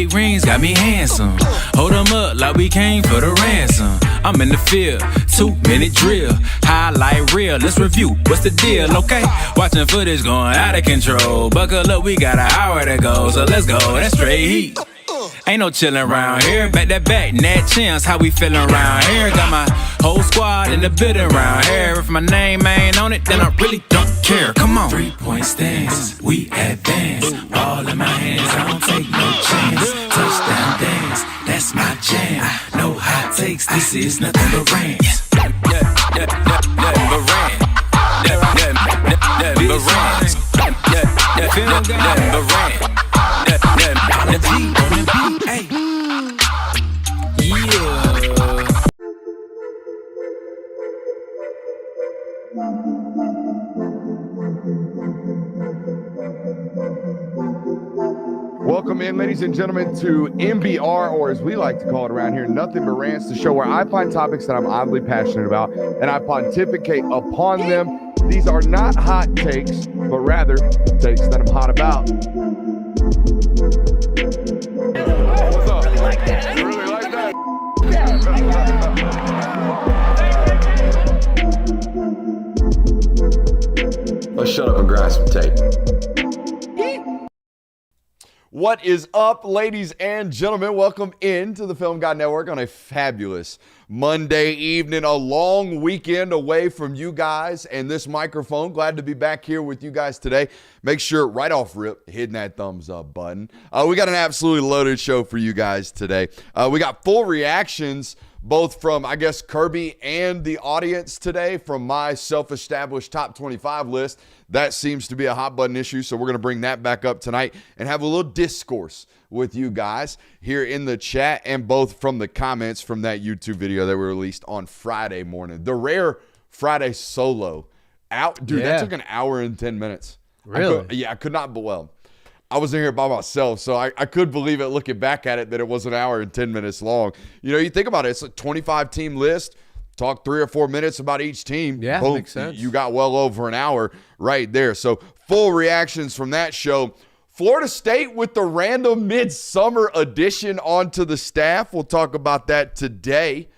8 rings got me handsome. Hold 'em up like we came for the ransom. I'm in the field, 2-minute drill. Highlight reel, let's review. What's the deal, okay? Watching footage going out of control. Buckle up, we got an hour to go, so let's go. That's straight heat. Ain't no chillin' around here. Back that back, Nat Chance, how we feelin' around here? Got my whole squad in the building around here. If my name ain't on it, then I really don't care. Come on. 3-point stance, we advance. Ball in my hands, I don't take no chance. Touchdown dance, that's my jam. No hot takes, this is nothing but rants. Nothing but rants. Nothing but rants. Nothing but rants. The beat on the beat, hey. Yeah. Welcome in, ladies and gentlemen, to MBR, or as we like to call it around here, Nothing But Rants, the show where I find topics that I'm oddly passionate about and I pontificate upon them. These are not hot takes, but rather takes that I'm hot about. What's up? Really like that. You really like that? Let's shut up and grind some tape. What is up, ladies and gentlemen? Welcome into the Film God Network on a fabulous Monday evening, a long weekend away from you guys and this microphone. Glad to be back here with you guys today. Make sure right off rip, hitting that thumbs up button. We got an absolutely loaded show for you guys today. We got full reactions both from, I guess, Kirby and the audience today from my self-established top 25 list. That seems to be a hot button issue, so we're going to bring that back up tonight and have a little discourse with you guys here in the chat and both from the comments from that YouTube video that we released on Friday morning. The rare Friday solo out. Dude, that took an hour and 10 minutes. Really? I could not, well, I was in here by myself, so I could believe it looking back at it that it was an hour and 10 minutes long. You know, you think about it, it's a 25-team list. Talk 3 or 4 minutes about each team. Yeah, boom, makes sense. You got well over an hour right there. So full reactions from that show. Florida State with the random midsummer addition onto the staff. We'll talk about that today.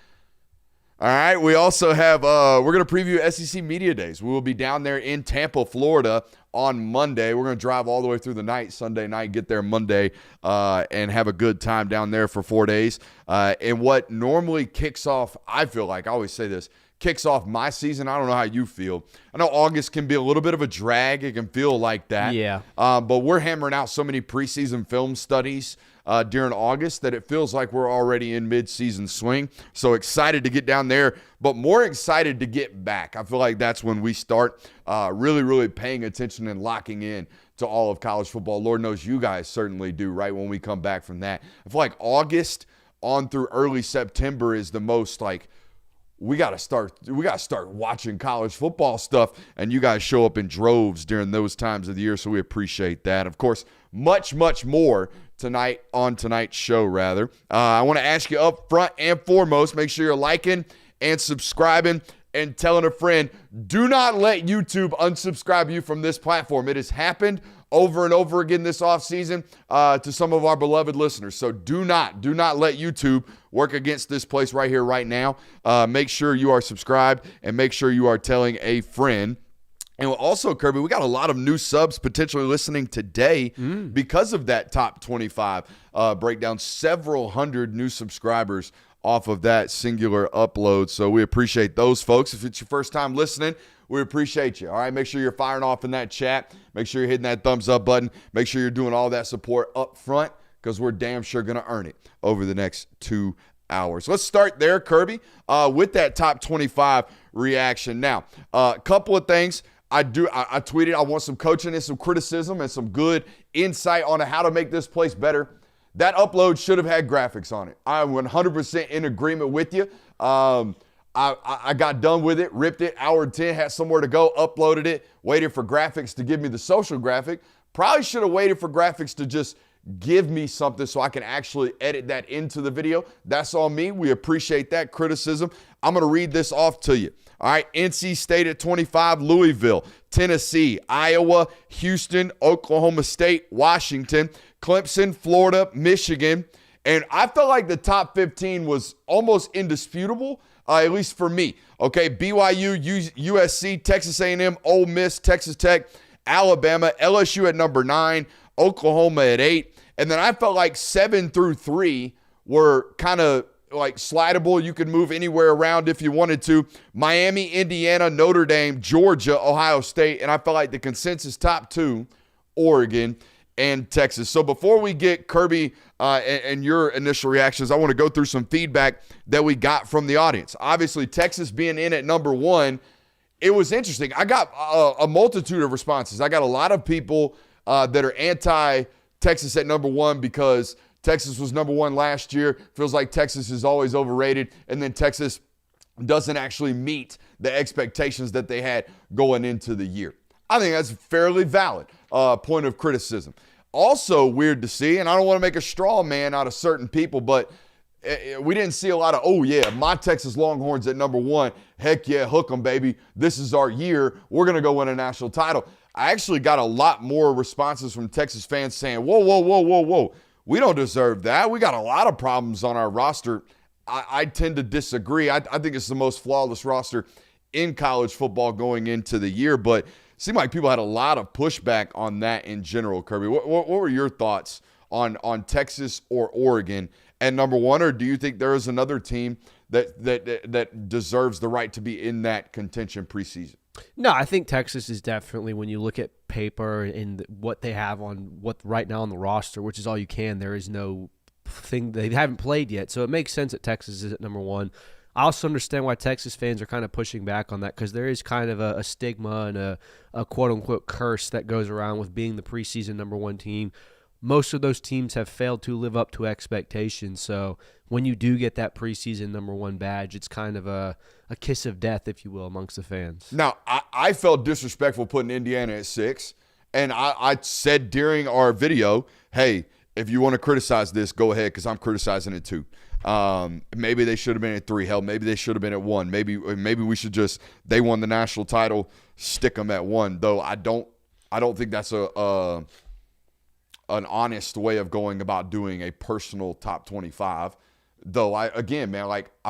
All right, we also have, we're going to preview SEC Media Days. We will be down there in Tampa, Florida on Monday. We're going to drive all the way through the night, Sunday night, get there Monday, and have a good time down there for 4 days. And what normally kicks off, I feel like, I always say this, kicks off my season. I don't know how you feel. I know August can be a little bit of a drag. It can feel like that. Yeah. But we're hammering out so many preseason film studies during August that it feels like we're already in mid-season swing. So excited to get down there, but more excited to get back. I feel like that's when we start really, really paying attention and locking in to all of college football. Lord knows you guys certainly do, right, when we come back from that. I feel like August on through early September is the most like, we got to start watching college football stuff, and you guys show up in droves during those times of the year, so we appreciate that. Of course, much, much more tonight on tonight's show, rather. I want to ask you up front and foremost, make sure you're liking and subscribing and telling a friend. Do not let YouTube unsubscribe you from this platform. It has happened over and over again this offseason to some of our beloved listeners. So do not let YouTube work against this place right here, right now. Make sure you are subscribed and make sure you are telling a friend. And also, Kirby, we got a lot of new subs potentially listening today because of that top 25 breakdown. Several hundred new subscribers off of that singular upload. So we appreciate those folks. If it's your first time listening, we appreciate you. All right, make sure you're firing off in that chat. Make sure you're hitting that thumbs up button. Make sure you're doing all that support up front because we're damn sure going to earn it over the next 2 hours. Let's start there, Kirby, with that top 25 reaction. Now, a couple of things. I tweeted I want some coaching and some criticism and some good insight on how to make this place better. That upload should have had graphics on it. I'm 100% in agreement with you. I got done with it, ripped it, hour 10, had somewhere to go, uploaded it, waited for graphics to give me the social graphic. Probably should have waited for graphics to just give me something so I can actually edit that into the video. That's on me. We appreciate that criticism. I'm going to read this off to you. All right, NC State at 25, Louisville, Tennessee, Iowa, Houston, Oklahoma State, Washington, Clemson, Florida, Michigan. And I felt like the top 15 was almost indisputable, at least for me. Okay, BYU, USC, Texas A&M, Ole Miss, Texas Tech, Alabama, LSU at number 9, Oklahoma at 8. And then I felt like 7 through 3 were kind of like slidable. You could move anywhere around if you wanted to. Miami, Indiana, Notre Dame, Georgia, Ohio State. And I felt like the consensus top 2, Oregon and Texas. So before we get Kirby and your initial reactions, I want to go through some feedback that we got from the audience. Obviously, Texas being in at number 1, it was interesting. I got a multitude of responses. I got a lot of people that are anti-Texas at number 1 because Texas was number 1 last year. Feels like Texas is always overrated, and then Texas doesn't actually meet the expectations that they had going into the year. I think that's a fairly valid point of criticism. Also weird to see, and I don't want to make a straw man out of certain people, but we didn't see a lot of, oh yeah, my Texas Longhorns at number 1. Heck yeah, hook 'em, baby. This is our year. We're going to go win a national title. I actually got a lot more responses from Texas fans saying, whoa. We don't deserve that. We got a lot of problems on our roster. I tend to disagree. I think it's the most flawless roster in college football going into the year, but it seemed like people had a lot of pushback on that in general, Kirby. What were your thoughts on Texas or Oregon at number 1, or do you think there is another team that deserves the right to be in that contention preseason? No, I think Texas is definitely, when you look at paper and what they have on what right now on the roster, which is all you can, there is no thing they haven't played yet. So it makes sense that Texas is at number 1. I also understand why Texas fans are kind of pushing back on that because there is kind of a stigma and a quote-unquote curse that goes around with being the preseason number 1 team. Most of those teams have failed to live up to expectations. So when you do get that preseason number 1 badge, it's kind of a kiss of death, if you will, amongst the fans. Now, I felt disrespectful putting Indiana at 6, and I said during our video, hey, if you want to criticize this, go ahead, because I'm criticizing it too. Maybe they should have been at 3. Hell, maybe they should have been at 1. Maybe we should just, they won the national title, stick them at 1. Though I don't think that's an honest way of going about doing a personal top 25. Though I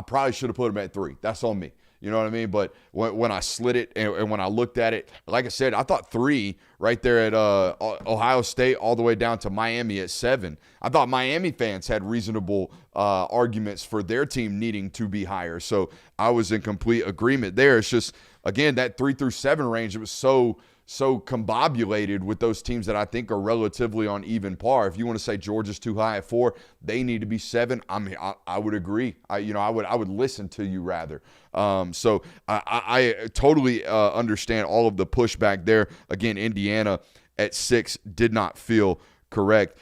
probably should have put them at 3. That's on me. You know what I mean? But when I slid it and when I looked at it, like I said, I thought 3 right there at Ohio State all the way down to Miami at 7. I thought Miami fans had reasonable arguments for their team needing to be higher. So I was in complete agreement there. It's just, again, that 3 through 7 range, it was so combobulated with those teams that I think are relatively on even par. If you want to say Georgia's too high at 4, they need to be 7. I mean, I would agree. I would listen to you rather. So I totally understand all of the pushback there. Again, Indiana at 6 did not feel correct.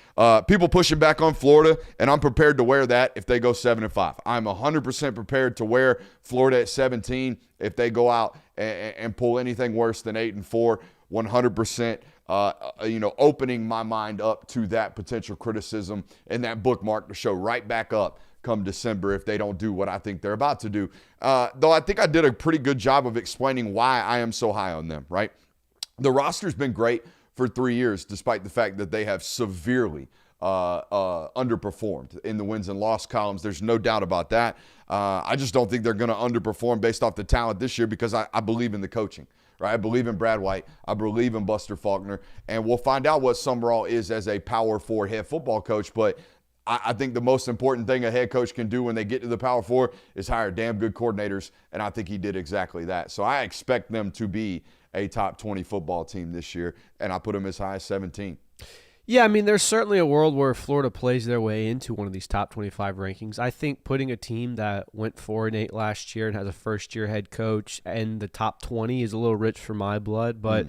People pushing back on Florida, and I'm prepared to wear that if they go 7-5. I'm 100% prepared to wear Florida at 17 if they go out and pull anything worse than 8-4. 100%, opening my mind up to that potential criticism and that bookmark to show right back up come December if they don't do what I think they're about to do. Though I think I did a pretty good job of explaining why I am so high on them, right? The roster's been great for 3 years, despite the fact that they have severely underperformed in the wins and loss columns. There's no doubt about that. I just don't think they're going to underperform based off the talent this year because I believe in the coaching. Right? I believe in Brad White. I believe in Buster Faulkner. And we'll find out what Summerall is as a Power 4 head football coach. But I think the most important thing a head coach can do when they get to the Power 4 is hire damn good coordinators. And I think he did exactly that. So I expect them to be a top 20 football team this year. And I put them as high as 17. Yeah, I mean, there's certainly a world where Florida plays their way into one of these top 25 rankings. I think putting a team that went 4-8 last year and has a first-year head coach in the top 20 is a little rich for my blood, but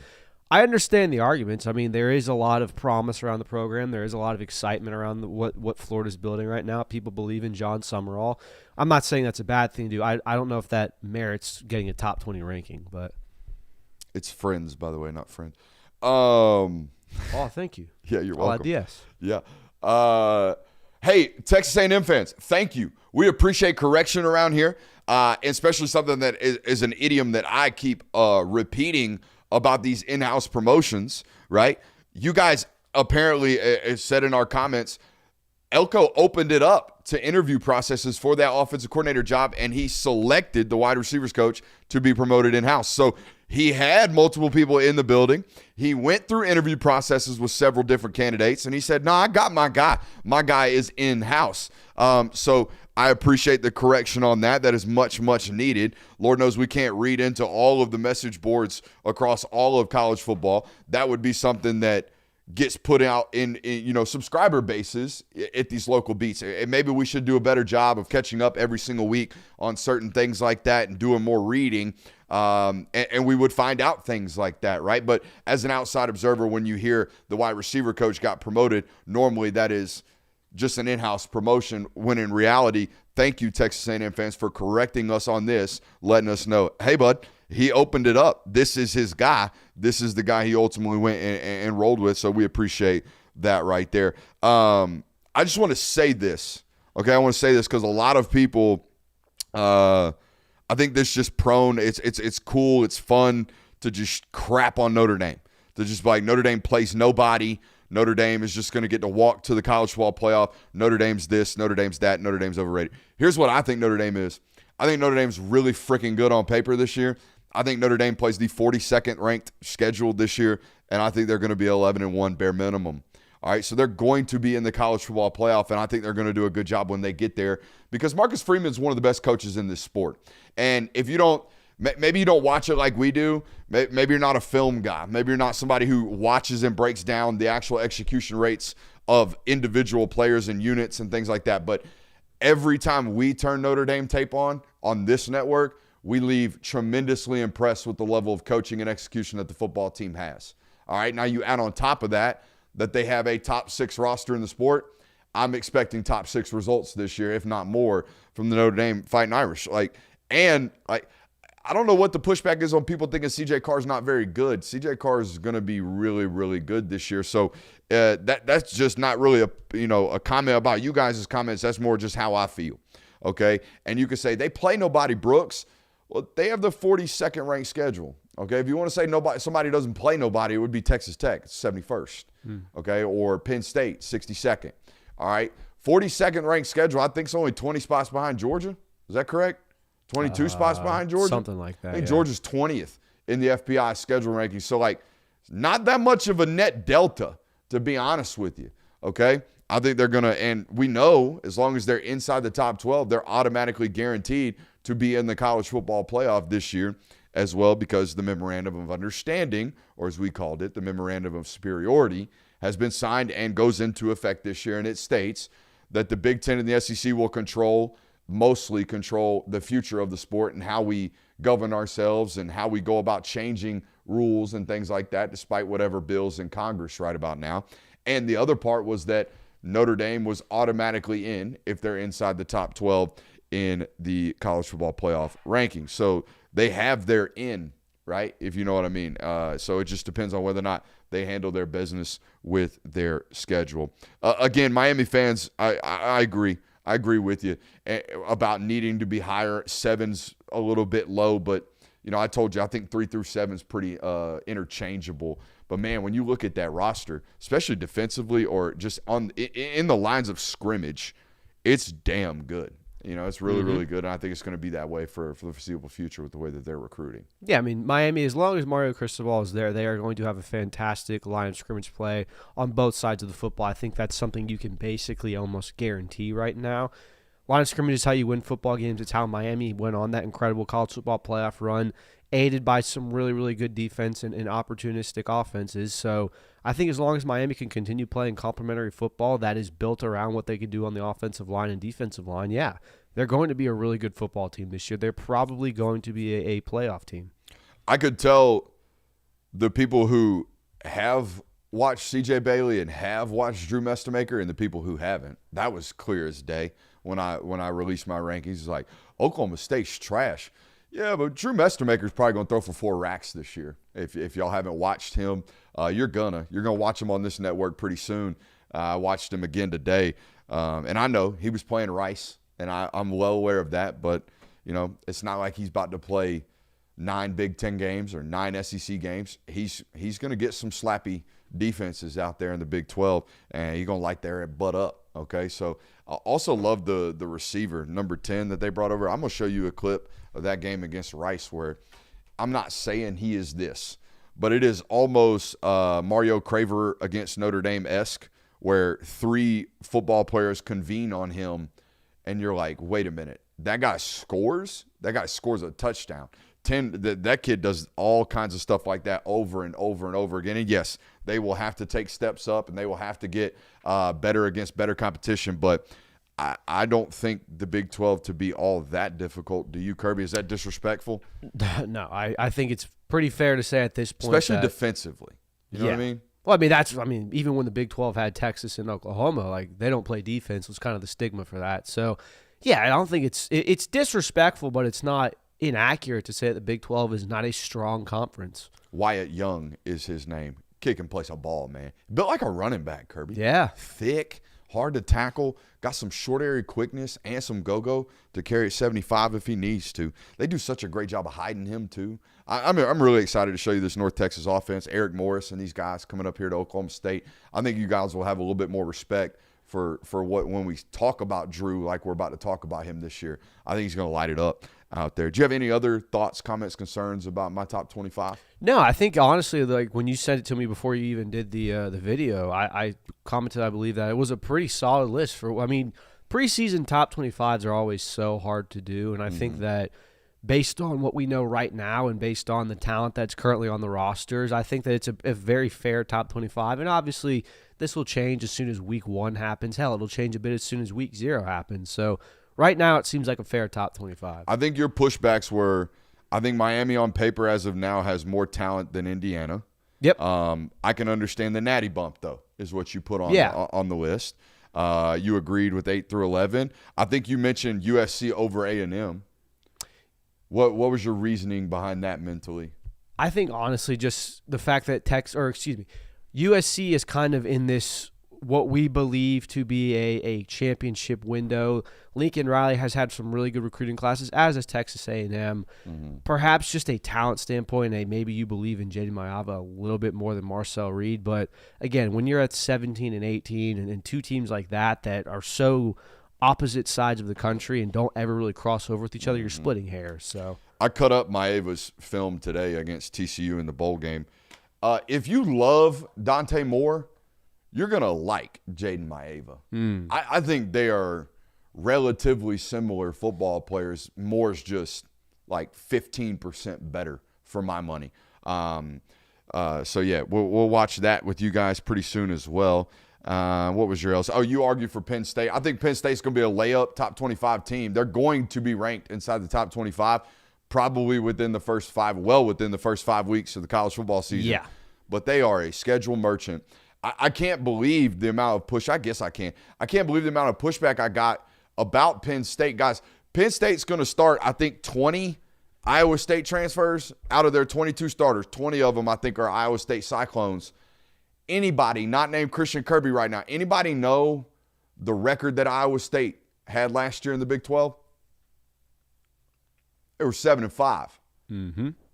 I understand the arguments. I mean, there is a lot of promise around the program. There is a lot of excitement around what Florida's building right now. People believe in John Summerall. I'm not saying that's a bad thing to do. I don't know if that merits getting a top 20 ranking, but it's friends, by the way, not friend. Oh, thank you. Yeah, you're welcome. Yes. Yeah. Hey, Texas A&M fans, thank you. We appreciate correction around here, especially something that is an idiom that I keep repeating about these in-house promotions, right? You guys apparently, it said in our comments, Elko opened it up to interview processes for that offensive coordinator job, and he selected the wide receivers coach to be promoted in-house. So he had multiple people in the building. He went through interview processes with several different candidates, and he said, no, I got my guy. My guy is in-house. So I appreciate the correction on that. That is much, much needed. Lord knows we can't read into all of the message boards across all of college football. That would be something that gets put out in subscriber bases at these local beats. And maybe we should do a better job of catching up every single week on certain things like that and doing more reading. And we would find out things like that, right? But as an outside observer, when you hear the wide receiver coach got promoted, normally that is just an in-house promotion, when in reality, thank you, Texas A&M fans, for correcting us on this, letting us know, hey, bud, he opened it up. This is his guy. This is the guy he ultimately went and rolled with, so we appreciate that right there. I just want to say this, okay? I want to say this because a lot of people, I think this just prone. It's cool. It's fun to just crap on Notre Dame. To just like Notre Dame plays nobody. Notre Dame is just going to get to walk to the college football playoff. Notre Dame's this. Notre Dame's that. Notre Dame's overrated. Here's what I think Notre Dame is. I think Notre Dame's really freaking good on paper this year. I think Notre Dame plays the 42nd ranked schedule this year, and I think they're going to be 11-1 bare minimum. All right, so they're going to be in the college football playoff, and I think they're going to do a good job when they get there because Marcus Freeman's one of the best coaches in this sport. And if you don't, maybe you don't watch it like we do. Maybe you're not a film guy. Maybe you're not somebody who watches and breaks down the actual execution rates of individual players and units and things like that. But every time we turn Notre Dame tape on this network, we leave tremendously impressed with the level of coaching and execution that the football team has. All right, now you add on top of that they have a top 6 roster in the sport. I'm expecting top 6 results this year, if not more, from the Notre Dame Fighting Irish. I don't know what the pushback is on people thinking CJ Carr's not very good. CJ Carr is going to be really, really good this year. So that's just not really a comment about you guys' comments. That's more just how I feel. Okay, and you could say they play nobody Brooks. Well, they have the 42nd ranked schedule. Okay, if you want to say somebody doesn't play nobody, it would be Texas Tech, 71st. Okay, or Penn State, 62nd. All right, 42nd ranked schedule. I think it's only 20 spots behind Georgia. Is that correct? 22 spots behind Georgia? Something like that. I think Georgia's 20th in the FPI schedule ranking. So, not that much of a net delta, to be honest with you. Okay? I think they're going to, and we know as long as they're inside the top 12, they're automatically guaranteed to be in the college football playoff this year as well, because the Memorandum of Understanding, or as we called it, the Memorandum of Superiority, has been signed and goes into effect this year. And it states that the Big Ten and the SEC will mostly control the future of the sport and how we govern ourselves and how we go about changing rules and things like that, despite whatever bills in Congress right about now. And the other part was that Notre Dame was automatically in if they're inside the top 12 in the college football playoff rankings. So they have their in, right? If you know what I mean. So it just depends on whether or not they handle their business with their schedule. Again, Miami fans, I agree. I agree with you about needing to be higher. 7's a little bit low, but I told you I think 3 through 7 is pretty interchangeable. But man, when you look at that roster, especially defensively or just in the lines of scrimmage, it's damn good. It's really, really good, and I think it's going to be that way for the foreseeable future with the way that they're recruiting. Yeah, I mean, Miami, as long as Mario Cristobal is there, they are going to have a fantastic line of scrimmage play on both sides of the football. I think that's something you can basically almost guarantee right now. Line of scrimmage is how you win football games. It's how Miami went on that incredible college football playoff run, aided by some really, really good defense and opportunistic offenses. So I think as long as Miami can continue playing complementary football that is built around what they can do on the offensive line and defensive line, yeah, they're going to be a really good football team this year. They're probably going to be a playoff team. I could tell the people who have watched C.J. Bailey and have watched Drew Mestemaker and the people who haven't. That was clear as day when I released my rankings. It's like, Oklahoma State's trash. Yeah, but Drew Mestemaker's probably going to throw for 4 racks this year. If y'all haven't watched him, you're gonna watch him on this network pretty soon. I watched him again today, and I know he was playing Rice, and I'm well aware of that. But it's not like he's about to play 9 Big Ten games or 9 SEC games. He's going to get some slappy defenses out there in the Big 12, and you're going to light their butt up, okay? So I also love the receiver, number 10, that they brought over. I'm going to show you a clip of that game against Rice where I'm not saying he is this, but it is almost Mario Craver against Notre Dame-esque, where 3 football players convene on him, and you're like, wait a minute, that guy scores? That guy scores a touchdown. That kid does all kinds of stuff like that over and over and over again. And, yes, they will have to take steps up, and they will have to get better against better competition. But I don't think the Big 12 to be all that difficult. Do you, Kirby? Is that disrespectful? No, I think it's pretty fair to say at this point. Especially defensively. You know what I mean? Well, I mean, even when the Big 12 had Texas and Oklahoma, like, they don't play defense was kind of the stigma for that. So, yeah, I don't think it's disrespectful, but it's not inaccurate to say that the Big 12 is not a strong conference. Wyatt Young is his name. Kid can place a ball, man. Built like a running back, Kirby. Yeah. Thick, hard to tackle, got some short area quickness and some go-go to carry at 75 if he needs to. They do such a great job of hiding him, too. I'm really excited to show you this North Texas offense. Eric Morris and these guys coming up here to Oklahoma State. I think you guys will have a little bit more respect for what when we talk about Drew like we're about to talk about him this year. I think he's going to light it up out there. Do you have any other thoughts, comments, concerns about my top 25? No, I think honestly, like when you sent it to me before you even did the video, I commented, I believe that it was a pretty solid list. Preseason top 25s are always so hard to do, and I think that based on what we know right now and based on the talent that's currently on the rosters, I think that it's a very fair top 25. And obviously, this will change as soon as week 1 happens. Hell, it'll change a bit as soon as week 0 happens. So right now, it seems like a fair top 25. I think your pushbacks were, I think Miami on paper as of now has more talent than Indiana. Yep. I can understand the natty bump, though, is what you put on, on the list. You agreed with 8 through 11. I think you mentioned USC over A&M. What was your reasoning behind that mentally? I think, honestly, just the fact that USC is kind of in this what we believe to be a championship window. Lincoln Riley has had some really good recruiting classes, as has Texas A&M. Perhaps just a talent standpoint, maybe you believe in Jaden Mayava a little bit more than Marcel Reed. But, again, when you're at 17 and 18 and 2 teams like that are so opposite sides of the country and don't ever really cross over with each other, you're splitting hairs. So I cut up Maeva's film today against TCU in the bowl game. If you love Dante Moore, you're going to like Jaden Maeva. I think they are relatively similar football players. Moore's just like 15% better for my money. So, yeah, we'll watch that with you guys pretty soon as well. What was your else? Oh, you argued for Penn State. I think Penn State's going to be a layup top 25 team. They're going to be ranked inside the top 25 probably within the first 5 weeks of the college football season. Yeah. But they are a schedule merchant. I can't believe the amount of push. I guess I can. I can't believe the amount of pushback I got about Penn State. Guys, Penn State's going to start, I think, 20 Iowa State transfers out of their 22 starters. 20 of them, I think, are Iowa State Cyclones. Anybody not named Christian Kirby right now, anybody know the record that Iowa State had last year in the Big 12? They were 7-5.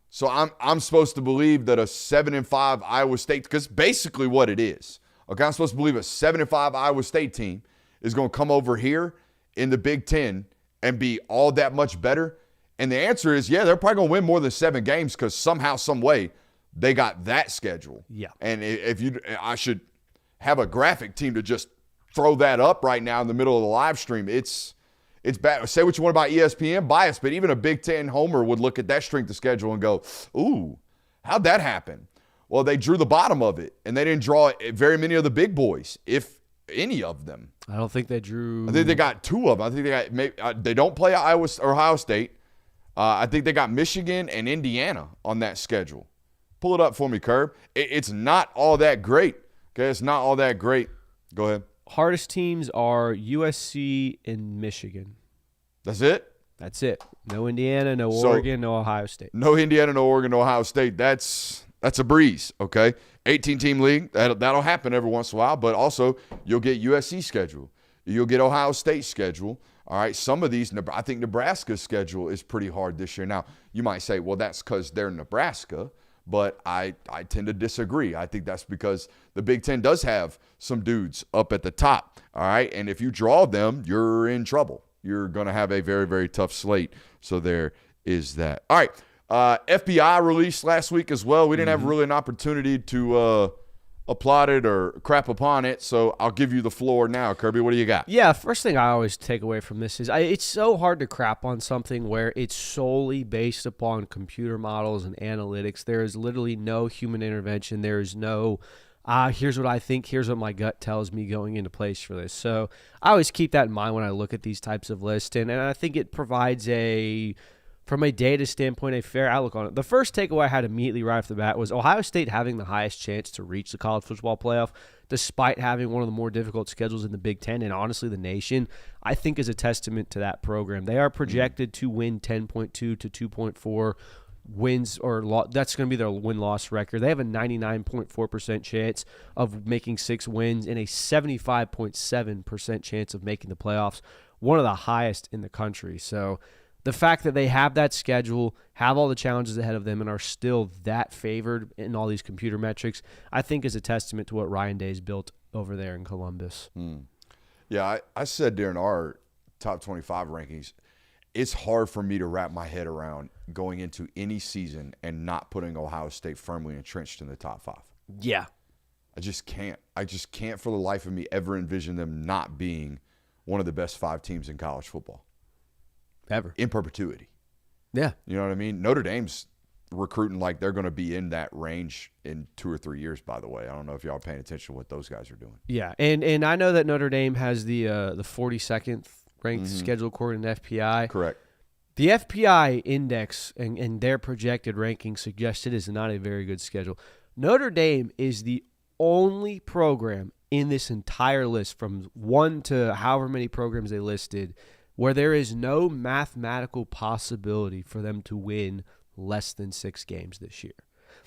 So I'm supposed to believe that a 7-5 Iowa State, because basically what it is. Okay, I'm supposed to believe a 7-5 Iowa State team is going to come over here in the Big 10 and be all that much better. And the answer is, yeah, they're probably going to win more than 7 games because somehow, some way, they got that schedule. Yeah. And I should have a graphic team to just throw that up right now in the middle of the live stream. It's bad. Say what you want about ESPN bias, but even a Big Ten homer would look at that strength of schedule and go, ooh, how'd that happen? Well, they drew the bottom of it, and they didn't draw very many of the big boys, if any of them. I don't think they drew. I think they got 2 of them. I think they got they don't play Ohio State. I think they got Michigan and Indiana on that schedule. Pull it up for me, Curb. It's not all that great. Okay, it's not all that great. Go ahead. Hardest teams are USC and Michigan. That's it? That's it. No Indiana, no Oregon, no Ohio State. No Indiana, no Oregon, no Ohio State. That's a breeze, okay? 18-team league, that'll happen every once in a while, but also you'll get USC schedule. You'll get Ohio State schedule. All right, some of these, I think Nebraska's schedule is pretty hard this year. Now, you might say, well, that's because they're Nebraska. but I tend to disagree. I think that's because the Big Ten does have some dudes up at the top, all right? And if you draw them, you're in trouble. You're going to have a very, very tough slate. So there is that. All right, FBI released last week as well. We didn't have really an opportunity to applaud it or crap upon it, so I'll give you the floor now. Kirby, what do you got? Yeah, first thing I always take away from this is it's so hard to crap on something where it's solely based upon computer models and analytics. There is literally no human intervention. There is no, here's what I think, here's what my gut tells me going into place for this. So I always keep that in mind when I look at these types of lists, and I think it provides from a data standpoint, a fair outlook on it. The first takeaway I had immediately right off the bat was Ohio State having the highest chance to reach the college football playoff, despite having one of the more difficult schedules in the Big Ten and honestly the nation, I think is a testament to that program. They are projected to win 10.2 to 2.4 wins, or that's going to be their win-loss record. They have a 99.4% chance of making 6 wins and a 75.7% chance of making the playoffs, one of the highest in the country. So the fact that they have that schedule, have all the challenges ahead of them, and are still that favored in all these computer metrics, I think is a testament to what Ryan Day's built over there in Columbus. Yeah, I said during our top 25 rankings, it's hard for me to wrap my head around going into any season and not putting Ohio State firmly entrenched in the top 5. Yeah. I just can't. I just can't for the life of me ever envision them not being one of the best 5 teams in college football. Ever. In perpetuity. Yeah. You know what I mean? Notre Dame's recruiting like they're going to be in that range in 2 or 3 years, by the way. I don't know if y'all are paying attention to what those guys are doing. Yeah, and I know that Notre Dame has the 42nd ranked schedule according to FPI. Correct. The FPI index and their projected ranking suggests it is not a very good schedule. Notre Dame is the only program in this entire list, from 1 to however many programs they listed, where there is no mathematical possibility for them to win less than 6 games this year.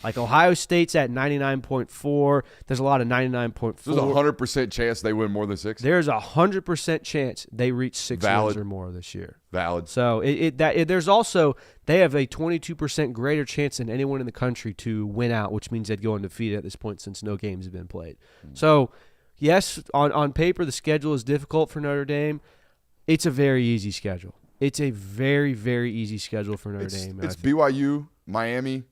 Like Ohio State's at 99.4. There's a lot of 99.4. There's a 100% chance they win more than 6. There's a 100% chance they reach 6 Valid. wins or more this year. Valid. So there's also, they have a 22% greater chance than anyone in the country to win out, which means they'd go undefeated at this point since no games have been played. So yes, on paper the schedule is difficult for Notre Dame. It's a very easy schedule. It's a very, very easy schedule for Notre Dame. It's BYU, Miami,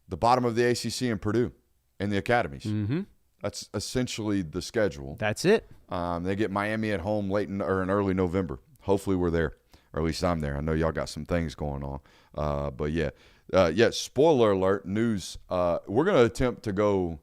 the bottom of the ACC, and Purdue, and the academies. Mm-hmm. That's essentially the schedule. That's it. They get Miami at home late in early November. Hopefully we're there, or at least I'm there. I know y'all got some things going on. But yeah, spoiler alert, news. We're going to attempt to go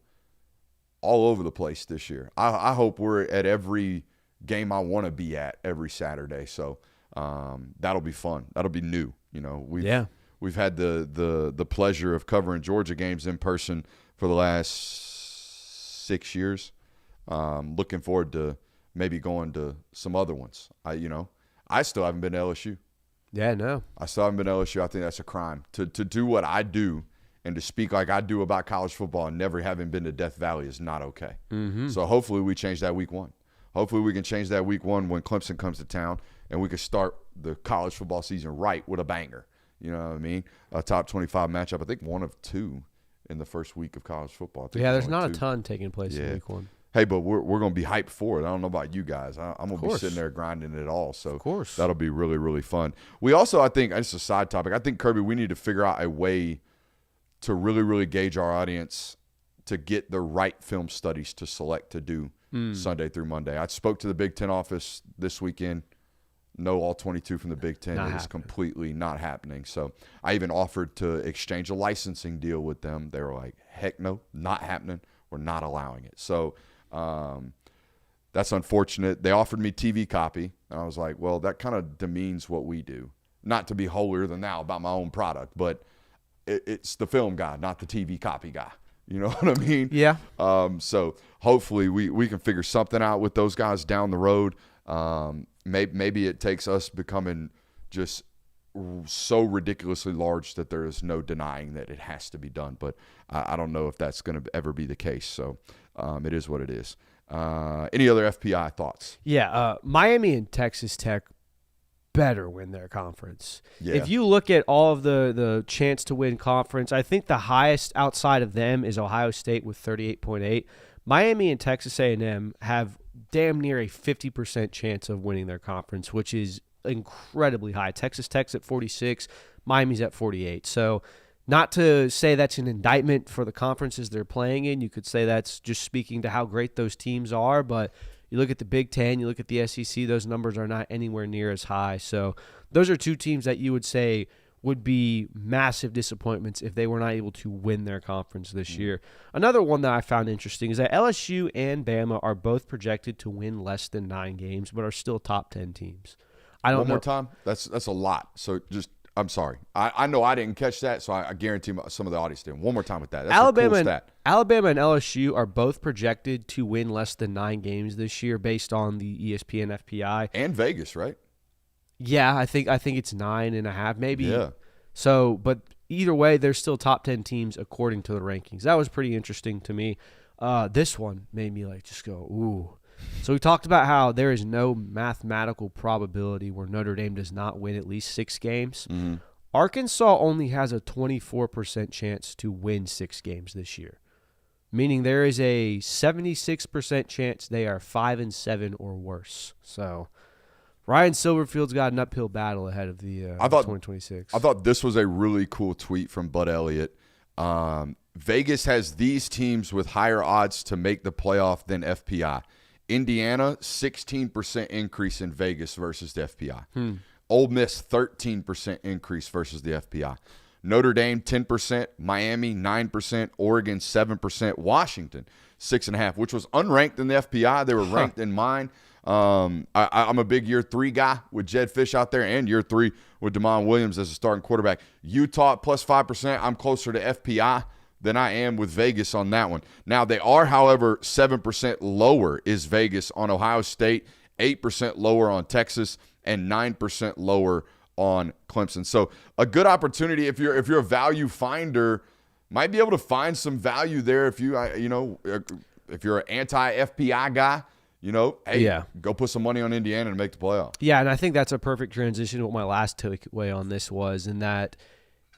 all over the place this year. I hope we're at every game I want to be at every Saturday. So that'll be fun. That'll be new. You know, we've had the pleasure of covering Georgia games in person for the last 6 years. Looking forward to maybe going to some other ones. I still haven't been to LSU. Yeah, no. I still haven't been to LSU. I think that's a crime. To do what I do and to speak like I do about college football and never having been to Death Valley is not okay. Mm-hmm. So hopefully we change that week 1. Hopefully we can change that week 1 when Clemson comes to town, and we can start the college football season right with a banger. You know what I mean? A top 25 matchup. I think 1 of 2 in the first week of college football. Yeah, there's not a ton taking place in week 1. Hey, but we're going to be hyped for it. I don't know about you guys. I'm going to be sitting there grinding it all. So of course. That'll be really, really fun. We also, I think, it's a side topic. I think, Kirby, we need to figure out a way to really, really gauge our audience to get the right film studies to select to do Sunday through Monday. I spoke to the Big Ten office this weekend. No, all 22 from the Big Ten is completely not happening. So I even offered to exchange a licensing deal with them. They were like, heck no, not happening. We're not allowing it. So that's unfortunate. They offered me TV copy. And I was like, well, that kind of demeans what we do. Not to be holier than thou about my own product, but it's the film guy, not the TV copy guy. You know what I mean? Yeah. So hopefully we can figure something out with those guys down the road. Maybe it takes us becoming just so ridiculously large that there is no denying that it has to be done. But I don't know if that's going to ever be the case. So it is what it is. Any other FPI thoughts? Yeah. Miami and Texas Tech better win their conference. Yeah. If you look at all of the chance to win conference, I think the highest outside of them is Ohio State with 38.8. Miami and Texas A&M have damn near a 50% chance of winning their conference, which is incredibly high. Texas Tech's at 46, Miami's at 48. So not to say that's an indictment for the conferences they're playing in. You could say that's just speaking to how great those teams are, but you look at the Big Ten, you look at the SEC, those numbers are not anywhere near as high. So those are two teams that you would say would be massive disappointments if they were not able to win their conference this year. Another one that I found interesting is that LSU and Bama are both projected to win less than 9 games, but are still top 10 teams. I don't know. One more time? That's a lot. So just, I'm sorry. I know I didn't catch that, so I guarantee some of the audience did. One more time with that. That's a cool stat. Alabama and LSU are both projected to win less than 9 games this year based on the ESPN FPI. And Vegas, right? Yeah, I think it's 9.5, maybe. Yeah. So, but either way, they're still top 10 teams according to the rankings. That was pretty interesting to me. This one made me just go, ooh. So we talked about how there is no mathematical probability where Notre Dame does not win at least 6 games. Mm-hmm. Arkansas only has a 24% chance to win 6 games this year, meaning there is a 76% chance they are 5-7 or worse. So Ryan Silverfield's got an uphill battle ahead of the 2026. I thought this was a really cool tweet from Bud Elliott. Vegas has these teams with higher odds to make the playoff than FPI. Indiana, 16% increase in Vegas versus the FPI. Ole Miss, 13% increase versus the FPI. Notre Dame, 10%. Miami, 9%. Oregon, 7%. Washington, 6.5%, which was unranked in the FPI. They were ranked in mine. I'm a big year 3 guy with Jed Fish out there, and year 3 with Damon Williams as a starting quarterback. Utah, plus 5%. I'm closer to FPI than I am with Vegas on that one. Now, they are, however, 7% lower is Vegas on Ohio State, 8% lower on Texas, and 9% lower on Clemson. So a good opportunity if you're a value finder, might be able to find some value there if you're an anti-FPI guy. Go put some money on Indiana to make the playoff. Yeah, and I think that's a perfect transition to what my last takeaway on this was, in that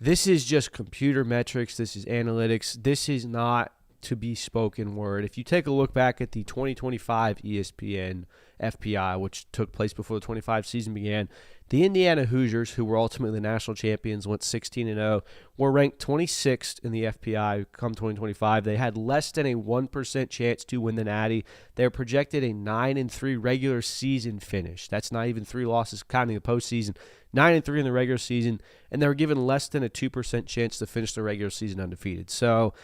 this is just computer metrics. This is analytics. This is not to be spoken word. If you take a look back at the 2025 ESPN FPI, which took place before the 25 season began, the Indiana Hoosiers, who were ultimately the national champions, went 16-0, were ranked 26th in the FPI come 2025. They had less than a 1% chance to win the Natty. They're projected a 9-3 regular season finish. That's not even 3 losses counting the postseason. 9-3 in the regular season, and they were given less than a 2% chance to finish the regular season undefeated. So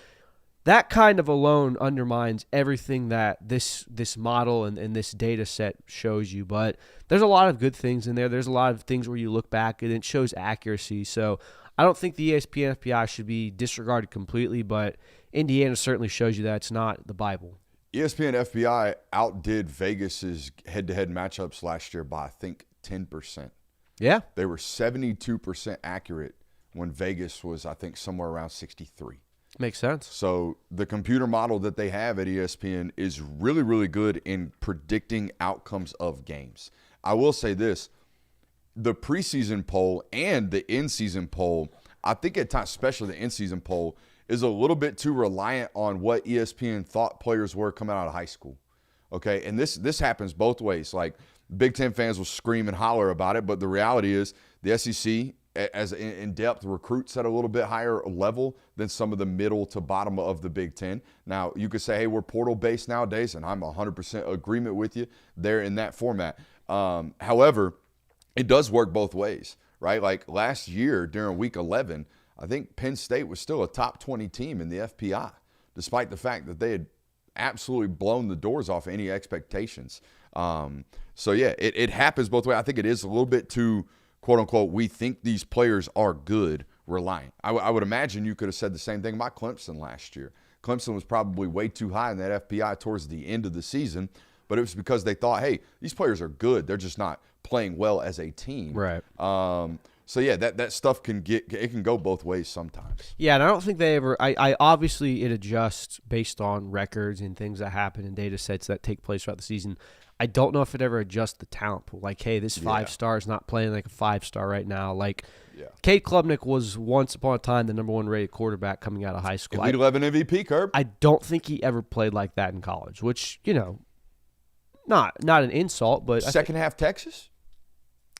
that kind of alone undermines everything that this model and this data set shows you. But there's a lot of good things in there. There's a lot of things where you look back and it shows accuracy. So I don't think the ESPN FPI should be disregarded completely, but Indiana certainly shows you that it's not the Bible. ESPN FPI outdid Vegas's head-to-head matchups last year by, I think, 10%. Yeah. They were 72% accurate when Vegas was, I think, somewhere around 63. Makes sense. So the computer model that they have at ESPN is really, really good in predicting outcomes of games. I will say this, the preseason poll and the in-season poll, I think at times, especially the in-season poll, is a little bit too reliant on what ESPN thought players were coming out of high school. Okay, and this happens both ways. Like, Big Ten fans will scream and holler about it, but the reality is the SEC, as in-depth recruits at a little bit higher level than some of the middle to bottom of the Big Ten. Now, you could say, hey, we're portal-based nowadays, and I'm 100% agreement with you there in that format. However, it does work both ways, right? Like last year during Week 11, I think Penn State was still a top 20 team in the FPI, despite the fact that they had absolutely blown the doors off any expectations. So, yeah, it happens both ways. I think it is a little bit too, quote-unquote, we think these players are good, reliant. I would imagine you could have said the same thing about Clemson last year. Clemson was probably way too high in that FPI towards the end of the season, but it was because they thought, hey, these players are good. They're just not playing well as a team. Right. So, yeah, that stuff can go both ways sometimes. Yeah, and I don't think they ever – I obviously it adjusts based on records and things that happen and data sets that take place throughout the season. I don't know if it ever adjusts the talent pool. Like, hey, this 5-star is not playing like a 5-star right now. Like, Cade Klubnik was once upon a time the number 1 rated quarterback coming out of high school. Elite 11 MVP, Kirby. I don't think he ever played like that in college, which, not an insult, but second half Texas?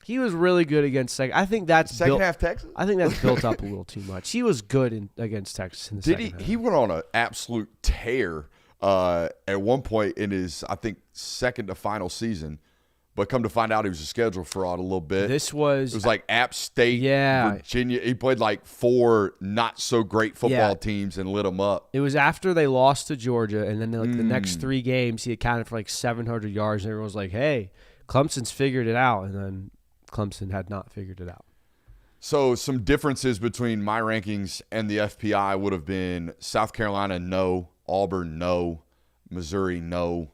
He was really good against second. I think that's second half Texas. I think that's built up a little too much. He was good against Texas in the second half. He went on an absolute tear at one point in his, I think, second to final season. But come to find out, he was a schedule fraud a little bit. It was like App State, Virginia. He played like 4 not so great football teams and lit them up. It was after they lost to Georgia, and then the next 3 games he accounted for like 700 yards, and everyone was like, "Hey, Clemson's figured it out," and then Clemson had not figured it out. So some differences between my rankings and the FPI would have been South Carolina, no. Auburn, no. Missouri, no.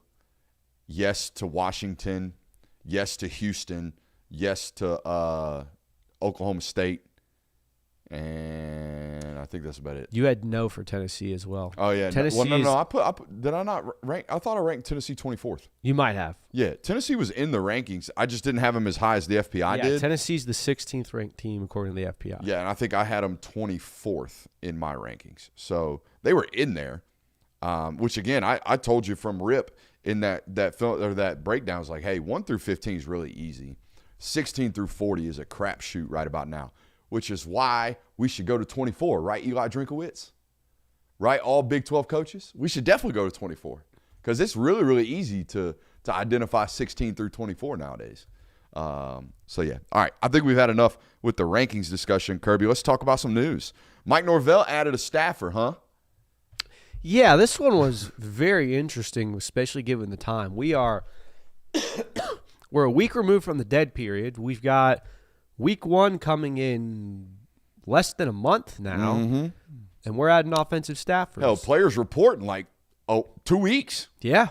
Yes to Washington. Yes to Houston. Yes to Oklahoma State. And I think that's about it. You had no for Tennessee as well. Oh, yeah. Tennessee Did I not rank? I thought I ranked Tennessee 24th. You might have. Yeah, Tennessee was in the rankings. I just didn't have them as high as the FPI did. Tennessee's the 16th ranked team according to the FPI. Yeah, and I think I had them 24th in my rankings. So they were in there, which, again, I told you from rip in that film or that breakdown. I was like, hey, 1 through 15 is really easy. 16 through 40 is a crapshoot right about now, which is why we should go to 24, right, Eli Drinkowitz? Right, all Big 12 coaches? We should definitely go to 24 because it's really, really easy to identify 16 through 24 nowadays. So, yeah. All right, I think we've had enough with the rankings discussion, Kirby. Let's talk about some news. Mike Norvell added a staffer, huh? Yeah, this one was very interesting, especially given the time. We're a week removed from the dead period. We've got week 1 coming in less than a month now, and we're adding offensive staffers. Hell, players report in like 2 weeks. Yeah,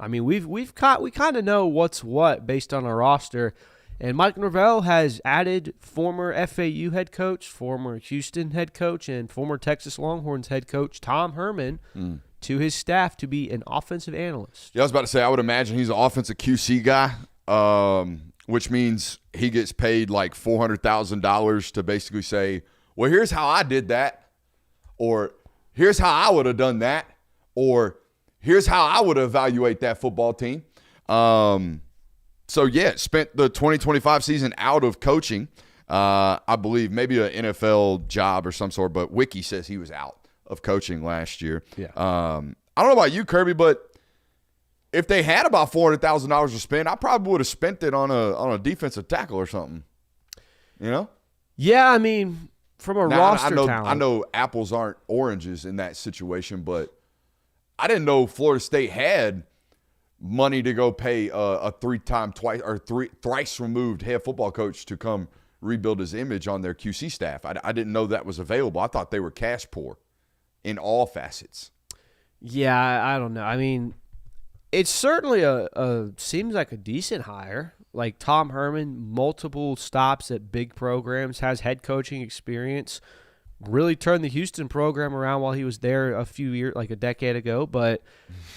I mean we kind of know what's what based on our roster, and Mike Norvell has added former FAU head coach, former Houston head coach, and former Texas Longhorns head coach Tom Herman to his staff to be an offensive analyst. Yeah, I was about to say I would imagine he's an offensive QC guy. Which means he gets paid like $400,000 to basically say, well, here's how I did that, or here's how I would have done that, or here's how I would evaluate that football team. So, yeah, spent the 2025 season out of coaching. I believe maybe an NFL job or some sort, but Wiki says he was out of coaching last year. Yeah. I don't know about you, Kirby, but if they had about $400,000 to spend, I probably would have spent it on a defensive tackle or something. You know? Yeah, I mean, from a roster talent. I know apples aren't oranges in that situation, but I didn't know Florida State had money to go pay a thrice removed head football coach to come rebuild his image on their QC staff. I didn't know that was available. I thought they were cash poor in all facets. Yeah, I don't know. I mean, it's certainly seems like a decent hire. Like Tom Herman, multiple stops at big programs, has head coaching experience, really turned the Houston program around while he was there a few years, like a decade ago. But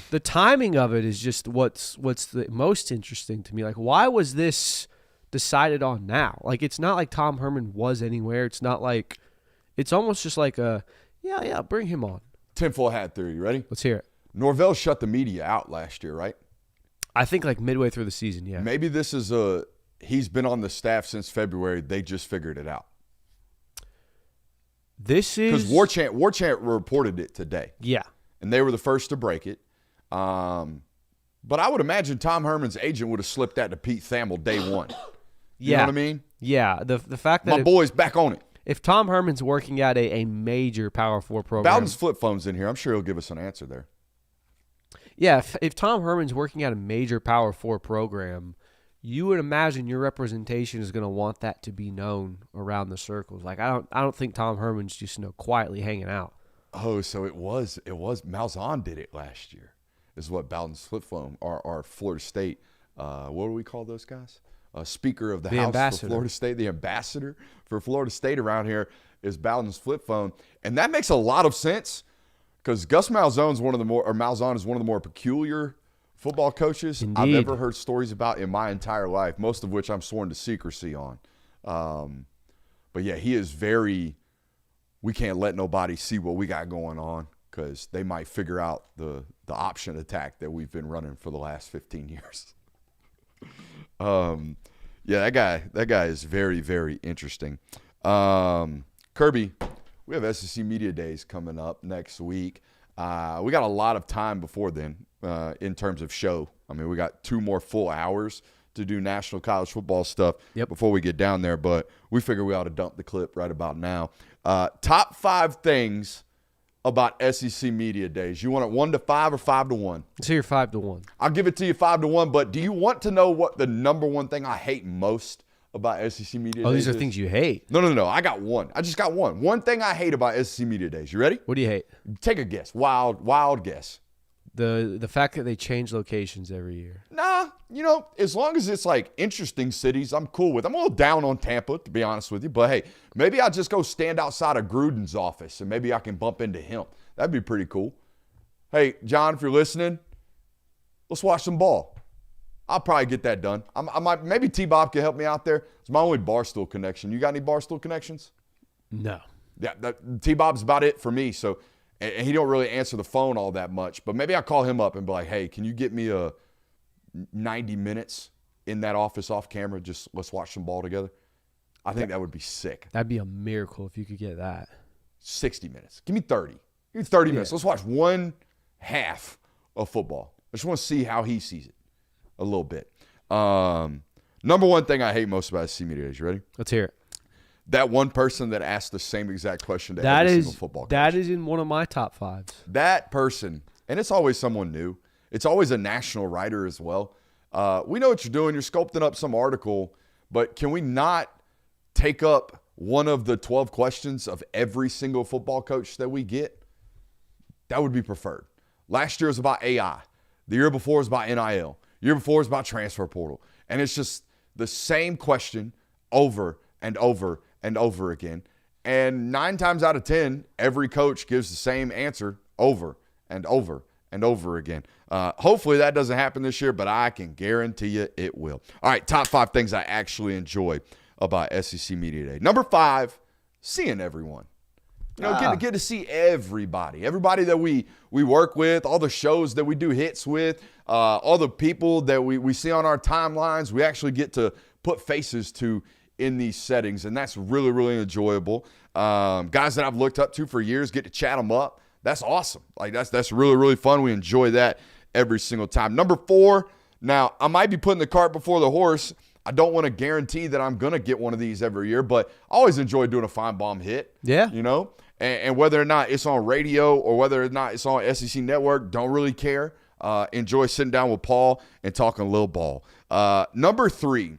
the timing of it is just what's the most interesting to me. Like, why was this decided on now? Like, it's not like Tom Herman was anywhere. It's not like – it's almost just like yeah, bring him on. Tinfoil hat theory. You ready? Let's hear it. Norvell shut the media out last year, right? I think like midway through the season, yeah. Maybe this is he's been on the staff since February. They just figured it out. This is because War Chant reported it today. Yeah, and they were the first to break it. But I would imagine Tom Herman's agent would have slipped that to Pete Thamel day one. You know what I mean? Yeah. The fact that my boy's back on it. If Tom Herman's working at a major Power 4 program, Bowden's flip phone's in here. I'm sure he'll give us an answer there. Yeah, if Tom Herman's working at a major Power 4 program, you would imagine your representation is going to want that to be known around the circles. Like I don't think Tom Herman's just quietly hanging out. Oh, so it was Malzahn did it last year. Is what Bowden's flip phone, our Florida State. What do we call those guys? Speaker of the House ambassador. For Florida State, the ambassador for Florida State around here is Bowden's flip phone, and that makes a lot of sense because Gus Malzahn is one of the more peculiar football coaches I've Indeed. ever heard stories about in my entire life, most of which I'm sworn to secrecy on. But yeah, he is very, we can't let nobody see what we got going on because they might figure out the option attack that we've been running for the last 15 years. Yeah, that guy is very, very interesting. Kirby, we have SEC Media Days coming up next week. We got a lot of time before then in terms of show. I mean, we got 2 more full hours to do national college football stuff before we get down there, but we figure we ought to dump the clip right about now. Top 5 things about SEC Media Days. You want it 1 to 5 or 5 to 1? Let's hear 5 to 1. I'll give it to you 5 to 1, but do you want to know what the number one thing I hate most about SEC Media Days? Oh, these are things you hate. No. I got one. I just got one. One thing I hate about SEC Media Days. You ready? What do you hate? Take a guess. Wild guess. The fact that they change locations every year. Nah, as long as it's like interesting cities, I'm cool with. I'm a little down on Tampa, to be honest with you. But hey, maybe I'll just go stand outside of Gruden's office and maybe I can bump into him. That'd be pretty cool. Hey, John, if you're listening, let's watch some ball. I'll probably get that done. I might, maybe T-Bob can help me out there. It's my only Barstool connection. You got any Barstool connections? No. Yeah, T-Bob's about it for me. So, and he don't really answer the phone all that much. But maybe I'll call him up and be like, hey, can you get me a 90 minutes in that office off camera? Just let's watch some ball together. I think that would be sick. That'd be a miracle if you could get that. 60 minutes. Give me 30. Give me 30 minutes. Let's watch one half of football. I just want to see how he sees it a little bit. Number one thing I hate most about SEC Media Days. You ready? Let's hear it. That one person that asked the same exact question to every single football coach. That is in one of my top 5s. That person, and it's always someone new. It's always a national writer as well. We know what you're doing. You're sculpting up some article, but can we not take up one of the 12 questions of every single football coach that we get? That would be preferred. Last year was about AI. The year before was about NIL. The year before was about transfer portal. And it's just the same question over and over and over again. And 9 times out of 10, every coach gives the same answer over and over and over again. Hopefully that doesn't happen this year, but I can guarantee you it will. All right, top 5 things I actually enjoy about SEC Media Day. Number 5, seeing everyone. Get to see everybody that we work with, all the shows that we do hits with, all the people that we see on our timelines. We actually get to put faces to in these settings, and that's really, really enjoyable. Guys that I've looked up to for years, get to chat them up. That's awesome. Like that's really, really fun. We enjoy that every single time. Number 4, now I might be putting the cart before the horse. I don't want to guarantee that I'm going to get one of these every year, but I always enjoy doing a fine bomb hit. Yeah. And whether or not it's on radio or whether or not it's on SEC Network, don't really care. Enjoy sitting down with Paul and talking a little ball. Number 3,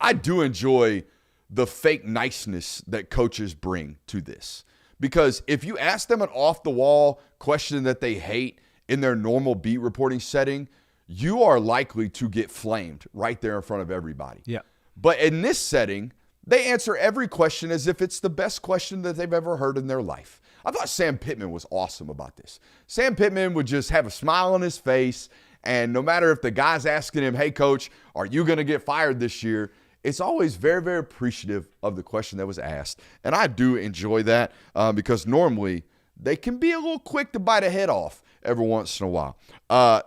I do enjoy the fake niceness that coaches bring to this. Because if you ask them an off-the-wall question that they hate in their normal beat reporting setting, you are likely to get flamed right there in front of everybody. Yeah. But in this setting, they answer every question as if it's the best question that they've ever heard in their life. I thought Sam Pittman was awesome about this. Sam Pittman would just have a smile on his face, and no matter if the guy's asking him, hey, coach, are you going to get fired this year? It's always very, very appreciative of the question that was asked. And I do enjoy that because normally they can be a little quick to bite a head off every once in a while.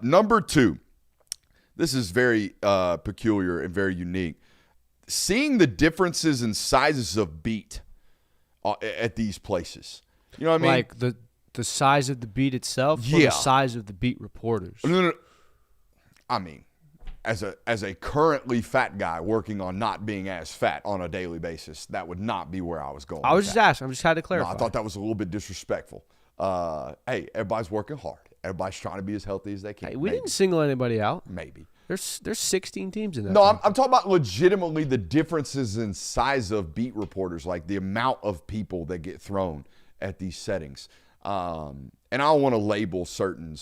Number 2, this is very peculiar and very unique. Seeing the differences in sizes of beat at these places. You know what I mean? Like the size of the beat itself or the size of the beat reporters? No. I mean, as a currently fat guy working on not being as fat on a daily basis, that would not be where I was going. I was just asking. I'm just trying to clarify. No, I thought that was a little bit disrespectful. Hey, everybody's working hard. Everybody's trying to be as healthy as they can. Hey, we didn't single anybody out. Maybe. There's 16 teams in there. No, I'm talking about legitimately the differences in size of beat reporters, like the amount of people that get thrown at these settings. And I don't want to label certain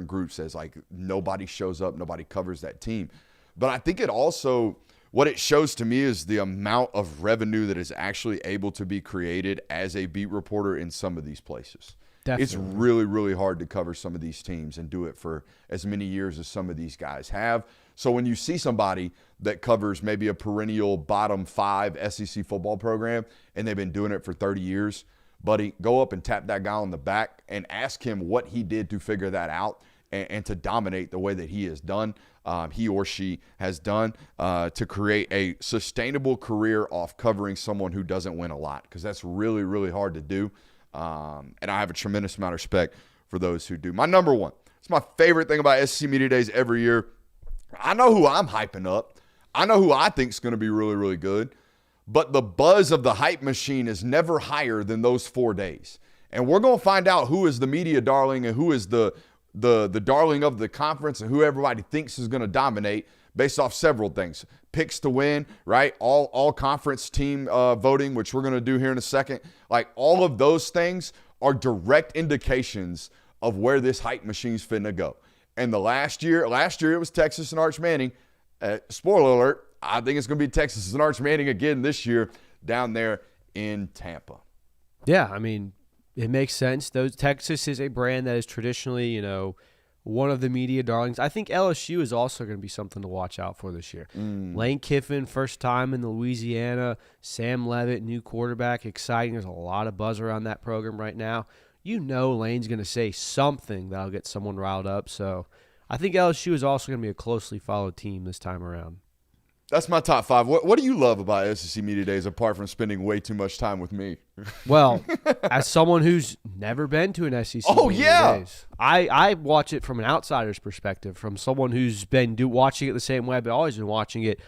groups as like nobody shows up, nobody covers that team. But I think it also, what it shows to me is the amount of revenue that is actually able to be created as a beat reporter in some of these places. Definitely. It's really, really hard to cover some of these teams and do it for as many years as some of these guys have. So when you see somebody that covers maybe a perennial bottom 5 SEC football program and they've been doing it for 30 years, buddy, go up and tap that guy on the back and ask him what he did to figure that out and to dominate the way that he has done, he or she has done, to create a sustainable career off covering someone who doesn't win a lot, because that's really, really hard to do. And I have a tremendous amount of respect for those who do. My number one, it's my favorite thing about SEC Media Days every year. I know who I'm hyping up. I know who I think is going to be really, really good. But the buzz of the hype machine is never higher than those 4 days. And we're going to find out who is the media darling and who is the darling of the conference and who everybody thinks is going to dominate based off several things. Picks to win, right? All conference team voting, which we're going to do here in a second. Like, all of those things are direct indications of where this hype machine's finna go. And last year it was Texas and Arch Manning. Spoiler alert, I think it's going to be Texas and Arch Manning again this year down there in Tampa. Yeah, I mean, it makes sense. Texas is a brand that is traditionally, one of the media darlings. I think LSU is also going to be something to watch out for this year. Lane Kiffin, first time in Louisiana. Sam Leavitt, new quarterback, exciting. There's a lot of buzz around that program right now. Lane's going to say something that'll get someone riled up. So I think LSU is also going to be a closely followed team this time around. That's my top 5. What do you love about SEC Media Days apart from spending way too much time with me? Well, as someone who's never been to an SEC Media Days, I watch it from an outsider's perspective, from someone who's been watching it the same way, but always been watching it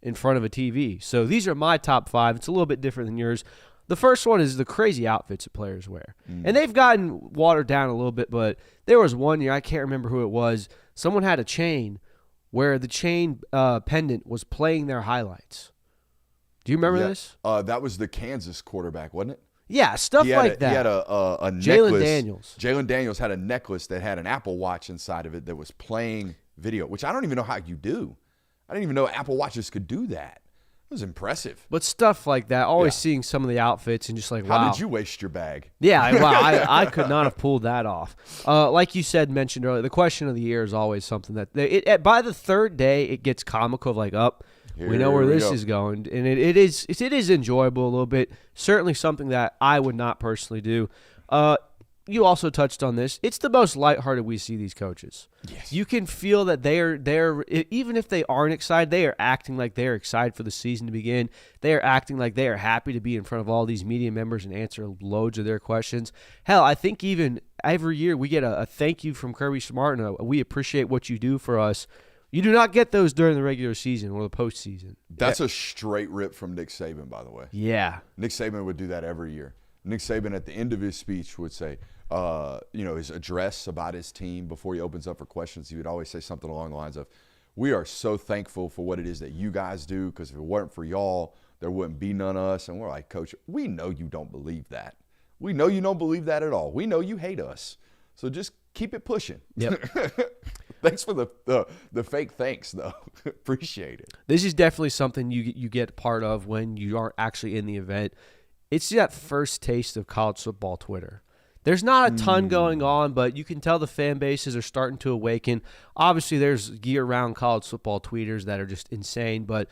in front of a TV. So these are my top 5. It's a little bit different than yours. The first one is the crazy outfits that players wear. And they've gotten watered down a little bit, but there was one year, I can't remember who it was, someone had a chain where the chain pendant was playing their highlights. Do you remember this? That was the Kansas quarterback, wasn't it? Yeah, stuff like that. He had a necklace. Jalen Daniels. Jalen Daniels had a necklace that had an Apple Watch inside of it that was playing video, which I don't even know how you do. I didn't even know Apple Watches could do that. It was impressive. But stuff like that, always seeing some of the outfits and just like, wow. How did you waste your bag? Yeah, wow, I could not have pulled that off. Like you mentioned earlier, the question of the year is always something that by the third day it gets comical, like, we know where this is going. And it is enjoyable a little bit. Certainly something that I would not personally do. You also touched on this. It's the most lighthearted we see these coaches. Yes. You can feel that they're even if they aren't excited, they are acting like they're excited for the season to begin. They are acting like they are happy to be in front of all these media members and answer loads of their questions. Hell, I think even every year we get a thank you from Kirby Smart and we appreciate what you do for us. You do not get those during the regular season or the postseason. That's a straight rip from Nick Saban, by the way. Yeah. Nick Saban would do that every year. Nick Saban at the end of his speech would say, his address about his team before he opens up for questions, he would always say something along the lines of, we are so thankful for what it is that you guys do, because if it weren't for y'all, there wouldn't be none of us. And we're like, Coach, we know you don't believe that. We know you don't believe that at all. We know you hate us. So just keep it pushing. Yep. Thanks for the fake thanks, though. Appreciate it. This is definitely something you get part of when you aren't actually in the event. It's that first taste of college football Twitter. There's not a ton going on, but you can tell the fan bases are starting to awaken. Obviously, there's year-round college football tweeters that are just insane, but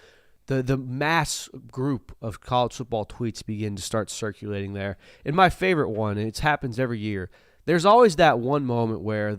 the mass group of college football tweets begin to start circulating there. And my favorite one, and it happens every year, there's always that one moment where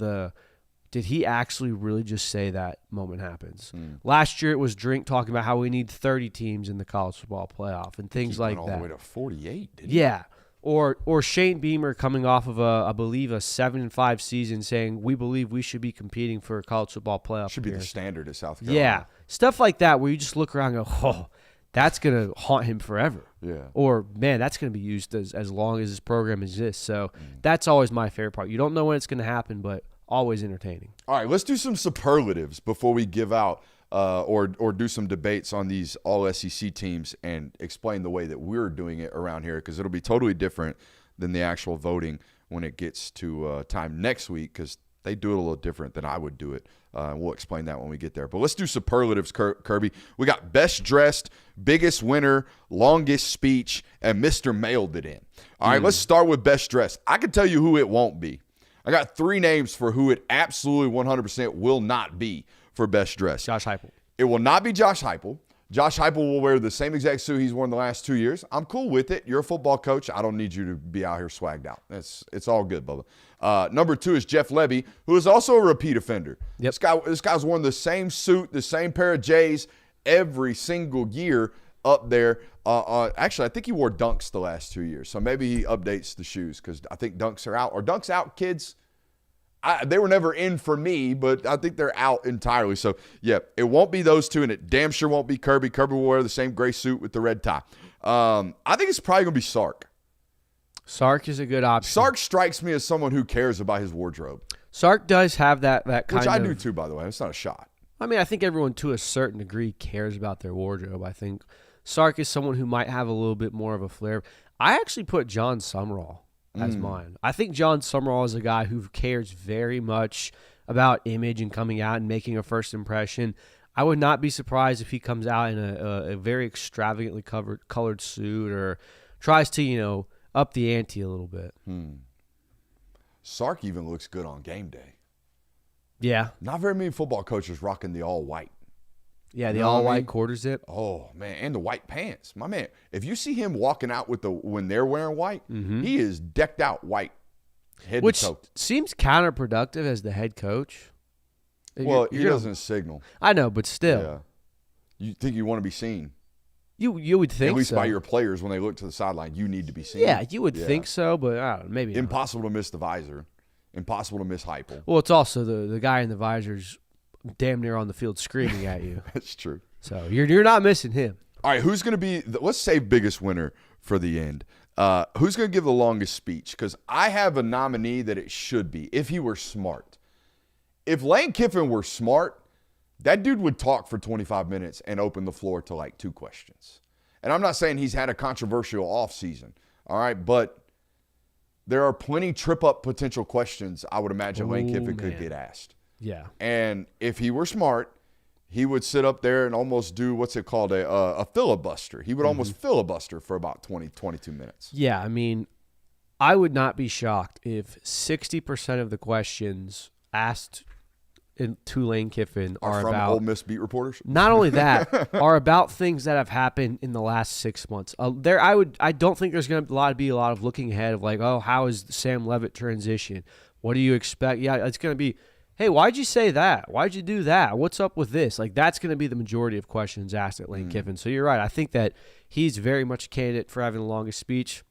did he actually really just say that moment happens? Last year it was Drink talking about how we need 30 teams in the college football playoff and things like that. All the way to 48, didn't he? Yeah. Or Shane Beamer coming off of I believe a 7-5 season saying we believe we should be competing for a college football playoff. Should be the standard at South Carolina. Yeah. Stuff like that where you just look around and go, oh, that's going to haunt him forever. Yeah. Or, man, that's going to be used as long as this program exists. So that's always my favorite part. You don't know when it's going to happen, but always entertaining. All right, let's do some superlatives before we give out or do some debates on these all SEC teams and explain the way that we're doing it around here, because it'll be totally different than the actual voting when it gets to time next week, because They do it a little different than I would do it. We'll explain that when we get there. But let's do superlatives, Kirby. We got best dressed, biggest winner, longest speech, and Mr. Mailed It In. All right, let's start with best dressed. I can tell you who it won't be. I got 3 names for who it absolutely 100% will not be for best dressed. Josh Heupel. It will not be Josh Heupel. Josh Heupel will wear the same exact suit he's worn the last 2 years. I'm cool with it. You're a football coach. I don't need you to be out here swagged out. It's all good, Bubba. Number 2 is Jeff Levy, who is also a repeat offender. Yep. This guy's worn the same suit, the same pair of J's every single year up there. Actually, I think he wore Dunks the last 2 years, so maybe he updates the shoes because I think Dunks are out. Are Dunks out, kids? They were never in for me, but I think they're out entirely. So, yeah, it won't be those two, and it damn sure won't be Kirby. Kirby will wear the same gray suit with the red tie. I think it's probably going to be Sark. Sark is a good option. Sark strikes me as someone who cares about his wardrobe. Sark does have that kind of... Which I do too, by the way. It's not a shot. I mean, I think everyone to a certain degree cares about their wardrobe. I think Sark is someone who might have a little bit more of a flair. I actually put John Summerall as mine. I think John Summerall is a guy who cares very much about image and coming out and making a first impression. I would not be surprised if he comes out in a very extravagantly colored suit or tries to, up the ante a little bit. Sark even looks good on game day. Yeah. Not very many football coaches rocking the all white. Yeah, the all-white quarter zip. Oh, man, and the white pants. My man, if you see him walking out when they're wearing white, he is decked out white, head Which to toe. seems counterproductive as the head coach. Well, he doesn't signal. I know, but still. Yeah. You think you want to be seen. You would think so. At least by your players, when they look to the sideline, you need to be seen. Yeah, you would think so, but I don't know, maybe Impossible to miss the visor. Impossible to miss Heupel. Well, it's also the guy in the visor's damn near on the field screaming at you. That's true. So you're not missing him. All right, who's going to be let's save biggest winner for the end. Who's going to give the longest speech? Because I have a nominee that it should be, if he were smart. If Lane Kiffin were smart, that dude would talk for 25 minutes and open the floor to like 2 questions. And I'm not saying he's had a controversial offseason, all right? But there are plenty trip-up potential questions I would imagine Lane Kiffin could get asked. Yeah. And if he were smart, he would sit up there and almost do what's it called, a filibuster. He would almost filibuster for about 20, 22 minutes. Yeah, I mean, I would not be shocked if 60% of the questions asked to Lane Kiffin are from about Ole Miss beat reporters. Not only that, are about things that have happened in the last 6 months. I don't think there's going to be a lot of looking ahead of like, oh, how is Sam Levitt transition? What do you expect? Yeah, it's going to be, hey, why'd you say that? Why'd you do that? What's up with this? Like, that's going to be the majority of questions asked at Lane Kiffin. So you're right. I think that he's very much a candidate for having the longest speech.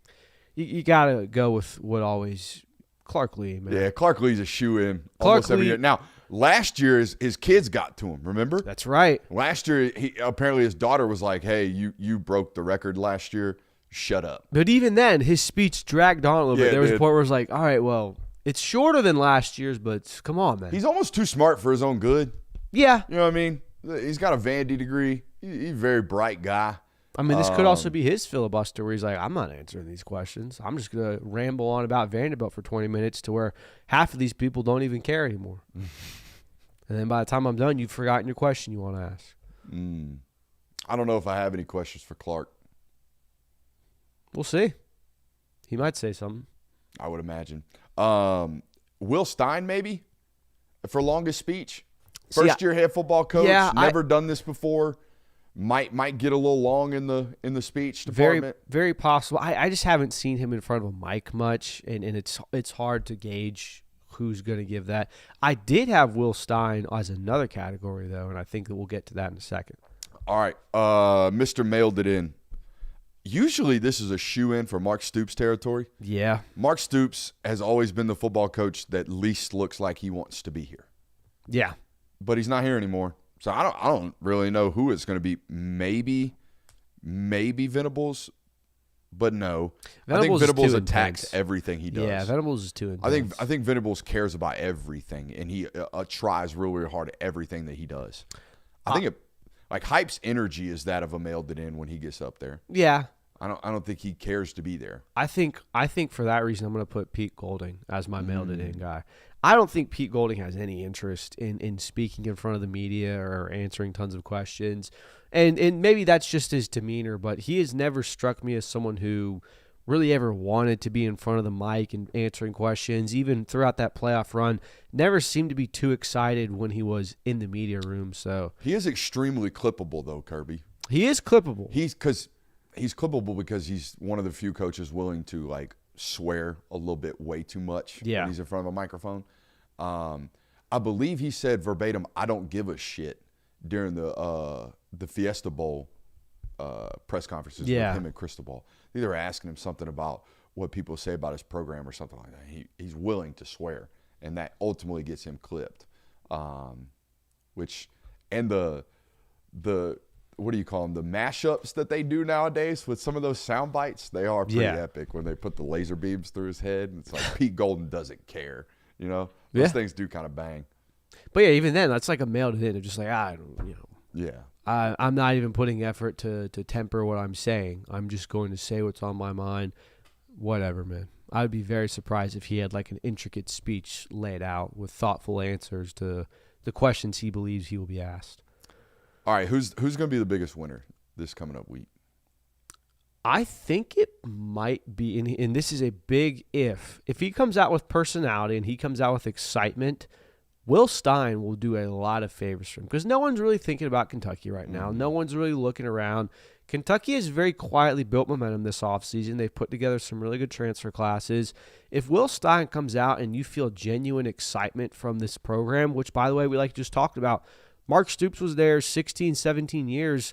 You got to go with what always Clark Lee, man. Yeah, Clark Lee's a shoe-in almost every year. Now, last year, his kids got to him, remember? That's right. Last year, apparently his daughter was like, hey, you broke the record last year. Shut up. But even then, his speech dragged on a little bit. There was a point where it was like, all right, well, it's shorter than last year's, but come on, man. He's almost too smart for his own good. Yeah. You know what I mean? He's got a Vandy degree. He's a very bright guy. I mean, this could also be his filibuster where he's like, I'm not answering these questions. I'm just going to ramble on about Vanderbilt for 20 minutes to where half of these people don't even care anymore. And then by the time I'm done, you've forgotten your question you want to ask. I don't know if I have any questions for Clark. We'll see. He might say something. I would imagine. Will Stein, maybe, for longest speech. First-year head football coach. Yeah, never done this before. Might get a little long in the speech department. Very, very possible. I just haven't seen him in front of a mic much, and it's hard to gauge who's going to give that. I did have Will Stein as another category, though, and I think that we'll get to that in a second. All right. Mr. Mailed It In. Usually this is a shoe-in for Mark Stoops territory. Yeah. Mark Stoops has always been the football coach that least looks like he wants to be here. Yeah. But he's not here anymore. So I don't really know who it's going to be. Maybe Venables, but no. I think Venables attacks everything he does. Yeah, Venables is too intense. I think Venables cares about everything, and he tries really hard at everything that he does. I think Hype's energy is that of a Mailed It In when he gets up there. Yeah. I don't think he cares to be there. I think for that reason, I'm going to put Pete Golding as my mailed it in guy. I don't think Pete Golding has any interest in speaking in front of the media or answering tons of questions. And maybe that's just his demeanor, but he has never struck me as someone who really ever wanted to be in front of the mic and answering questions. Even throughout that playoff run, never seemed to be too excited when he was in the media room. So he is extremely clippable, though, Kirby. He is clippable. He's clippable because he's one of the few coaches willing to like swear a little bit way too much when he's in front of a microphone. I believe he said verbatim, "I don't give a shit" during the Fiesta Bowl press conferences with him and Cristobal. They were asking him something about what people say about his program or something like that. He's willing to swear, and that ultimately gets him clipped. The what do you call them? The mashups that they do nowadays with some of those sound bites, they are pretty epic when they put the laser beams through his head. And it's like Pete Golden doesn't care, you know? Those things do kind of bang. But yeah, even then, that's like a mailed it in. It's just like, Yeah. I'm not even putting effort to temper what I'm saying. I'm just going to say what's on my mind. Whatever, man. I would be very surprised if he had like an intricate speech laid out with thoughtful answers to the questions he believes he will be asked. All right, who's going to be the biggest winner this coming up week? I think it might be, and this is a big if. If he comes out with personality and he comes out with excitement, Will Stein will do a lot of favors for him because no one's really thinking about Kentucky right now. No one's really looking around. Kentucky has very quietly built momentum this offseason. They've put together some really good transfer classes. If Will Stein comes out and you feel genuine excitement from this program, which, by the way, we like just talked about, Mark Stoops was there 16, 17 years.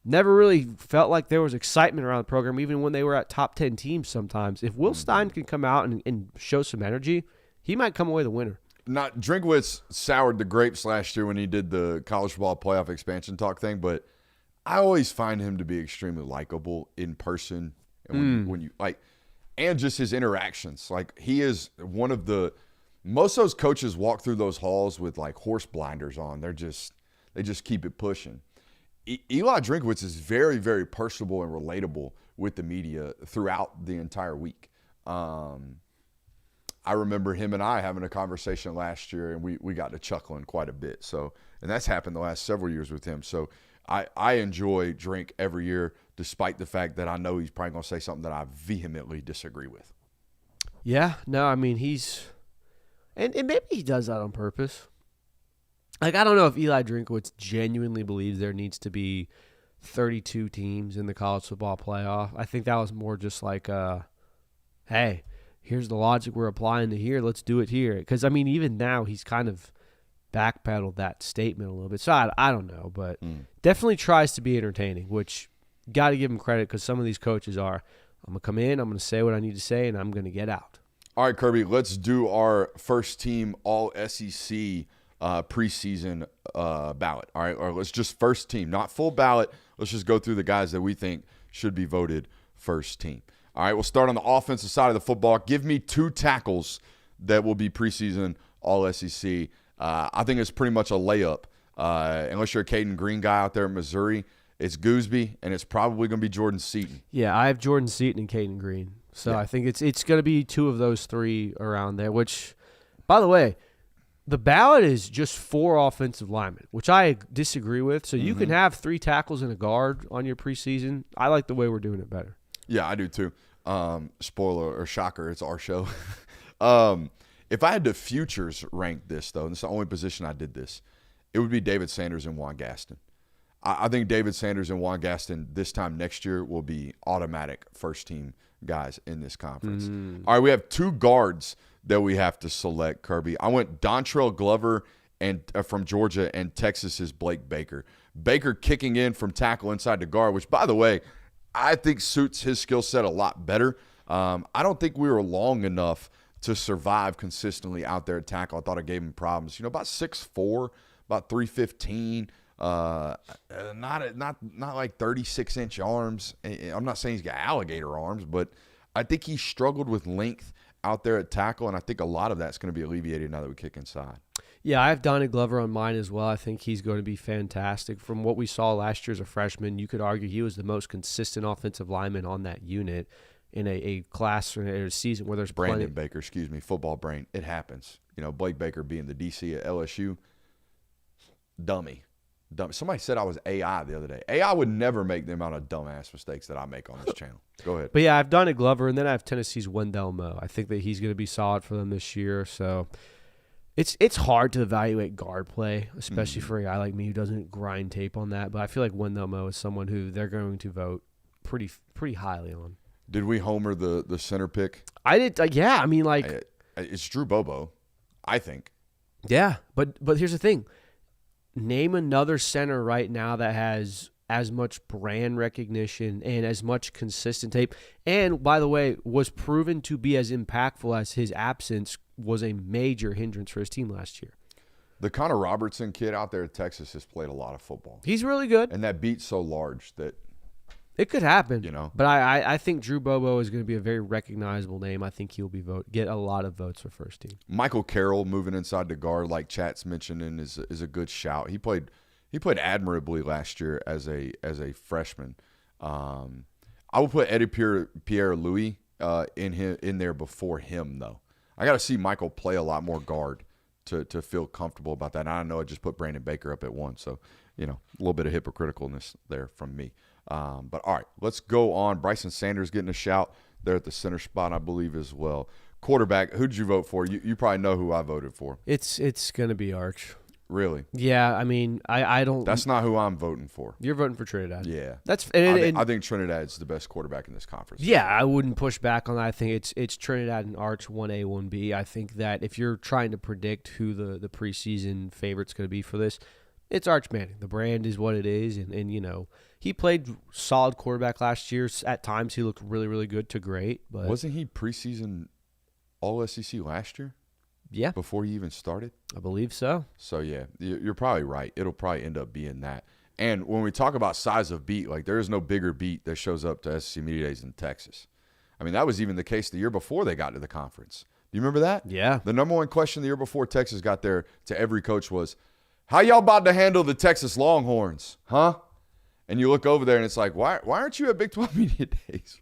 Never really felt like there was excitement around the program, even when they were at top 10 teams sometimes. If Will Stein can come out and show some energy, he might come away the winner. Not Drinkwitz soured the grapes last year when he did the college football playoff expansion talk thing, but I always find him to be extremely likable in person. And when you like, and just his interactions. Like, he is one of the – most of those coaches walk through those halls with like horse blinders on. They just keep it pushing. Eli Drinkwitz is very, very personable and relatable with the media throughout the entire week. I remember him and I having a conversation last year, and we got to chuckling quite a bit. So, and that's happened the last several years with him. So I enjoy Drink every year, despite the fact that I know he's probably going to say something that I vehemently disagree with. Yeah, no, I mean, and maybe he does that on purpose. Like, I don't know if Eli Drinkwitz genuinely believes there needs to be 32 teams in the college football playoff. I think that was more just like, hey, here's the logic we're applying to here. Let's do it here. Because, I mean, even now he's kind of backpedaled that statement a little bit. So I don't know, but definitely tries to be entertaining, which got to give him credit because some of these coaches are, I'm going to come in, I'm going to say what I need to say, and I'm going to get out. All right, Kirby, let's do our first team All-SEC preseason ballot. All right, or let's just first team, not full ballot. Let's just go through the guys that we think should be voted first team. All right, we'll start on the offensive side of the football. Give me 2 tackles that will be preseason All-SEC. I think it's pretty much a layup. Unless you're a Caden Green guy out there in Missouri, it's Gooseby, and it's probably going to be Jordan Seaton. Yeah, I have Jordan Seaton and Caden Green. So I think it's going to be 2 of those 3 around there, which, by the way, the ballot is just 4 offensive linemen, which I disagree with. So you can have 3 tackles and a guard on your preseason. I like the way we're doing it better. Yeah, I do too. Spoiler or shocker, it's our show. If I had to futures rank this, though, and it's the only position I did this, it would be David Sanders and Juan Gaston. I think David Sanders and Juan Gaston this time next year will be automatic first-team guys in this conference. All right, we have 2 guards that we have to select, Kirby. I went Dontrell Glover and from Georgia, and Texas's Blake Baker. Baker kicking in from tackle inside the guard, which, by the way, I think suits his skill set a lot better. I don't think we were long enough to survive consistently out there at tackle. I thought I gave him problems. About 6'4", about 315. Not like 36-inch arms. I'm not saying he's got alligator arms, but I think he struggled with length out there at tackle, and I think a lot of that's going to be alleviated now that we kick inside. Yeah, I have Donnie Glover on mine as well. I think he's going to be fantastic. From what we saw last year as a freshman, you could argue he was the most consistent offensive lineman on that unit in a class or a season where there's Brandon Baker, football brain. It happens. Blake Baker being the DC at LSU, dummy. Somebody said I was AI the other day. AI would never make the amount of dumbass mistakes that I make on this channel. Go ahead. But yeah, I've Donnie Glover, and then I have Tennessee's Wendell Moe. I think that he's going to be solid for them this year. So it's hard to evaluate guard play, especially for a guy like me who doesn't grind tape on that. But I feel like Wendell Moe is someone who they're going to vote pretty highly on. Did we homer the center pick? I did. Yeah, I mean, like it's Drew Bobo, I think. Yeah, but here's the thing. Name another center right now that has as much brand recognition and as much consistent tape. And, by the way, was proven to be as impactful as his absence was a major hindrance for his team last year. The Connor Robertson kid out there at Texas has played a lot of football. He's really good. And that beat's so large that it could happen. But I think Drew Bobo is going to be a very recognizable name. I think he'll get a lot of votes for first team. Michael Carroll moving inside the guard, like Chat's mentioning, is a good shout. He played admirably last year as a freshman. I will put Eddie Pierre Louis in there before him though. I got to see Michael play a lot more guard to feel comfortable about that. And I know I just put Brandon Baker up at 1, so a little bit of hypocriticalness there from me. But all right, let's go on. Bryson Sanders getting a shout there at the center spot, I believe, as well. Quarterback, who did you vote for? You probably know who I voted for. It's going to be Arch. Really? Yeah, I mean, I don't. That's not who I'm voting for. You're voting for Trinidad. Yeah, I think Trinidad's the best quarterback in this conference. Yeah, I wouldn't push back on that. I think it's Trinidad and Arch 1A, 1B. I think that if you're trying to predict who the preseason favorite's going to be for this, it's Arch Manning. The brand is what it is, and he played solid quarterback last year. At times, he looked really, really good to great. But wasn't he preseason All SEC last year? Yeah. Before he even started? I believe so. So, yeah, you're probably right. It'll probably end up being that. And when we talk about size of beat, like there is no bigger beat that shows up to SEC Media Days than Texas. I mean, that was even the case the year before they got to the conference. Do you remember that? Yeah. The number one question the year before Texas got there to every coach was, how y'all about to handle the Texas Longhorns, huh? And you look over there and it's like, why aren't you at Big 12 Media Days?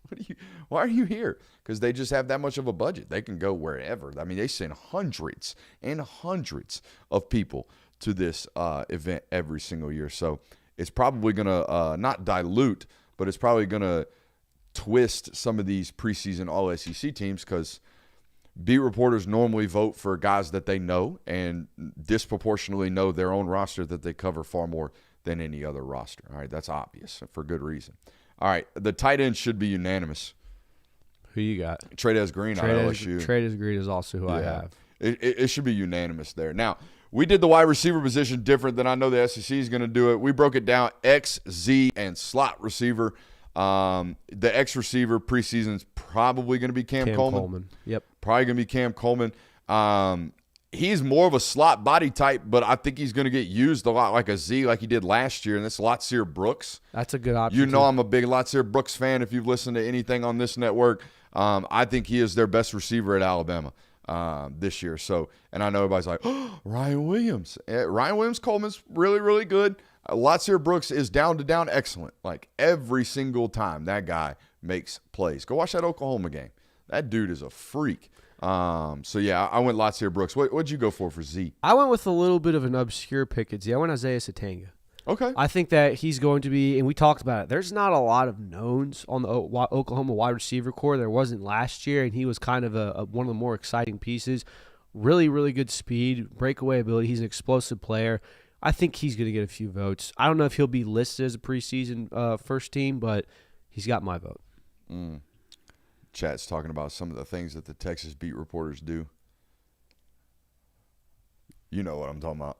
Why are you here? Because they just have that much of a budget. They can go wherever. I mean, they send hundreds and hundreds of people to this event every single year. So it's probably going to not dilute, but it's probably going to twist some of these preseason All-SEC teams because beat reporters normally vote for guys that they know and disproportionately know their own roster that they cover far more than any other roster. All right, that's obvious for good reason. All right, the tight end should be unanimous. Who you got? Trey'Dez Green out of LSU. Trey'Dez Green is also who I have. It should be unanimous there. Now, we did the wide receiver position different than I know the SEC is going to do it. We broke it down X, Z, and slot receiver. The X receiver preseason is probably going to be Cam Coleman. Yep. Probably going to be Cam Coleman. He's more of a slot body type, but I think he's going to get used a lot like a Z like he did last year, and that's Latsir Brooks. That's a good option. You know I'm a big Latsir Brooks fan if you've listened to anything on this network. I think he is their best receiver at Alabama this year. So, and I know everybody's like, oh, Ryan Williams. Ryan Williams Coleman's really, really good. Latsir Brooks is down to down excellent. Like every single time that guy makes plays. Go watch that Oklahoma game. That dude is a freak. So yeah, I went Latsir Brooks. What'd you go for Z? I went with a little bit of an obscure pick at Z. I went Isaiah Satanga. Okay. I think that he's going to be, and we talked about it, there's not a lot of knowns on the Oklahoma wide receiver core. There wasn't last year, and he was kind of one of the more exciting pieces. Really, really good speed, breakaway ability. He's an explosive player. I think he's going to get a few votes. I don't know if he'll be listed as a preseason first team, but he's got my vote. Chat's talking about some of the things that the Texas beat reporters do. You know what I'm talking about.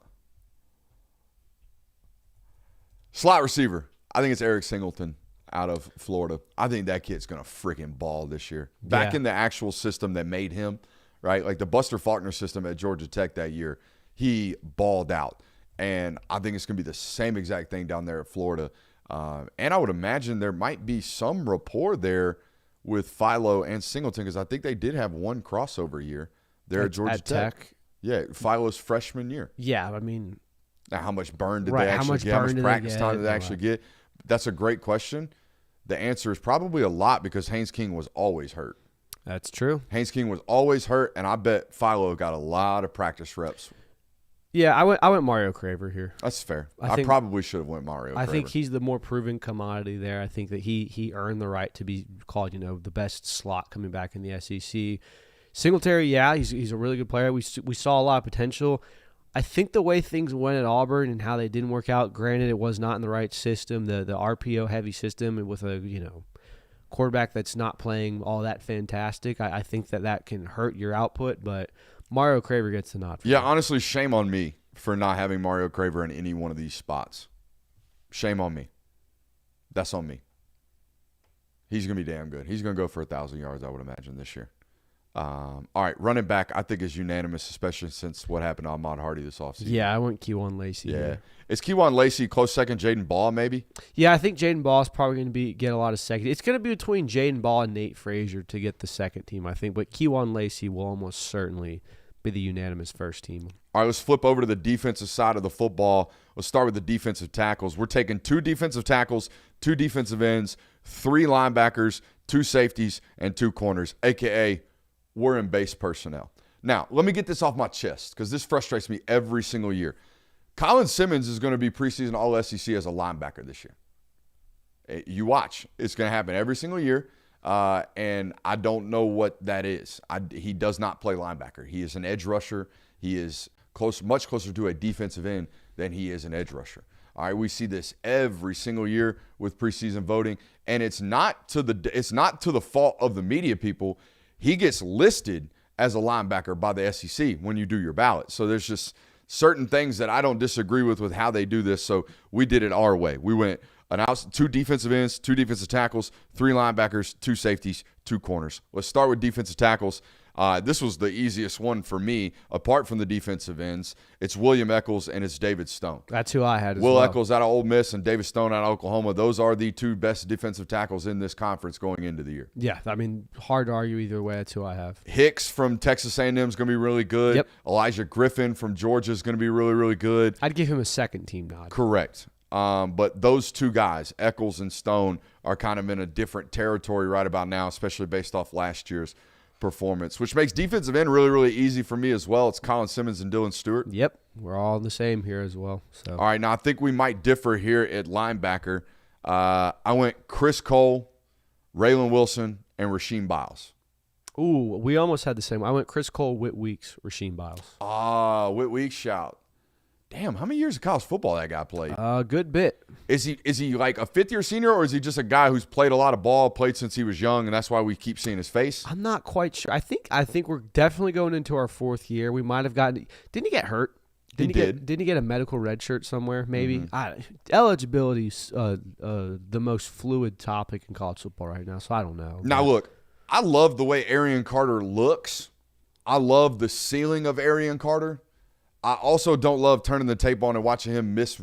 Slot receiver. I think it's Eric Singleton out of Florida. I think that kid's going to freaking ball this year. Back in the actual system that made him, right? Like the Buster Faulkner system at Georgia Tech that year, he balled out. And I think it's going to be the same exact thing down there at Florida. And I would imagine there might be some rapport there with Philo and Singleton because I think they did have one crossover year there at Georgia Tech. Yeah, Philo's freshman year. Yeah, I mean, Now, how much burn did Right, they how actually much get? How burn much did they practice get? time did they actually get? That's a great question. The answer is probably a lot because Haynes King was always hurt. that's true. Haynes King was always hurt, and I bet Philo got a lot of practice reps. Yeah, I went Mario Craver here. That's fair. I I think- probably should have went Mario. I think Craver. he's the more proven commodity there. I think that he earned the right to be called, the best slot coming back in the SEC. Singletary, yeah, he's a really good player. We saw a lot of potential. I think the way things went at Auburn and how they didn't work out, granted it was not in the right system, the RPO heavy system, and with a quarterback that's not playing all that fantastic, I think that can hurt your output, but Mario Craver gets the nod. Yeah, honestly, shame on me for not having Mario Craver in any one of these spots. Shame on me. That's on me. He's going to be damn good. He's going to go for 1,000 yards, I would imagine, this year. All right, running back, I think is unanimous, especially since what happened to Ahmad Hardy this offseason. Yeah, I went Keywan Lacey. Yeah. Here. Is Keywan Lacey close second, Jaden Ball maybe? Yeah, I think Jaden Ball is probably going to get a lot of second. It's going to be between Jaden Ball and Nate Frazier to get the second team, I think. But Keywan Lacey will almost certainly be the unanimous first team. All right, let's flip over to the defensive side of the football. Let's start with the defensive tackles. We're taking 2 defensive tackles, 2 defensive ends, 3 linebackers, 2 safeties, and 2 corners, a.k.a. we're in base personnel. Now, let me get this off my chest because this frustrates me every single year. Colin Simmons is going to be preseason All-SEC as a linebacker this year. You watch. It's going to happen every single year, and I don't know what that is. He does not play linebacker. He is an edge rusher. He is much closer to a defensive end than he is an edge rusher. All right, we see this every single year with preseason voting, and it's not to the fault of the media people. He gets listed as a linebacker by the SEC when you do your ballot. So there's just certain things that I don't disagree with how they do this. So we did it our way. We went 2 defensive ends, 2 defensive tackles, 3 linebackers, 2 safeties, 2 corners. Let's start with defensive tackles. This was the easiest one for me, apart from the defensive ends. It's William Eccles and it's David Stone. That's who I had as Will well. Eccles out of Ole Miss and David Stone out of Oklahoma. Those are the 2 best defensive tackles in this conference going into the year. Yeah, I mean, hard to argue either way. That's who I have. Hicks from Texas A&M is going to be really good. Yep. Elijah Griffin from Georgia is going to be really, really good. I'd give him a second team nod. Correct. But those 2 guys, Eccles and Stone, are kind of in a different territory right about now, especially based off last year's performance, which makes defensive end really, really easy for me as well. It's Colin Simmons and Dylan Stewart. Yep, we're all the same here as well. So All right, now I think we might differ here at linebacker. I went Chris Cole, Raylan Wilson, and Rasheem Biles. Ooh, we almost had the same. I went Chris Cole, Whit Weeks, Rasheem Biles. Whit Weeks shout. Damn, how many years of college football that guy played? A good bit. Is he like a 5th-year senior, or is he just a guy who's played a lot of ball, played since he was young, and that's why we keep seeing his face? I'm not quite sure. I think we're definitely going into our 4th year. We might have gotten. Didn't he get hurt? He did. Didn't he get a medical red shirt somewhere? Maybe. Eligibility's the most fluid topic in college football right now. So I don't know. Now look, I love the way Arian Carter looks. I love the ceiling of Arian Carter. I also don't love turning the tape on and watching him miss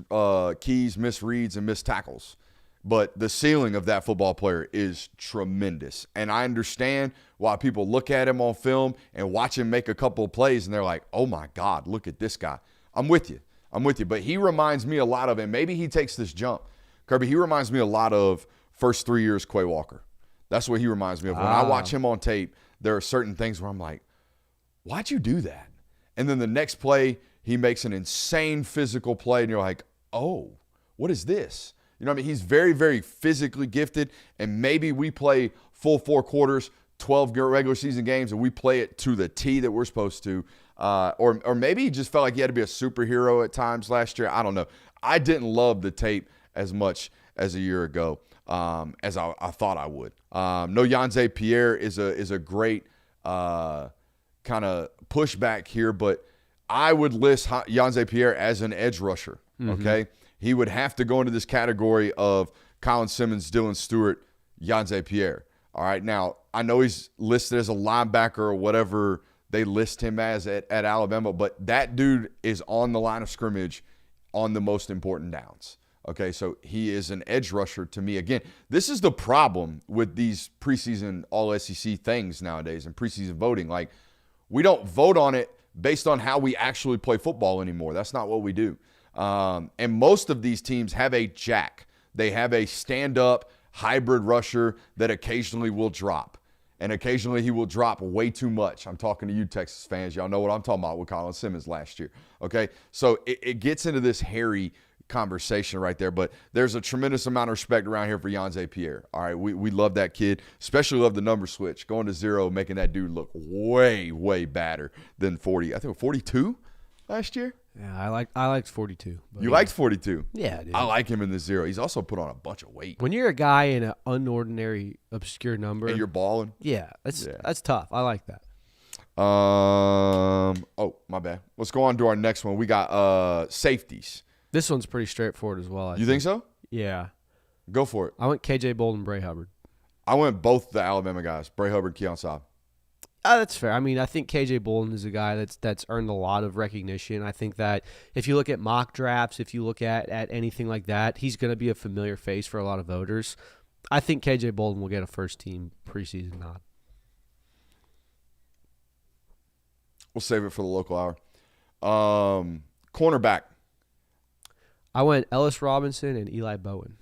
keys, miss reads, and miss tackles. But the ceiling of that football player is tremendous. And I understand why people look at him on film and watch him make a couple of plays, and they're like, oh, my God, look at this guy. I'm with you. But he reminds me a lot of, and maybe he takes this jump. Kirby, he reminds me a lot of first 3 years Quay Walker. That's what he reminds me of. When I watch him on tape, there are certain things where I'm like, why'd you do that? And then the next play, he makes an insane physical play, and you're like, oh, what is this? You know what I mean? He's very, very physically gifted, and maybe we play full 4 quarters, 12 regular season games, and we play it to the T that we're supposed to. Or maybe he just felt like he had to be a superhero at times last year. I don't know. I didn't love the tape as much as a year ago as I thought I would. No, Yanze Pierre is a great kind of pushback here, but I would list Yanze Pierre as an edge rusher, okay? He would have to go into this category of Colin Simmons, Dylan Stewart, Yanze Pierre. All right, now, I know he's listed as a linebacker or whatever they list him as at Alabama, but that dude is on the line of scrimmage on the most important downs. Okay, so he is an edge rusher to me. Again, this is the problem with these preseason All-SEC things nowadays and preseason voting. Like, we don't vote on it based on how we actually play football anymore. That's not what we do. And most of these teams have a jack. They have a stand-up hybrid rusher that occasionally will drop. And occasionally he will drop way too much. I'm talking to you, Texas fans. Y'all know what I'm talking about with Colin Simmons last year. Okay? So it gets into this hairy conversation right there. But there's a tremendous amount of respect around here for Yanze Pierre. All right? We love that kid. Especially love the number switch. Going to 0, making that dude look way, way badder than 40. I think 42 last year. Yeah, I liked 42. You liked 42? Yeah, dude. I like him in the 0. He's also put on a bunch of weight. When you're a guy in an unordinary, obscure number. And you're balling? Yeah, that's tough. I like that. Oh, my bad. Let's go on to our next one. We got safeties. This one's pretty straightforward as well. You think so? Yeah. Go for it. I went KJ Bolden, Bray Hubbard. I went both the Alabama guys, Bray Hubbard, Keon Saab. That's fair. I mean, I think KJ Bolden is a guy that's earned a lot of recognition. I think that if you look at mock drafts, if you look at anything like that, he's going to be a familiar face for a lot of voters. I think KJ Bolden will get a first-team preseason nod. We'll save it for the local hour. Cornerback. I went Ellis Robinson and Eli Bowen.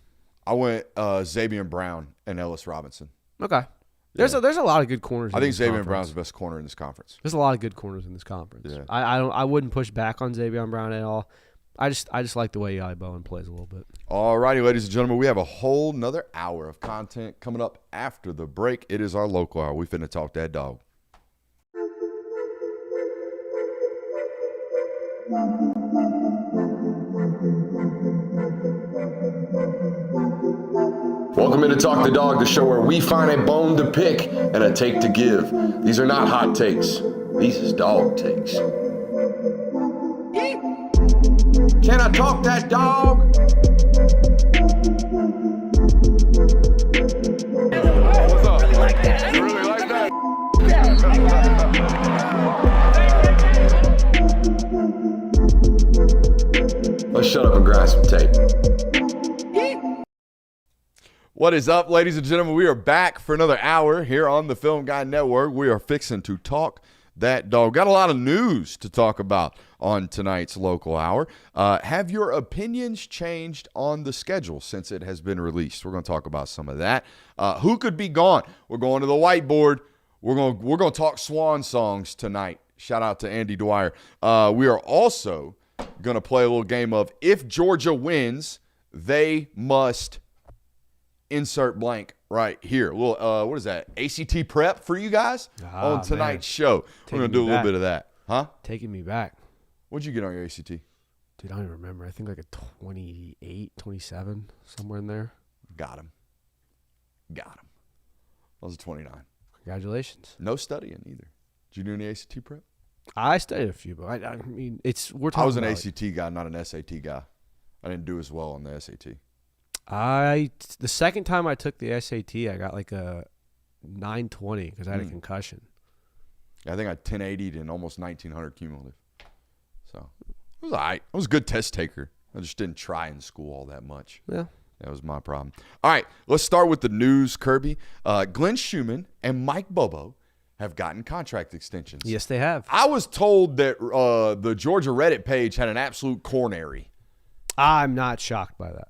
I went Xavier Brown and Ellis Robinson. Okay. There's a lot of good corners. I think Xavier Brown's the best corner in this conference. There's a lot of good corners in this conference. Yeah. I wouldn't push back on Xavier Brown at all. I just like the way Eli Bowen plays a little bit. All righty, ladies and gentlemen, we have a whole nother hour of content coming up after the break. It is our local hour. We finna talk that dog. Welcome into Talk the Dog, the show where we find a bone to pick and a take to give. These are not hot takes. These is dog takes. Can I talk that dog? What's up? You really like that? Let's shut up and grind some tape. What is up, ladies and gentlemen? We are back for another hour here on the Film Guy Network. We are fixing to talk that dog. Got a lot of news to talk about on tonight's local hour. Have your opinions changed on the schedule since it has been released? We're going to talk about some of that. Who could be gone? We're going to the whiteboard. We're going to talk swan songs tonight. Shout out to Andy Dwyer. We are also going to play a little game of if Georgia wins, they must insert blank right here. A little, what is that? ACT prep for you guys on tonight's show. We're going to do a little bit of that. Huh? Taking me back. What'd you get on your ACT? Dude, I don't even remember. I think like a 28, 27, somewhere in there. Got him. I was a 29. Congratulations. No studying either. Did you do any ACT prep? I studied a few, but I mean, we're talking I was an about ACT guy, not an SAT guy. I didn't do as well on the SAT. the second time I took the SAT, I got like a 920 because I had a concussion. Yeah, I think I 1080'd and almost 1900 cumulative. So it was all right. I was a good test taker. I just didn't try in school all that much. Yeah. That was my problem. All right, let's start with the news, Kirby. Glenn Schumann and Mike Bobo have gotten contract extensions. Yes, they have. I was told that the Georgia Reddit page had an absolute coronary. I'm not shocked by that.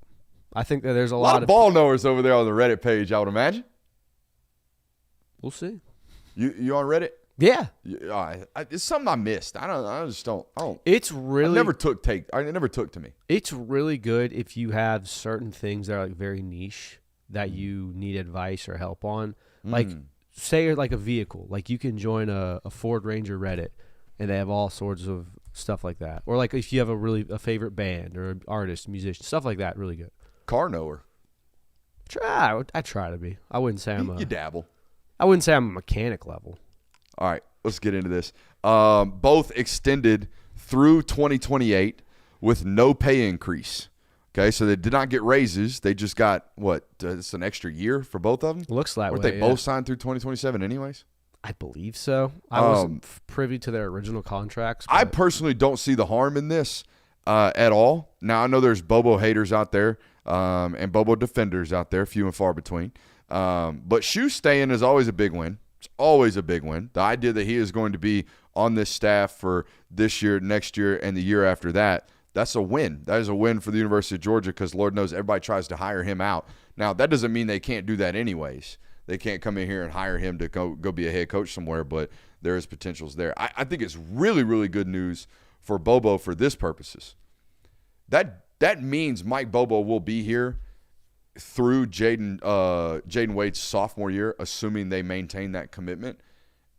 I think that there's a lot of ball knowers over there on the Reddit page, I would imagine. We'll see. You on Reddit? Yeah. It's something I missed. I don't. It's really. It never took to me. It's really good if you have certain things that are like very niche that you need advice or help on. Like, say you're like a vehicle. Like you can join a Ford Ranger Reddit, and they have all sorts of stuff like that. Or like if you have a favorite band or an artist, musician, stuff like that. Really good. Car knower. I try to be. I wouldn't say you dabble. I wouldn't say I'm a mechanic level. All right, let's get into this. Both extended through 2028 with no pay increase. Okay, so they did not get raises. They just got, it's an extra year for both of them? Looks that way, Weren't they both signed through 2027 anyways? I believe so. I wasn't privy to their original contracts. I personally don't see the harm in this at all. Now, I know there's Bobo haters out there and Bobo defenders out there, few and far between. But Shu staying is always a big win. It's always a big win. The idea that he is going to be on this staff for this year, next year, and the year after that, that's a win. That is a win for the University of Georgia because Lord knows everybody tries to hire him out. Now, that doesn't mean they can't do that anyways. They can't come in here and hire him to go be a head coach somewhere, but there is potentials there. I think it's really, really good news for Bobo for this purposes. That means Mike Bobo will be here through Jaden Wade's sophomore year, assuming they maintain that commitment.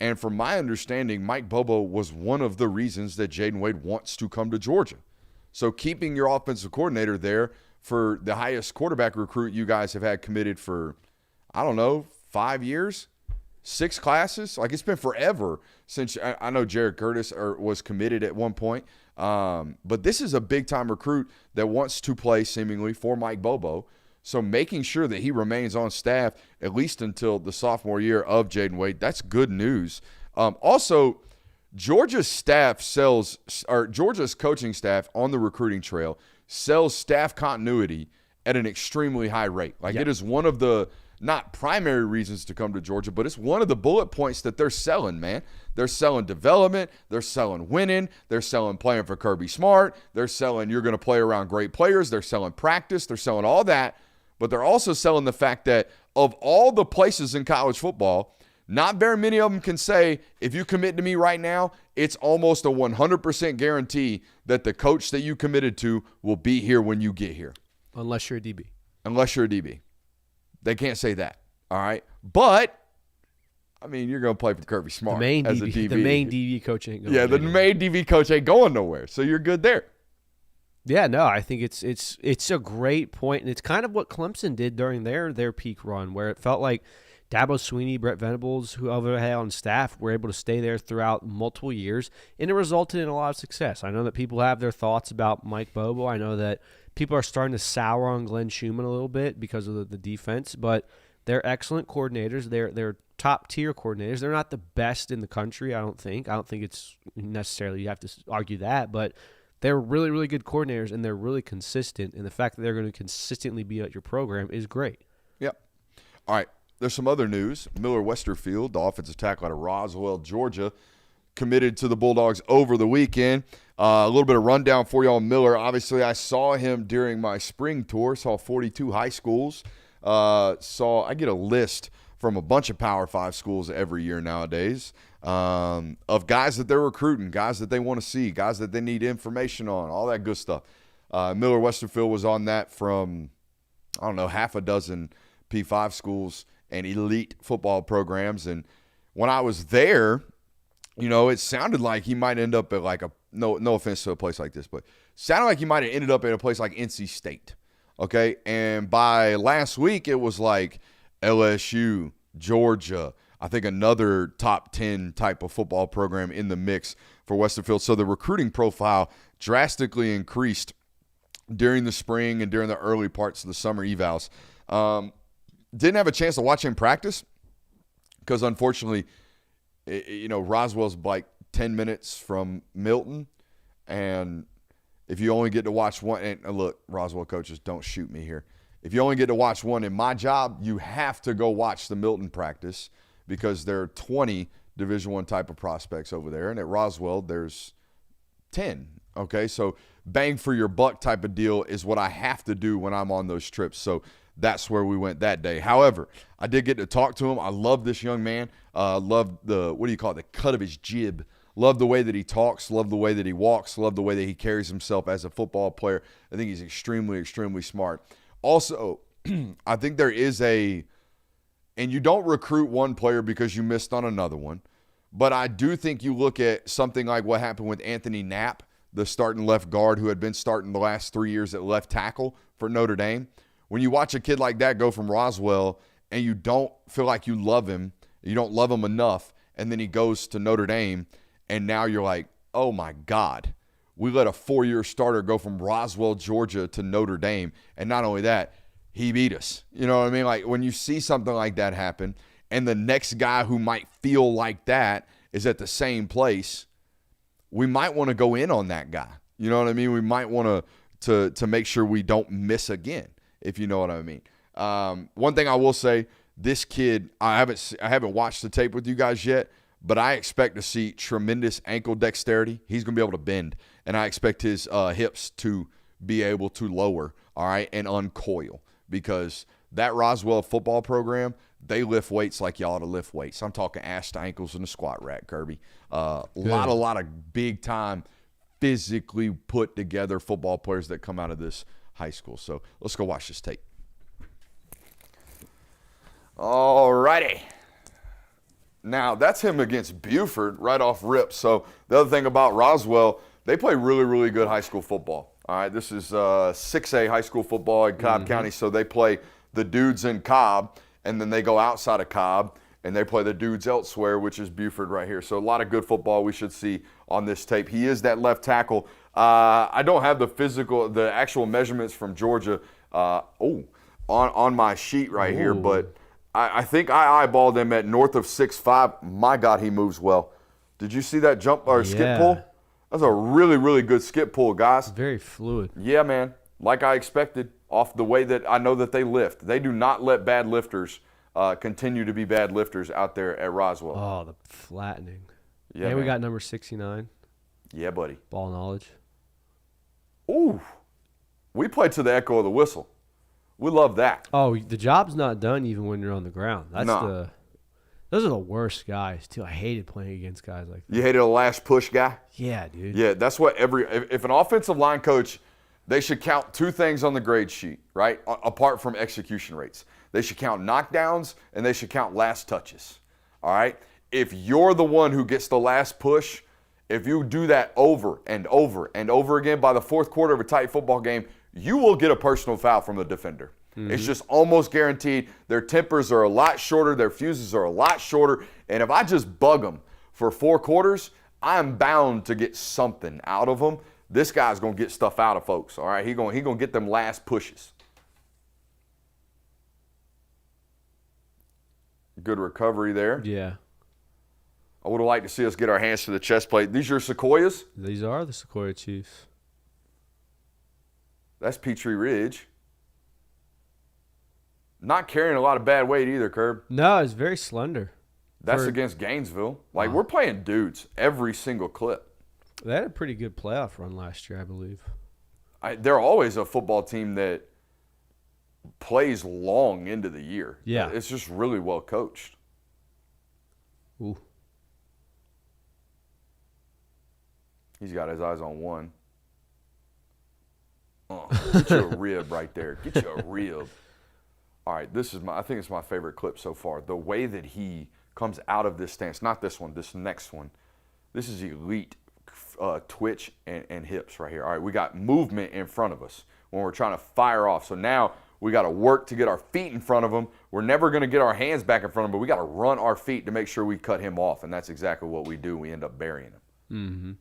And from my understanding, Mike Bobo was one of the reasons that Jaden Wade wants to come to Georgia. So keeping your offensive coordinator there for the highest quarterback recruit you guys have had committed for, I don't know, 5 years, 6 classes. Like, it's been forever since I know Jared Curtis was committed at one point. But this is a big-time recruit that wants to play seemingly for Mike Bobo. So making sure that he remains on staff at least until the sophomore year of Jaden Wade, that's good news. Also, Georgia's coaching staff on the recruiting trail sells staff continuity at an extremely high rate. Like, It is one of the not primary reasons to come to Georgia, but it's one of the bullet points that they're selling, man. They're selling development. They're selling winning. They're selling playing for Kirby Smart. They're selling you're going to play around great players. They're selling practice. They're selling all that. But they're also selling the fact that of all the places in college football, not very many of them can say, if you commit to me right now, it's almost a 100% guarantee that the coach that you committed to will be here when you get here. Unless you're a DB. Unless you're a DB. They can't say that, all right? But, I mean, you're going to play for Kirby Smart as a DB. The main DB coach ain't going the main DB coach ain't going nowhere, so you're good there. Yeah, no, I think it's a great point, and it's kind of what Clemson did during their peak run, where it felt like Dabo Swinney, Brett Venables, whoever they had on staff, were able to stay there throughout multiple years, and it resulted in a lot of success. I know that people have their thoughts about Mike Bobo. I know that people are starting to sour on Glenn Schumann a little bit because of the defense, but they're excellent coordinators. They're top-tier coordinators. They're not the best in the country, I don't think. I don't think it's necessarily you have to argue that, but they're really, really good coordinators, and they're really consistent, and the fact that they're going to consistently be at your program is great. Yep. All right. There's some other news. Miller Westerfield, the offensive tackle out of Roswell, Georgia, committed to the Bulldogs over the weekend. A little bit of rundown for you on Miller. Obviously, I saw him during my spring tour, saw 42 high schools. I get a list from a bunch of Power 5 schools every year nowadays of guys that they're recruiting, guys that they want to see, guys that they need information on, all that good stuff. Miller Westerfield was on that from, I don't know, half a dozen P5 schools and elite football programs. And when I was there, you know, it sounded like he might end up at like no offense to a place like this, but sounded like he might have ended up at a place like NC State. Okay. And by last week, it was like LSU, Georgia, I think another top 10 type of football program in the mix for Westerfield. So the recruiting profile drastically increased during the spring and during the early parts of the summer evals. Didn't have a chance to watch him practice because, unfortunately, Roswell's like 10 minutes from Milton. And if you only get to watch one – and look, Roswell coaches, don't shoot me here. If you only get to watch one in my job, you have to go watch the Milton practice because there are 20 Division I type of prospects over there. And at Roswell, there's 10. Okay, so bang for your buck type of deal is what I have to do when I'm on those trips. So that's where we went that day. However, I did get to talk to him. I love this young man. Love the cut of his jib. Love the way that he talks. Love the way that he walks. Love the way that he carries himself as a football player. I think he's extremely, extremely smart. Also, I think there is and you don't recruit one player because you missed on another one, but I do think you look at something like what happened with Anthony Knapp, the starting left guard who had been starting the last 3 years at left tackle for Notre Dame. When you watch a kid like that go from Roswell and you don't feel like you love him, you don't love him enough, and then he goes to Notre Dame, and now you're like, oh my God, we let a 4-year starter go from Roswell, Georgia to Notre Dame, and not only that, he beat us. You know what I mean? Like when you see something like that happen, and the next guy who might feel like that is at the same place, we might want to go in on that guy. You know what I mean? We might want to make sure we don't miss again, if you know what I mean. One thing I will say, this kid, I haven't watched the tape with you guys yet, but I expect to see tremendous ankle dexterity. He's going to be able to bend, and I expect his hips to be able to lower, all right, and uncoil, because that Roswell football program, they lift weights like y'all to lift weights. I'm talking ass to ankles in the squat rack, Kirby. A lot of big-time, physically put together football players that come out of this high school. So let's go watch this tape. All righty. Now, that's him against Buford right off rip. So the other thing about Roswell, they play really, really good high school football. All right, this is 6A high school football in Cobb County. So they play the dudes in Cobb, and then they go outside of Cobb, and they play the dudes elsewhere, which is Buford right here. So a lot of good football we should see on this tape. He is that left tackle. I don't have the actual measurements from Georgia on my sheet right here, but I think I eyeballed him at north of 6'5". My God, he moves well. Did you see that jump or skip pull? That's a really, really good skip pull, guys. Very fluid. Yeah, man. Like I expected, off the way that I know that they lift. They do not let bad lifters continue to be bad lifters out there at Roswell. Oh, the flattening. Yeah, and man. we got number 69. Yeah, buddy. Ball knowledge. Ooh. We play to the echo of the whistle. We love that. Oh, the job's not done even when you're on the ground. Those are the worst guys, too. I hated playing against guys like that. You hated a last push guy? Yeah, dude. Yeah, that's what if an offensive line coach, they should count two things on the grade sheet, right? Apart from execution rates. They should count knockdowns and they should count last touches. All right? If you're the one who gets the last push, if you do that over and over and over again by the fourth quarter of a tight football game, you will get a personal foul from the defender. It's just almost guaranteed. Their tempers are a lot shorter. Their fuses are a lot shorter. And if I just bug them for 4 quarters, I'm bound to get something out of them. This guy's going to get stuff out of folks, all right? He's going to get them last pushes. Good recovery there. Yeah. I would have liked to see us get our hands to the chest plate. These are Sequoias? These are the Sequoia Chiefs. That's Petrie Ridge. Not carrying a lot of bad weight either, Curb. No, it's very slender. That's against Gainesville. We're playing dudes every single clip. They had a pretty good playoff run last year, I believe. They're always a football team that plays long into the year. Yeah. It's just really well coached. Ooh. He's got his eyes on one. Get you a rib right there. Get you a rib. All right, I think it's my favorite clip so far. The way that he comes out of this stance, not this one, this next one. This is elite twitch and hips right here. All right, we got movement in front of us when we're trying to fire off. So now we got to work to get our feet in front of him. We're never going to get our hands back in front of him, but we got to run our feet to make sure we cut him off, and that's exactly what we do. We end up burying him. Mm-hmm.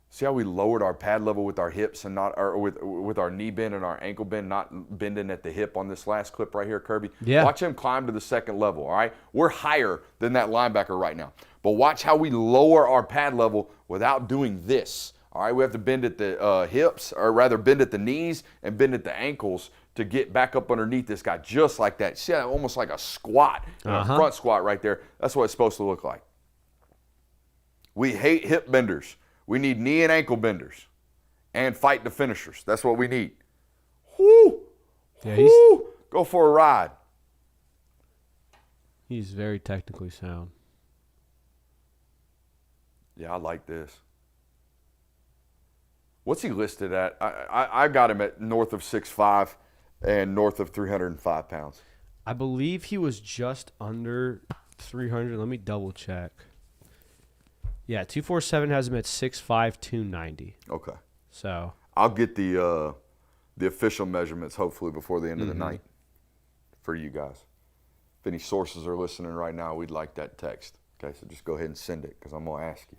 See how we lowered our pad level with our hips and not, or with our knee bend and our ankle bend, not bending at the hip on this last clip right here, Kirby? Yeah. Watch him climb to the second level, all right? We're higher than that linebacker right now. But watch how we lower our pad level without doing this, all right? We have to bend at the hips, or rather bend at the knees and bend at the ankles to get back up underneath this guy just like that. See that? Almost like a squat, a front squat right there. That's what it's supposed to look like. We hate hip benders. We need knee and ankle benders and fight the finishers. That's what we need. Whoo! Yeah, Whoo! Go for a ride. He's very technically sound. Yeah, I like this. What's he listed at? I got him at north of 6'5" and north of 305 pounds. I believe he was just under 300. Let me double check. Yeah, 247 has him at 6'5", 290. Okay. So I'll get the official measurements hopefully before the end of the night for you guys. If any sources are listening right now, we'd like that text. Okay, so just go ahead and send it because I'm going to ask you.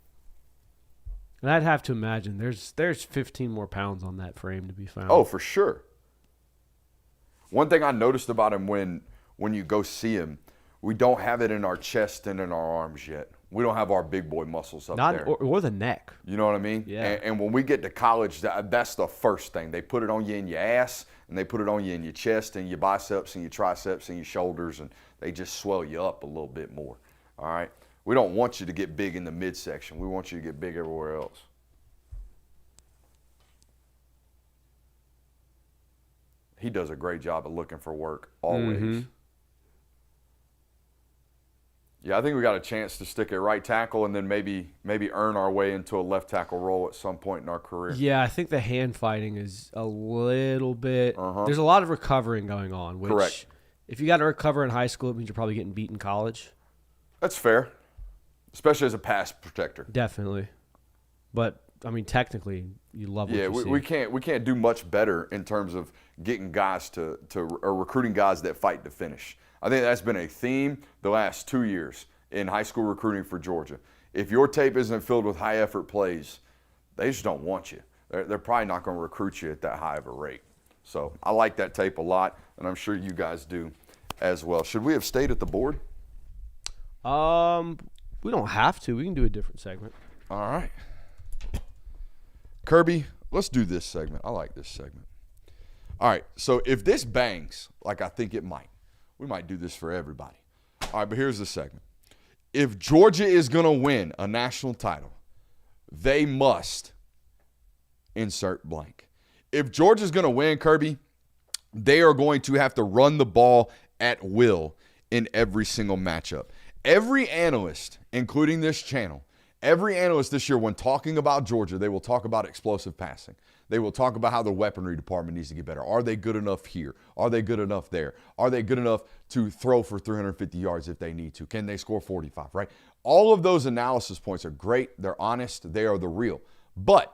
And I'd have to imagine there's 15 more pounds on that frame to be found. Oh, for sure. One thing I noticed about him when you go see him, we don't have it in our chest and in our arms yet. We don't have our big boy muscles up Not there. or the neck. You know what I mean? Yeah. And when we get to college, that's the first thing. They put it on you in your ass, and they put it on you in your chest and your biceps and your triceps and your shoulders, and they just swell you up a little bit more. All right? We don't want you to get big in the midsection. We want you to get big everywhere else. He does a great job of looking for work always. Mm-hmm. Yeah, I think we got a chance to stick at right tackle and then maybe earn our way into a left tackle role at some point in our career. Yeah, I think the hand fighting is a little bit. There's a lot of recovering going on. Which, Correct. If you got to recover in high school, it means you're probably getting beat in college. That's fair, especially as a pass protector. Definitely, but I mean, technically, you love what you see. we can't do much better in terms of getting guys or recruiting guys that fight to finish. I think that's been a theme the last 2 years in high school recruiting for Georgia. If your tape isn't filled with high effort plays, they just don't want you. They're probably not going to recruit you at that high of a rate. So I like that tape a lot, and I'm sure you guys do as well. Should we have stayed at the board? We don't have to. We can do a different segment. All right. Kirby, let's do this segment. I like this segment. All right, so if this bangs, like I think it might, we might do this for everybody. All right, but here's the segment. If Georgia is going to win a national title, they must insert blank. If Georgia's going to win, Kirby, they are going to have to run the ball at will in every single matchup. Every analyst, including this channel, every analyst this year, when talking about Georgia, they will talk about explosive passing. They will talk about how the weaponry department needs to get better. Are they good enough here? Are they good enough there? Are they good enough to throw for 350 yards if they need to? Can they score 45, right? All of those analysis points are great. They're honest. They are the real. But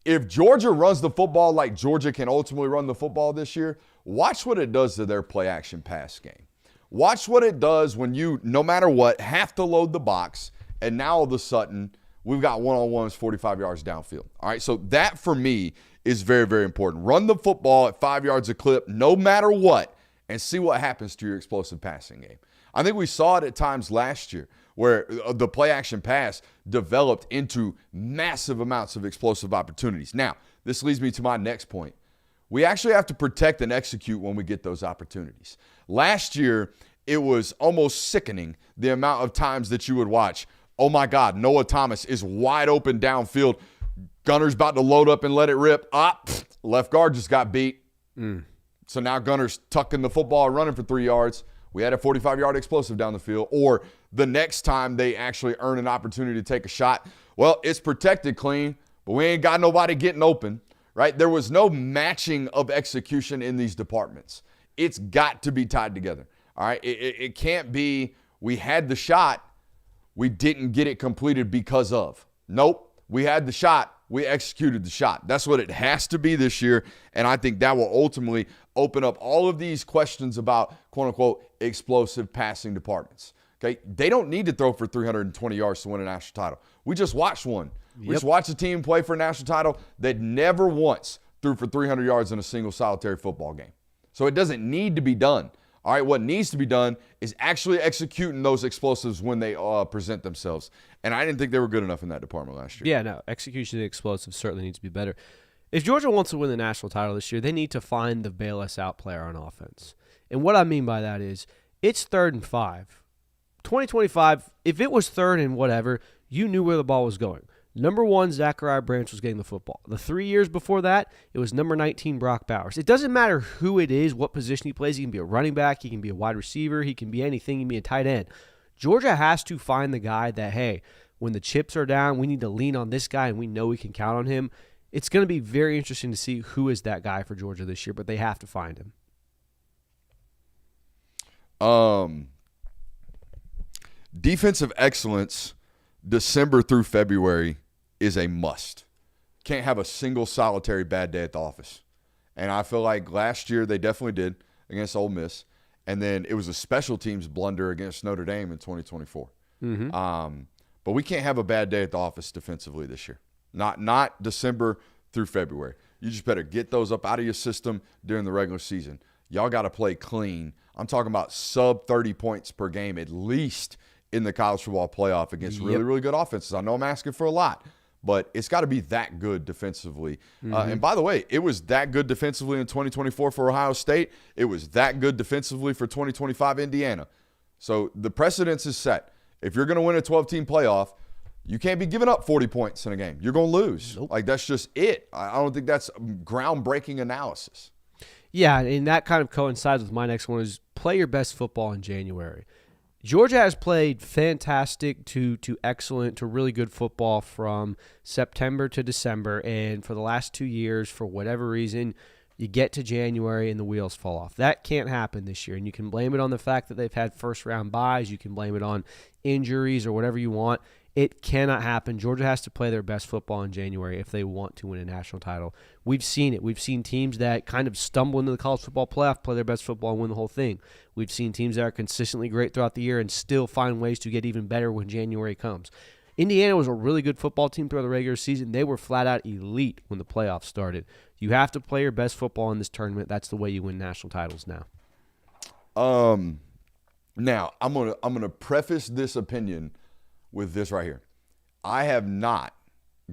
if Georgia runs the football like Georgia can ultimately run the football this year, watch what it does to their play-action pass game. Watch what it does when you, no matter what, have to load the box, and now all of a sudden, we've got one-on-ones 45 yards downfield. All right, so that for me is very, very important. Run the football at 5 yards a clip no matter what and see what happens to your explosive passing game. I think we saw it at times last year where the play-action pass developed into massive amounts of explosive opportunities. Now, this leads me to my next point. We actually have to protect and execute when we get those opportunities. Last year, it was almost sickening the amount of times that you would watch, oh my God, Noah Thomas is wide open downfield. Gunner's about to load up and let it rip. Left guard just got beat. So now Gunner's tucking the football and running for 3 yards. We had a 45-yard explosive down the field. Or the next time they actually earn an opportunity to take a shot, well, it's protected clean, but we ain't got nobody getting open, right? There was no matching of execution in these departments. It's got to be tied together, all right? It can't be we had the shot, we didn't get it completed because of. Nope, we had the shot, we executed the shot. That's what it has to be this year, and I think that will ultimately open up all of these questions about, quote-unquote, explosive passing departments. Okay, they don't need to throw for 320 yards to win a national title. We just watched one. We just watched a team play for a national title that never once threw for 300 yards in a single solitary football game. So it doesn't need to be done. All right, what needs to be done is actually executing those explosives when they present themselves. And I didn't think they were good enough in that department last year. Yeah, no, execution of the explosives certainly needs to be better. If Georgia wants to win the national title this year, they need to find the bail us out player on offense. And what I mean by that is it's 3rd and 5. 2025, if it was 3rd and whatever, you knew where the ball was going. Number 1, Zachariah Branch was getting the football. The 3 years before that, it was number 19, Brock Bowers. It doesn't matter who it is, what position he plays. He can be a running back. He can be a wide receiver. He can be anything. He can be a tight end. Georgia has to find the guy that, hey, when the chips are down, we need to lean on this guy, and we know we can count on him. It's going to be very interesting to see who is that guy for Georgia this year, but they have to find him. Defensive excellence, December through February, is a must. Can't have a single solitary bad day at the office. And I feel like last year they definitely did against Ole Miss. And then it was a special teams blunder against Notre Dame in 2024. But we can't have a bad day at the office defensively this year. Not December through February. You just better get those up out of your system during the regular season. Y'all got to play clean. I'm talking about sub 30 points per game at least in the college football playoff against really, really good offenses. I know I'm asking for a lot, but it's got to be that good defensively. And by the way, it was that good defensively in 2024 for Ohio State. It was that good defensively for 2025 Indiana. So the precedence is set. If you're going to win a 12-team playoff, you can't be giving up 40 points in a game. You're going to lose. Nope. Like, that's just it. I don't think that's groundbreaking analysis. Yeah, and that kind of coincides with my next one is play your best football in January. Georgia has played fantastic to excellent to really good football from September to December, and for the last 2 years, for whatever reason, you get to January and the wheels fall off. That can't happen this year, and you can blame it on the fact that they've had first-round byes. You can blame it on injuries or whatever you want. It cannot happen. Georgia has to play their best football in January if they want to win a national title. We've seen it. We've seen teams that kind of stumble into the college football playoff, play their best football, and win the whole thing. We've seen teams that are consistently great throughout the year and still find ways to get even better when January comes. Indiana was a really good football team throughout the regular season. They were flat-out elite when the playoffs started. You have to play your best football in this tournament. That's the way you win national titles now. Now, I'm gonna preface this opinion with this right here. I have not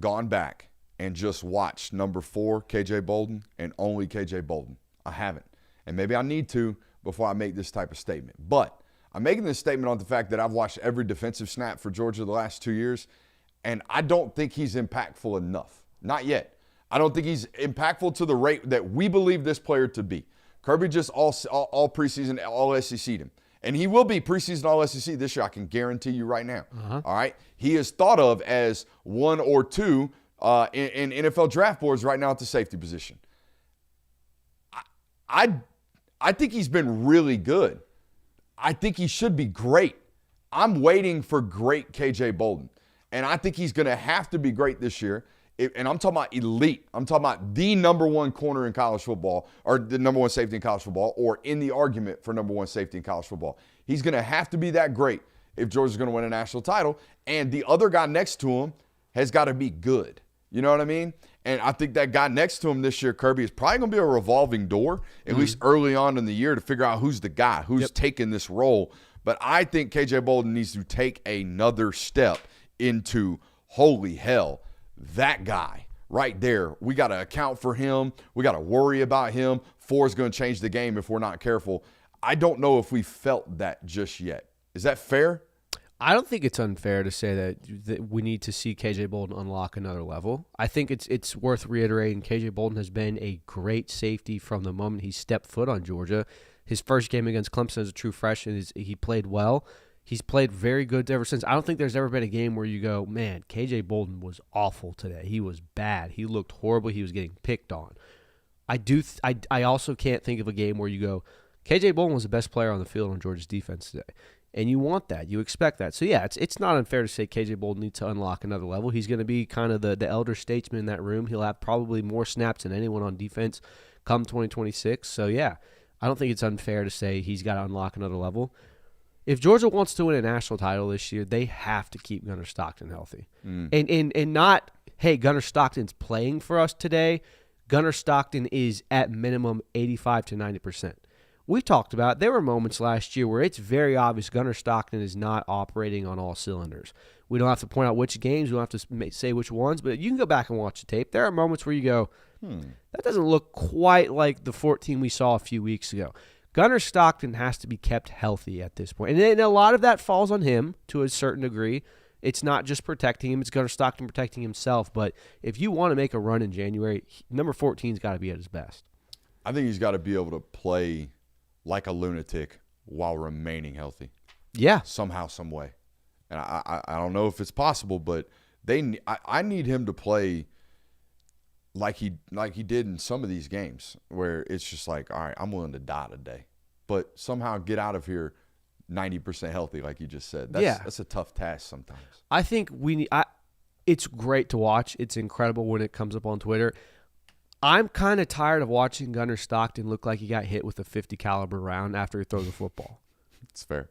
gone back and just watched number 4, KJ Bolden, and only KJ Bolden. I haven't. And maybe I need to before I make this type of statement. But I'm making this statement on the fact that I've watched every defensive snap for Georgia the last 2 years, and I don't think he's impactful enough. Not yet. I don't think he's impactful to the rate that we believe this player to be. Kirby just all preseason, all SEC'd him. And he will be preseason All-SEC this year, I can guarantee you right now. All right? He is thought of as 1 or 2 in NFL draft boards right now at the safety position. I think he's been really good. I think he should be great. I'm waiting for great KJ Bolden. And I think he's going to have to be great this year. And I'm talking about elite. I'm talking about the number 1 corner in college football, or the number 1 safety in college football, or in the argument for number 1 safety in college football. He's going to have to be that great if Georgia's going to win a national title. And the other guy next to him has got to be good. You know what I mean? And I think that guy next to him this year, Kirby, is probably going to be a revolving door, at least early on in the year, to figure out who's the guy, who's taking this role. But I think KJ Bolden needs to take another step into, holy hell, that guy right there. We got to account for him. We got to worry about him. 4 is going to change the game if we're not careful. I don't know if we felt that just yet. Is that fair? I don't think it's unfair to say that we need to see KJ Bolden unlock another level. I think it's worth reiterating KJ Bolden has been a great safety from the moment he stepped foot on Georgia. His first game against Clemson as a true freshman, he played well. He's played very good ever since. I don't think there's ever been a game where you go, man, KJ Bolden was awful today. He was bad. He looked horrible. He was getting picked on. I also can't think of a game where you go, KJ Bolden was the best player on the field on Georgia's defense today. And you want that. You expect that. So, yeah, it's not unfair to say KJ Bolden needs to unlock another level. He's going to be kind of the elder statesman in that room. He'll have probably more snaps than anyone on defense come 2026. So, yeah, I don't think it's unfair to say he's got to unlock another level. If Georgia wants to win a national title this year, they have to keep Gunnar Stockton healthy. And not, hey, Gunnar Stockton's playing for us today. Gunnar Stockton is at minimum 85 to 90%. We talked about there were moments last year where it's very obvious Gunnar Stockton is not operating on all cylinders. We don't have to point out which games. We don't have to say which ones, but you can go back and watch the tape. There are moments where you go, that doesn't look quite like the 14 we saw a few weeks ago. Gunnar Stockton has to be kept healthy at this point. And a lot of that falls on him to a certain degree. It's not just protecting him. It's Gunnar Stockton protecting himself. But if you want to make a run in January, number 14's got to be at his best. I think he's got to be able to play like a lunatic while remaining healthy. Yeah. Somehow, some way. And I don't know if it's possible, but I need him to play like he did in some of these games where it's just like, all right, I'm willing to die today, but somehow get out of here 90% healthy, like you just said. That's a tough task sometimes. I think it's great to watch. It's incredible when it comes up on Twitter. I'm kind of tired of watching Gunnar Stockton look like he got hit with a 50 caliber round after he throws a football. It's fair.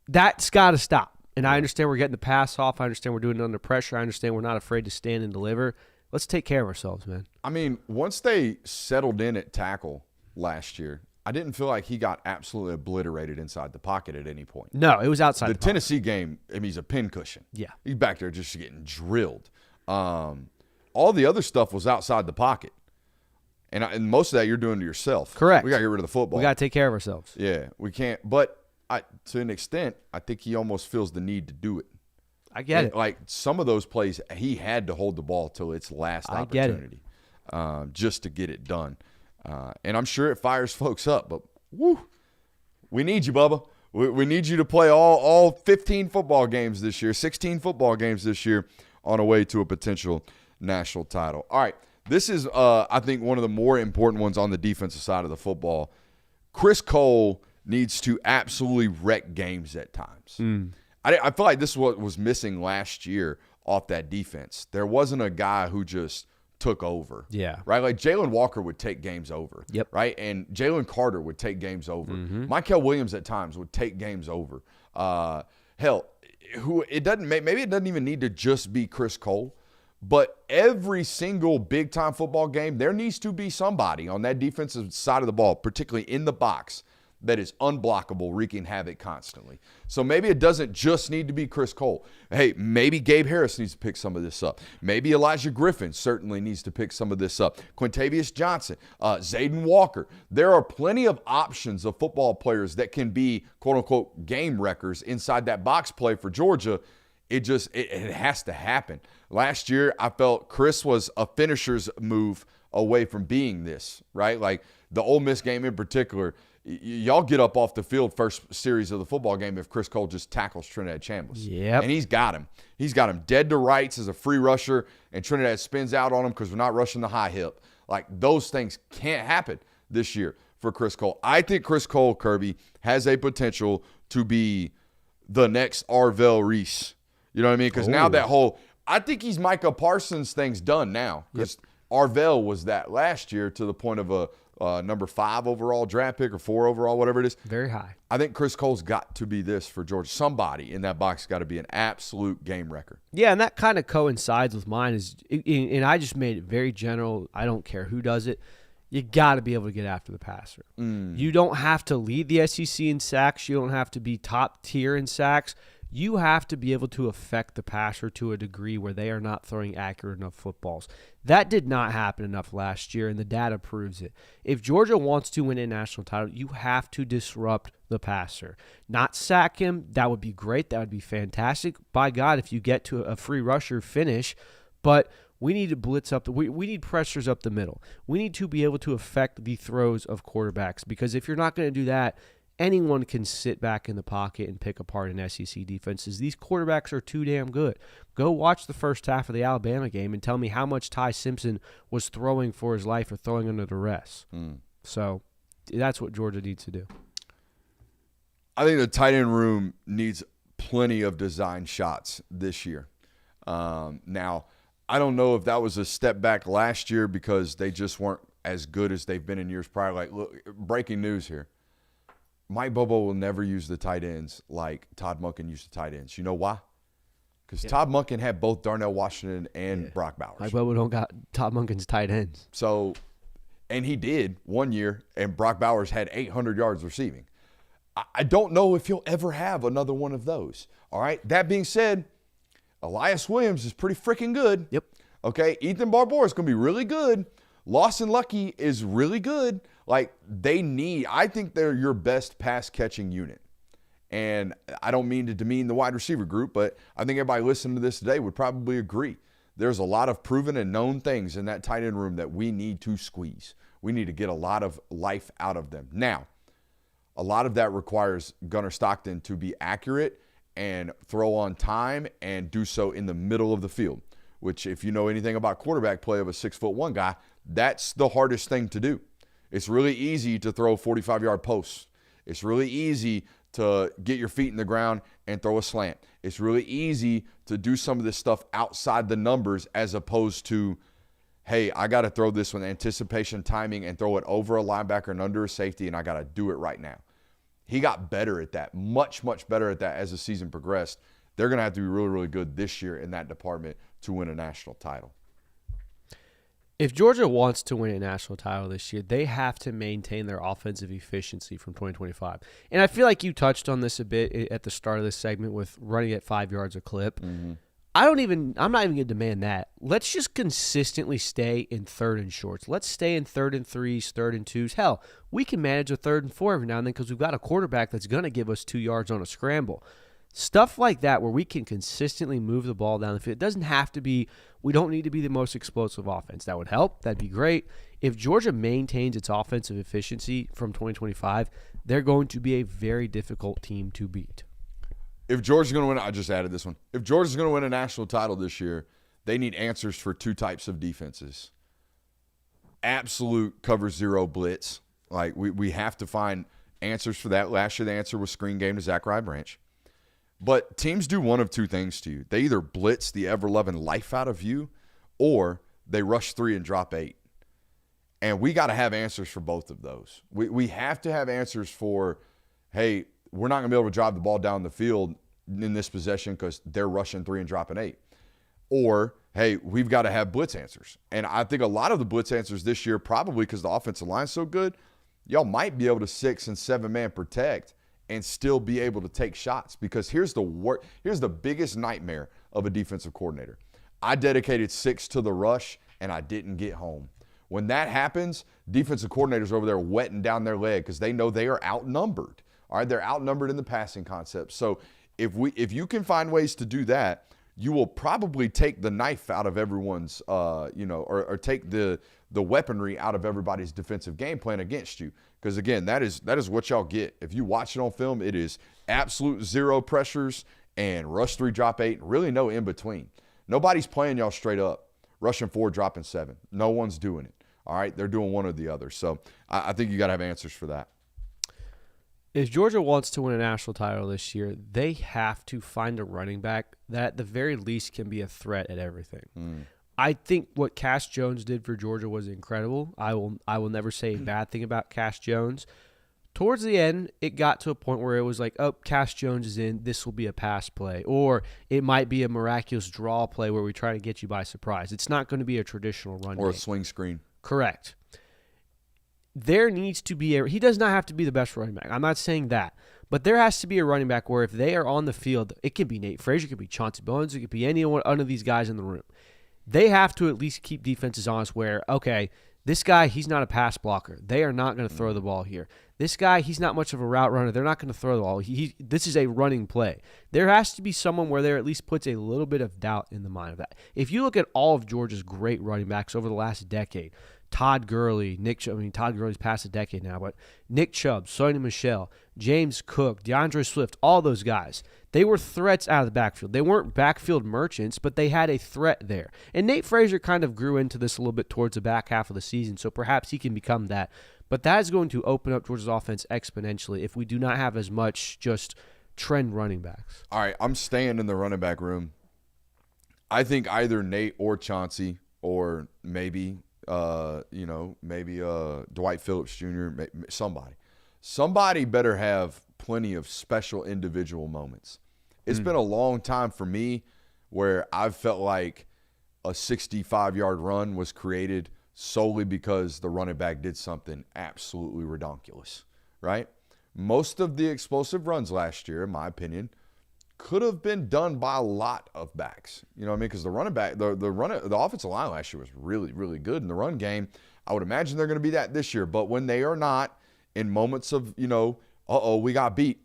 That's got to stop. And I understand we're getting the pass off. I understand we're doing it under pressure. I understand we're not afraid to stand and deliver. Let's take care of ourselves, man. I mean, once they settled in at tackle last year, I didn't feel like he got absolutely obliterated inside the pocket at any point. No, it was outside The the pocket. Tennessee game, I mean, he's a pincushion. Yeah. He's back there just getting drilled. All the other stuff was outside the pocket. And most of that you're doing to yourself. Correct. We got to get rid of the football. We got to take care of ourselves. Yeah, we can't. But to an extent, I think he almost feels the need to do it. I get it. Like some of those plays, he had to hold the ball till its last opportunity just to get it done. And I'm sure it fires folks up. But, woo, we need you, Bubba. We need you to play all 15 football games this year, 16 football games this year on a way to a potential national title. All right. This is, I think, one of the more important ones on the defensive side of the football. Chris Cole needs to absolutely wreck games at times. I feel like this is what was missing last year off that defense. There wasn't a guy who just took over. Yeah. Right? Like Jalen Walker would take games over. Yep. Right? And Jalen Carter would take games over. Mykel Williams at times would take games over. Hell, maybe it doesn't even need to just be Chris Cole. But every single big-time football game, there needs to be somebody on that defensive side of the ball, particularly in the box, that is unblockable, wreaking havoc constantly. So maybe it doesn't just need to be Chris Cole. Hey, maybe Gabe Harris needs to pick some of this up. Maybe Elijah Griffin certainly needs to pick some of this up. Quintavious Johnson, Zayden Walker. There are plenty of options of football players that can be, quote-unquote, game wreckers inside that box play for Georgia. It has to happen. Last year, I felt Chris was a finisher's move away from being this, right? Like the Ole Miss game in particular, y'all get up off the field first series of the football game if Chris Cole just tackles Trinidad Chambliss. Yep. And he's got him. He's got him dead to rights as a free rusher, and Trinidad spins out on him because we're not rushing the high hip. Like those things can't happen this year for Chris Cole. I think Chris Cole, Kirby, has a potential to be the next Arvell Reese. You know what I mean? Because now that whole – I think he's Micah Parsons thing's done now. Because Arvell was that last year to the point of a number 5 overall draft pick or 4 overall, whatever it is. Very high. I think Chris Cole's got to be this for Georgia. Somebody in that box got to be an absolute game wrecker. Yeah, and that kind of coincides with mine. And I just made it very general. I don't care who does it. You got to be able to get after the passer. You don't have to lead the SEC in sacks. You don't have to be top tier in sacks. You have to be able to affect the passer to a degree where they are not throwing accurate enough footballs. That did not happen enough last year, and the data proves it. If Georgia wants to win a national title, you have to disrupt the passer. Not sack him. That would be great. That would be fantastic. By God, if you get to a free rusher finish. But we need to blitz up. We need pressures up the middle. We need to be able to affect the throws of quarterbacks, because if you're not going to do that, anyone can sit back in the pocket and pick apart an SEC defenses. These quarterbacks are too damn good. Go watch the first half of the Alabama game and tell me how much Ty Simpson was throwing for his life or throwing under duress. So that's what Georgia needs to do. I think the tight end room needs plenty of design shots this year. Now, I don't know if that was a step back last year because they just weren't as good as they've been in years prior. Like, look, breaking news here. Mike Bobo will never use the tight ends like Todd Monken used the tight ends. You know why? Because Todd Monken had both Darnell Washington and Brock Bowers. Mike Bobo don't got Todd Monken's tight ends. So, and he did one year, and Brock Bowers had 800 yards receiving. I don't know if he'll ever have another one of those. All right. That being said, Elias Williams is pretty freaking good. Yep. Okay. Ethan Barbour is going to be really good. Lawson Lucky is really good. Like, I think they're your best pass-catching unit. And I don't mean to demean the wide receiver group, but I think everybody listening to this today would probably agree. There's a lot of proven and known things in that tight end room that we need to squeeze. We need to get a lot of life out of them. Now, a lot of that requires Gunnar Stockton to be accurate and throw on time and do so in the middle of the field, which, if you know anything about quarterback play of a 6'1" guy, that's the hardest thing to do. It's really easy to throw 45-yard posts. It's really easy to get your feet in the ground and throw a slant. It's really easy to do some of this stuff outside the numbers as opposed to, hey, I got to throw this with anticipation, timing, and throw it over a linebacker and under a safety, and I got to do it right now. He got better at that, much, much better at that as the season progressed. They're going to have to be really, really good this year in that department to win a national title. If Georgia wants to win a national title this year, they have to maintain their offensive efficiency from 2025. And I feel like you touched on this a bit at the start of this segment with running at 5 yards a clip. Mm-hmm. I'm not even going to demand that. Let's just consistently stay in 3rd and shorts. Let's stay in 3rd and 3s, 3rd and 2s. Hell, we can manage a 3rd and 4 every now and then because we've got a quarterback that's going to give us 2 yards on a scramble. Stuff like that where we can consistently move the ball down the field. It doesn't have to be, we don't need to be the most explosive offense. That would help. That'd be great. If Georgia maintains its offensive efficiency from 2025, they're going to be a very difficult team to beat. If Georgia's going to win, I just added this one. If Georgia's going to win a national title this year, they need answers for 2 types of defenses. Absolute cover 0 blitz. Like, we have to find answers for that. Last year, the answer was screen game to Zachariah Branch. But teams do one of 2 things to you. They either blitz the ever-loving life out of you, or they rush 3 and drop 8. And we got to have answers for both of those. We have to have answers for, hey, we're not going to be able to drive the ball down the field in this possession because they're rushing 3 and dropping 8. Or, hey, we've got to have blitz answers. And I think a lot of the blitz answers this year, probably because the offensive line's so good, y'all might be able to 6 and 7-man protect and still be able to take shots. Because here's the biggest nightmare of a defensive coordinator. I dedicated 6 to the rush, and I didn't get home. When that happens, defensive coordinators over there wetting down their leg because they know they are outnumbered. All right, they're outnumbered in the passing concept. So if you can find ways to do that, you will probably take the knife out of everyone's, or take the weaponry out of everybody's defensive game plan against you. Because, again, that is what y'all get. If you watch it on film, it is absolute 0 pressures and rush 3, drop 8, really no in between. Nobody's playing y'all straight up, rushing 4, dropping 7. No one's doing it. All right, they're doing one or the other. So I think you got to have answers for that. If Georgia wants to win a national title this year, they have to find a running back that at the very least can be a threat at everything. I think what Cash Jones did for Georgia was incredible. I will never say a bad thing about Cash Jones. Towards the end, it got to a point where it was like, oh, Cash Jones is in, this will be a pass play. Or it might be a miraculous draw play where we try to get you by surprise. It's not going to be a traditional run Or game. a swing screen. Correct. There needs to be he does not have to be the best running back. I'm not saying that. But there has to be a running back where if they are on the field, it could be Nate Frazier, it could be Chauncey Bowens, it could be any one of these guys in the room. They have to at least keep defenses honest where, okay, this guy, he's not a pass blocker. They are not going to throw the ball here. This guy, he's not much of a route runner. They're not going to throw the ball. This is a running play. There has to be someone where there at least puts a little bit of doubt in the mind of that. If you look at all of Georgia's great running backs over the last decade, Todd Gurley, Nick Chubb, Todd Gurley's past a decade now, but Nick Chubb, Sonny Michel, James Cook, DeAndre Swift, all those guys, they were threats out of the backfield. They weren't backfield merchants, but they had a threat there. And Nate Frazier kind of grew into this a little bit towards the back half of the season, so perhaps he can become that. But that is going to open up Georgia's offense exponentially if we do not have as much just trend running backs. All right, I'm staying in the running back room. I think either Nate or Chauncey or maybe Dwight Phillips Jr., somebody better have plenty of special individual moments. It's been a long time for me where I've felt like a 65-yard run was created solely because the running back did something absolutely redonkulous, right? Most of the explosive runs last year, in my opinion, could have been done by a lot of backs. You know what I mean? Because the running back, the offensive line last year was really, really good in the run game. I would imagine they're going to be that this year. But when they are not, in moments of, we got beat,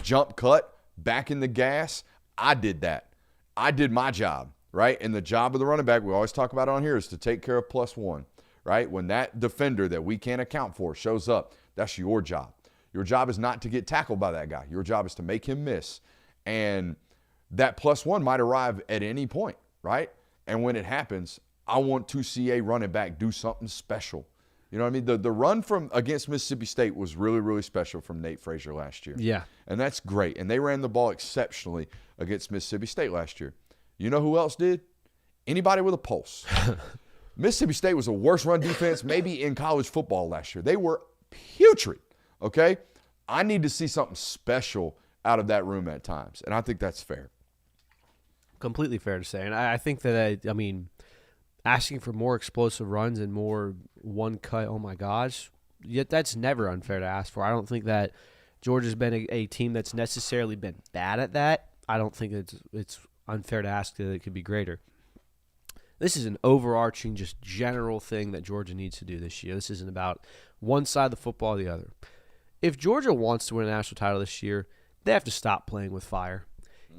jump cut, back in the gas, I did that. I did my job, right? And the job of the running back, we always talk about it on here, is to take care of +1, right? When that defender that we can't account for shows up, that's your job. Your job is not to get tackled by that guy. Your job is to make him miss. And that +1 might arrive at any point, right? And when it happens, I want to see a running back do something special. You know what I mean? The run against Mississippi State was really, really special from Nate Frazier last year. Yeah. And that's great. And they ran the ball exceptionally against Mississippi State last year. You know who else did? Anybody with a pulse. Mississippi State was the worst run defense maybe in college football last year. They were putrid, okay? I need to see something special out of that room at times, and I think that's fair. Completely fair to say. And I think that, asking for more explosive runs and more one cut. Oh my gosh, yet that's never unfair to ask for. I don't think that Georgia's been a team that's necessarily been bad at that. I don't think it's unfair to ask that it could be greater. This is an overarching, just general thing that Georgia needs to do this year. This isn't about one side of the football or the other. If Georgia wants to win a national title this year, they have to stop playing with fire.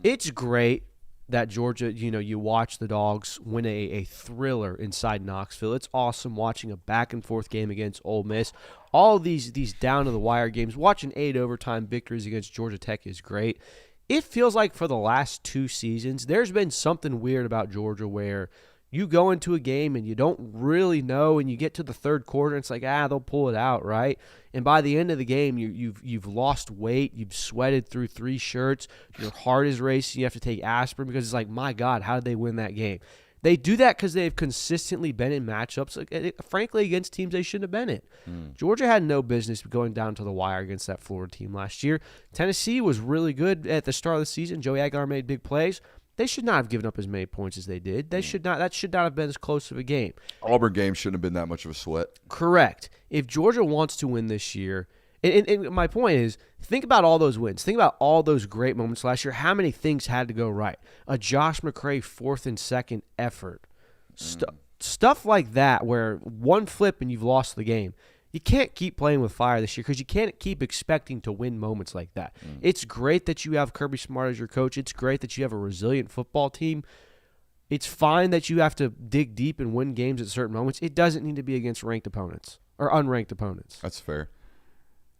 It's great that Georgia, you watch the Dawgs win a thriller inside Knoxville. It's awesome watching a back-and-forth game against Ole Miss. All these down-to-the-wire games, watching 8 overtime victories against Georgia Tech is great. It feels like for the last 2 seasons, there's been something weird about Georgia where you go into a game and you don't really know, and you get to the third quarter, and it's like, they'll pull it out, right? And by the end of the game, you've lost weight, you've sweated through 3 shirts, your heart is racing, you have to take aspirin because it's like, my God, how did they win that game? They do that because they've consistently been in matchups, frankly, against teams they shouldn't have been in. Georgia had no business going down to the wire against that Florida team last year. Tennessee was really good at the start of the season. Joey Aguilar made big plays. They should not have given up as many points as they did. That should not have been as close of a game. Auburn game shouldn't have been that much of a sweat. Correct. If Georgia wants to win this year, and my point is, think about all those wins. Think about all those great moments last year. How many things had to go right? A Josh McCray 4th and 2nd effort. Stuff like that where one flip and you've lost the game. You can't keep playing with fire this year because you can't keep expecting to win moments like that. It's great that you have Kirby Smart as your coach. It's great that you have a resilient football team. It's fine that you have to dig deep and win games at certain moments. It doesn't need to be against ranked opponents or unranked opponents. That's fair.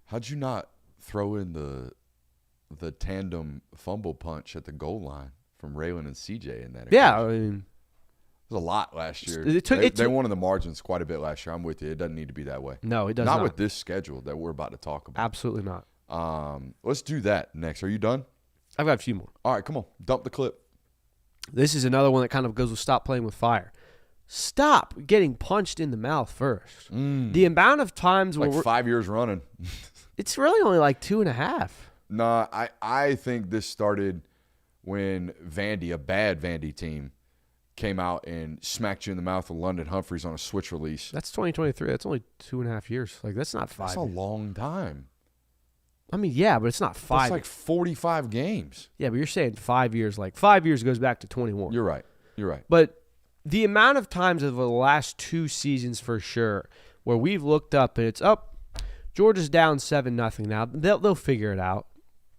How'd you not throw in the tandem fumble punch at the goal line from Raylan and CJ in that? Yeah, I mean, it was a lot last year. They won in the margins quite a bit last year. I'm with you. It doesn't need to be that way. No, it does not. Not with this schedule that we're about to talk about. Absolutely not. Let's do that next. Are you done? I've got a few more. All right, come on. Dump the clip. This is another one that kind of goes with stop playing with fire. Stop getting punched in the mouth first. The amount of times like 5 years running. It's really only like 2.5. Nah, I think this started when Vandy, a bad Vandy team, came out and smacked you in the mouth with London Humphreys on a switch release. That's 2023. That's only 2.5 years. Like, that's not 5. That's a long time. I mean, yeah, but it's not 5. That's like 45 games. Yeah, but you're saying 5 years. Like, 5 years goes back to 21. You're right. But the amount of times of the last 2 seasons for sure where we've looked up and it's up, Georgia's down 7-0 now. They'll figure it out.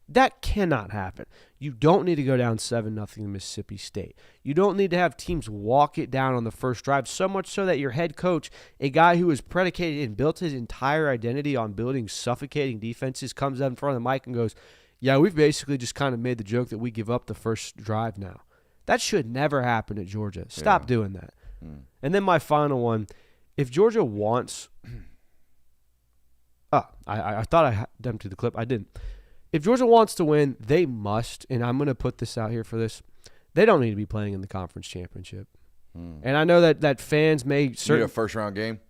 That cannot happen. You don't need to go down 7-0 to Mississippi State. You don't need to have teams walk it down on the first drive, so much so that your head coach, a guy who has predicated and built his entire identity on building suffocating defenses, comes up in front of the mic and goes, yeah, we've basically just kind of made the joke that we give up the first drive now. That should never happen at Georgia. Stop doing that. And then my final one, if Georgia wants – I thought I dumped the clip. I didn't. If Georgia wants to win, they must, and I'm going to put this out here for this, they don't need to be playing in the conference championship. And I know that fans may – You need a first-round game?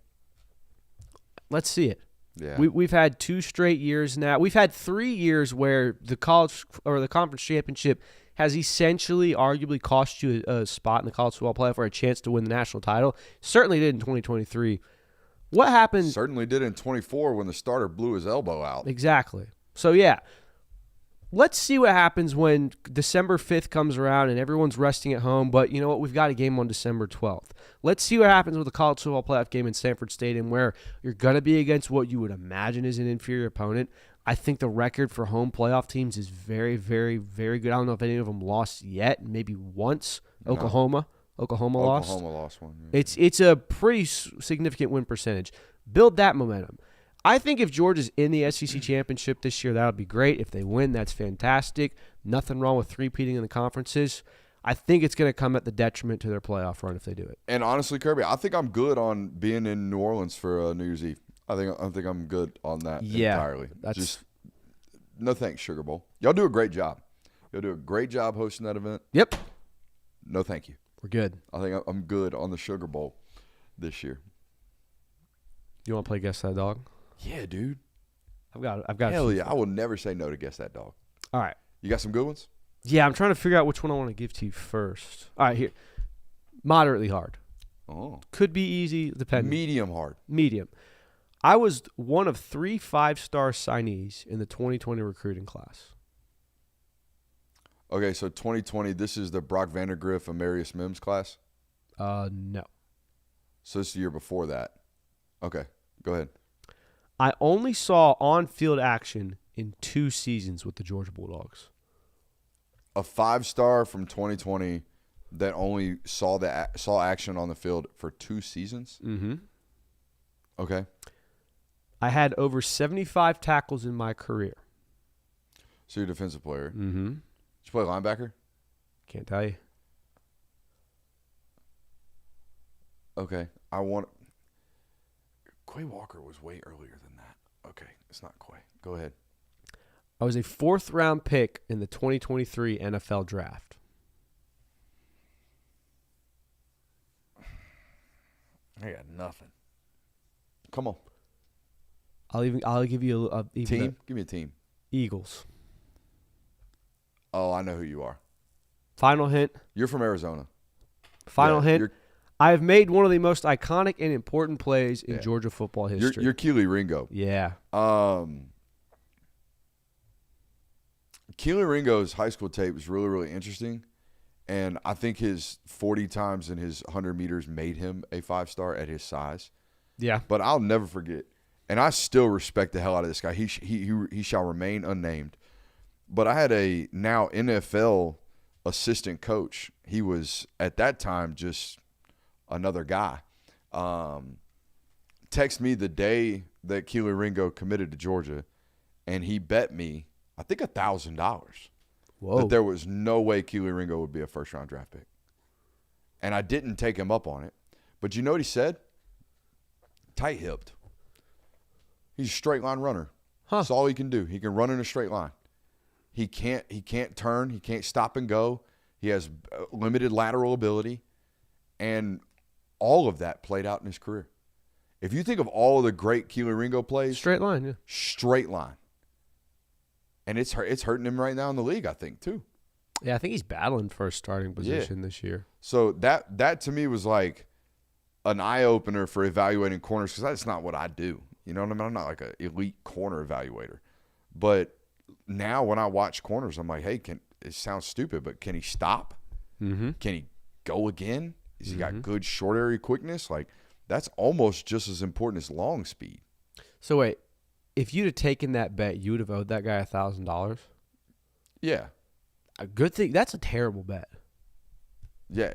Let's see it. Yeah. We've had 2 straight years now. We've had 3 years where the college or the conference championship has essentially arguably cost you a spot in the college football playoff or a chance to win the national title. Certainly did in 2023. What happened? Certainly did in 24 when the starter blew his elbow out. Exactly. So, yeah. Let's see what happens when December 5th comes around and everyone's resting at home. But you know what? We've got a game on December 12th. Let's see what happens with the college football playoff game in Sanford Stadium where you're going to be against what you would imagine is an inferior opponent. I think the record for home playoff teams is very, very, very good. I don't know if any of them lost yet. Maybe once. No. Oklahoma lost. Oklahoma lost one. Yeah. It's a pretty significant win percentage. Build that momentum. I think if Georgia's in the SEC championship this year, that would be great. If they win, that's fantastic. Nothing wrong with three-peating in the conferences. I think it's going to come at the detriment to their playoff run if they do it. And honestly, Kirby, I think I'm good on being in New Orleans for New Year's Eve. I think I'm good on that entirely. Just no thanks, Sugar Bowl. Y'all do a great job. Y'all do a great job hosting that event. Yep. No thank you. We're good. I think I'm good on the Sugar Bowl this year. You want to play Guess That Dog? Yeah, dude. I've got. Hell yeah! I will never say no to Guess That Dog. All right. You got some good ones? Yeah, I'm trying to figure out which one I want to give to you first. All right, here. Moderately hard. Oh. Could be easy, depending. Medium hard. Medium. I was one of 3 5-star signees in the 2020 recruiting class. Okay, so 2020, this is the Brock Vandergriff, Amarius Mims class? No. So this is the year before that. Okay, go ahead. I only saw on-field action in 2 seasons with the Georgia Bulldogs. A 5-star from 2020 that only saw action on the field for 2 seasons? Mm-hmm. Okay. I had over 75 tackles in my career. So you're a defensive player. Mm-hmm. Did you play linebacker? Can't tell you. Okay. Quay Walker was way earlier than that. Okay, it's not Quay. Go ahead. I was a 4th-round pick in the 2023 NFL Draft. I got nothing. Come on. I'll give you a Team? Give me a team. Eagles. Oh, I know who you are. Final hint. You're from Arizona. Final hint. I have made one of the most iconic and important plays in Georgia football history. You're Keely Ringo. Yeah. Keely Ringo's high school tape is really, really interesting. And I think his 40 times in his 100 meters made him a 5-star at his size. Yeah. But I'll never forget. And I still respect the hell out of this guy. He shall remain unnamed. But I had a now NFL assistant coach. He was, at that time, just another guy. Text me the day that Keely Ringo committed to Georgia, and he bet me, I think, $1,000 that there was no way Keely Ringo would be a first-round draft pick. And I didn't take him up on it. But you know what he said? Tight-hipped. He's a straight-line runner. That's all he can do. He can run in a straight line. He can't turn. He can't stop and go. He has limited lateral ability. And all of that played out in his career. If you think of all of the great Keely Ringo plays. Straight line, yeah. Straight line. And it's hurting him right now in the league, I think, too. Yeah, I think he's battling for a starting position this year. So that to me was like an eye-opener for evaluating corners, because that's not what I do. You know what I mean? I'm not like an elite corner evaluator. But now when I watch corners, I'm like, hey, it sounds stupid, but can he stop? Mm-hmm. Can he go again? Has he got good short area quickness? Like, that's almost just as important as long speed. So wait, if you'd have taken that bet, you would have owed that guy $1,000? Yeah. A good thing. That's a terrible bet. Yeah,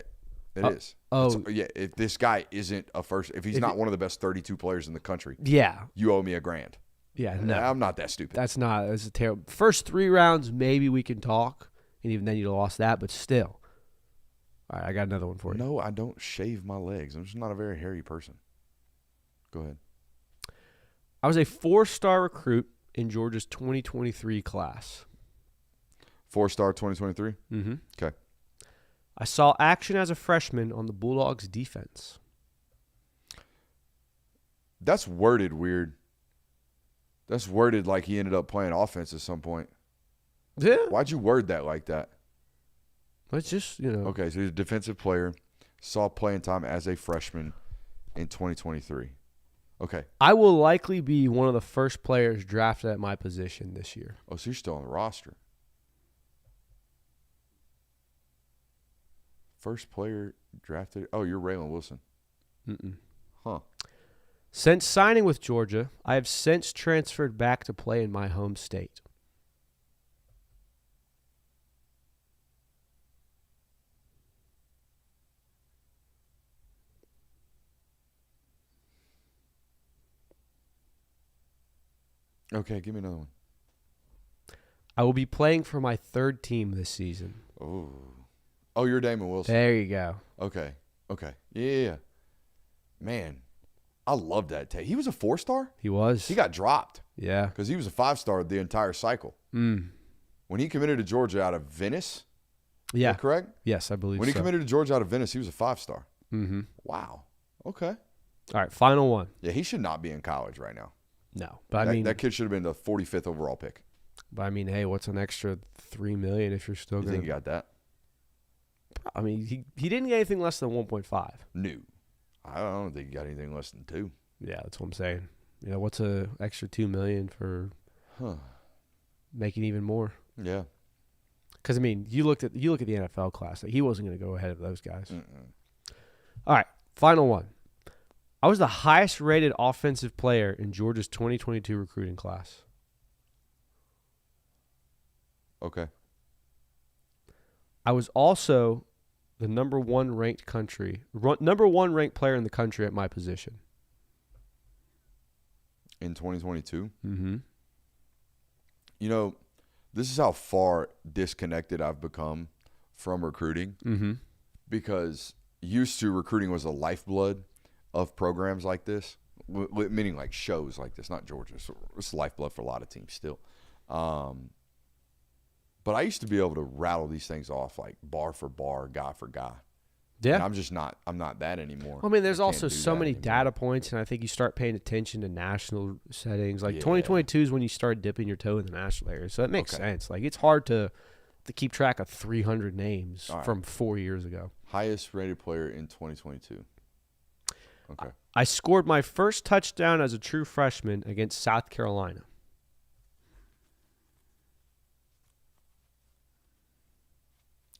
it is. Yeah, if this guy isn't if he's not one of the best 32 players in the country, you owe me $1,000. Yeah, no. I'm not that stupid. That's a terrible. First 3 rounds, maybe we can talk, and even then you'd have lost that, but still. All right, I got another one for you. No, I don't shave my legs. I'm just not a very hairy person. Go ahead. I was a 4-star recruit in Georgia's 2023 class. 4-star 2023? Mm-hmm. Okay. I saw action as a freshman on the Bulldogs defense. That's worded weird. That's worded like he ended up playing offense at some point. Yeah. Why'd you word that like that? It's just, you know. Okay, so he's a defensive player. Saw playing time as a freshman in 2023. Okay. I will likely be one of the first players drafted at my position this year. Oh, so you're still on the roster. First player drafted. Oh, you're Raylan Wilson. Mm-mm. Huh. Since signing with Georgia, I have since transferred back to play in my home state. Okay, give me another one. I will be playing for my 3rd team this season. Oh, you're Damon Wilson. There you go. Okay. Yeah. Man, I love that tape. He was a 4-star? He was. He got dropped. Yeah. Because he was a 5-star the entire cycle. When he committed to Georgia out of Venice, yeah. Is that correct? Yes, I believe so. When he committed to Georgia out of Venice, he was a 5-star. Mm-hmm. Wow. Okay. All right, final one. Yeah, he should not be in college right now. No, but I mean that kid should have been the 45th overall pick. But I mean, hey, what's an extra $3 million if you're still going? You think he got that? I mean, he didn't get anything less than 1.5. No. I don't think he got anything less than 2. Yeah, that's what I'm saying. You know, what's a extra $2 million for making even more? Yeah. Because I mean, you look at the NFL class. Like, he wasn't going to go ahead of those guys. All right, final one. I was the highest rated offensive player in Georgia's 2022 recruiting class. Okay. I was also the number one ranked player in the country at my position. In 2022? Mm-hmm. You know, this is how far disconnected I've become from recruiting. Mm-hmm. Because used to recruiting was the lifeblood of programs like this, meaning like shows like this, not Georgia. So it's the lifeblood for a lot of teams still. But I used to be able to rattle these things off like bar for bar, guy for guy. Yeah. And I'm not that anymore. I mean, there's I can't also do so that many anymore. data points, and I think you start paying attention to national settings. Like 2022 is when you start dipping your toe in the national area, so that makes sense. Like, it's hard to keep track of 300 names from 4 years ago. Highest rated player in 2022. Okay. I scored my first touchdown as a true freshman against South Carolina.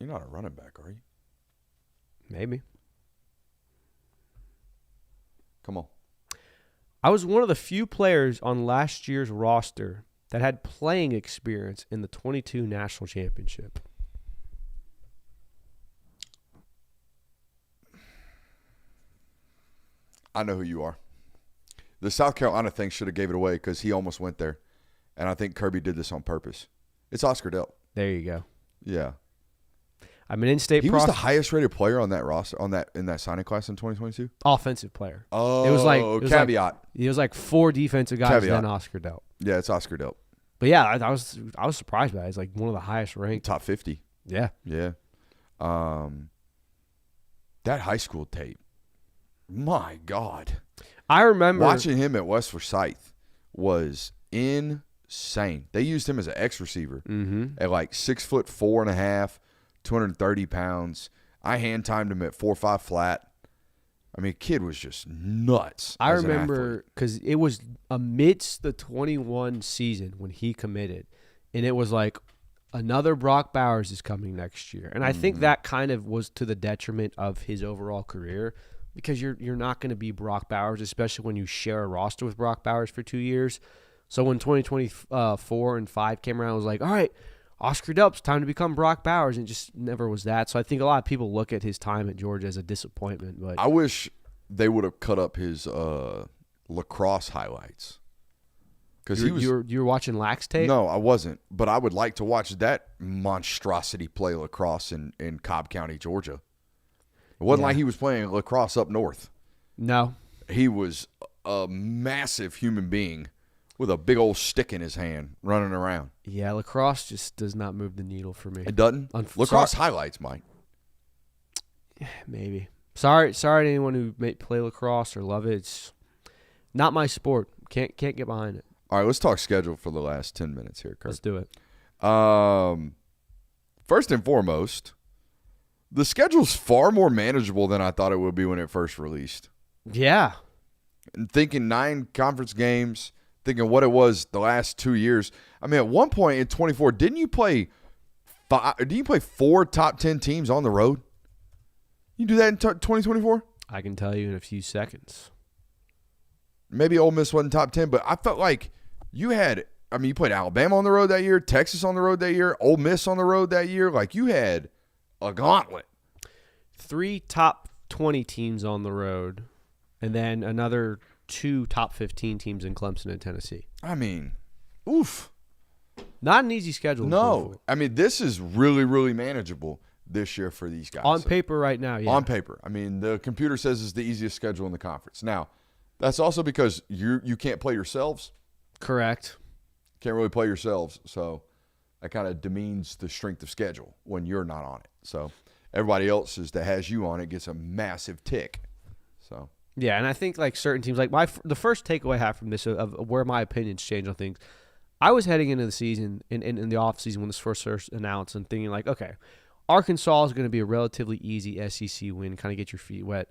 You're not a running back, are you? Maybe. Come on. I was one of the few players on last year's roster that had playing experience in the 22 national championship. I know who you are. The South Carolina thing should have gave it away because he almost went there. And I think Kirby did this on purpose. It's Oscar Delp. There you go. Yeah. I'm an in-state He was the highest rated player on that roster in that signing class in 2022. offensive player. Oh, It was like caveat. It was like 4 defensive guys, Caveat. then Oscar Delp. Yeah, it's Oscar Delp. But yeah, I was surprised by it. It's like one of the highest ranked. Top 50. Yeah. Yeah. That high school tape. My God. I remember Watching him at West Forsyth was insane. They used him as an X receiver at like 6'4.5", 230 pounds. I hand timed him at 4.5 flat. I mean, kid was just nuts. I as an remember athlete. because it was amidst the 21 season when he committed, and it was like another Brock Bowers is coming next year, and I think that kind of was to the detriment of his overall career because you're not going to be Brock Bowers, especially when you share a roster with Brock Bowers for 2 years. So when 2024 and 5 came around, I was like, all right, Oscar Delp's time to become Brock Bowers, and it just never was that. So I think a lot of people look at his time at Georgia as a disappointment. But I wish they would have cut up his lacrosse highlights. Because you were watching Lax tape? No, I wasn't. But I would like to watch that monstrosity play lacrosse in Cobb County, Georgia. It wasn't like he was playing lacrosse up north. No. He was a massive human being with a big old stick in his hand running around. Yeah, lacrosse just does not move the needle for me. It doesn't? Lacrosse highlights, Mike. Maybe. Sorry to anyone who may play lacrosse or love it. It's not my sport. Can't get behind it. All right, let's talk schedule for the last 10 minutes here, Kurt. Let's do it. First and foremost, the schedule's far more manageable than I thought it would be when it first released. Yeah. And thinking 9 conference games, thinking what it was the last 2 years. I mean, at one point in 24, didn't you play 4 top 10 teams on the road? You do that in 2024? I can tell you in a few seconds. Maybe Ole Miss wasn't top 10, but I felt like you played Alabama on the road that year, Texas on the road that year, Ole Miss on the road that year. Like, you had a gauntlet. 3 top 20 teams on the road, and then another 2 top 15 teams in Clemson and Tennessee. I mean, oof. Not an easy schedule. No. I mean, this is really, really manageable this year for these guys. On paper right now, yeah. On paper. I mean, the computer says it's the easiest schedule in the conference. Now, that's also because you can't play yourselves. Correct. Can't really play yourselves, so that kind of demeans the strength of schedule when you're not on it. So everybody else that has you on it gets a massive tick. So yeah, and I think like certain teams, like the first takeaway I have from this of where my opinions change on things, I was heading into the season in the off season when this first announced and thinking like, okay, Arkansas is going to be a relatively easy SEC win, kind of get your feet wet.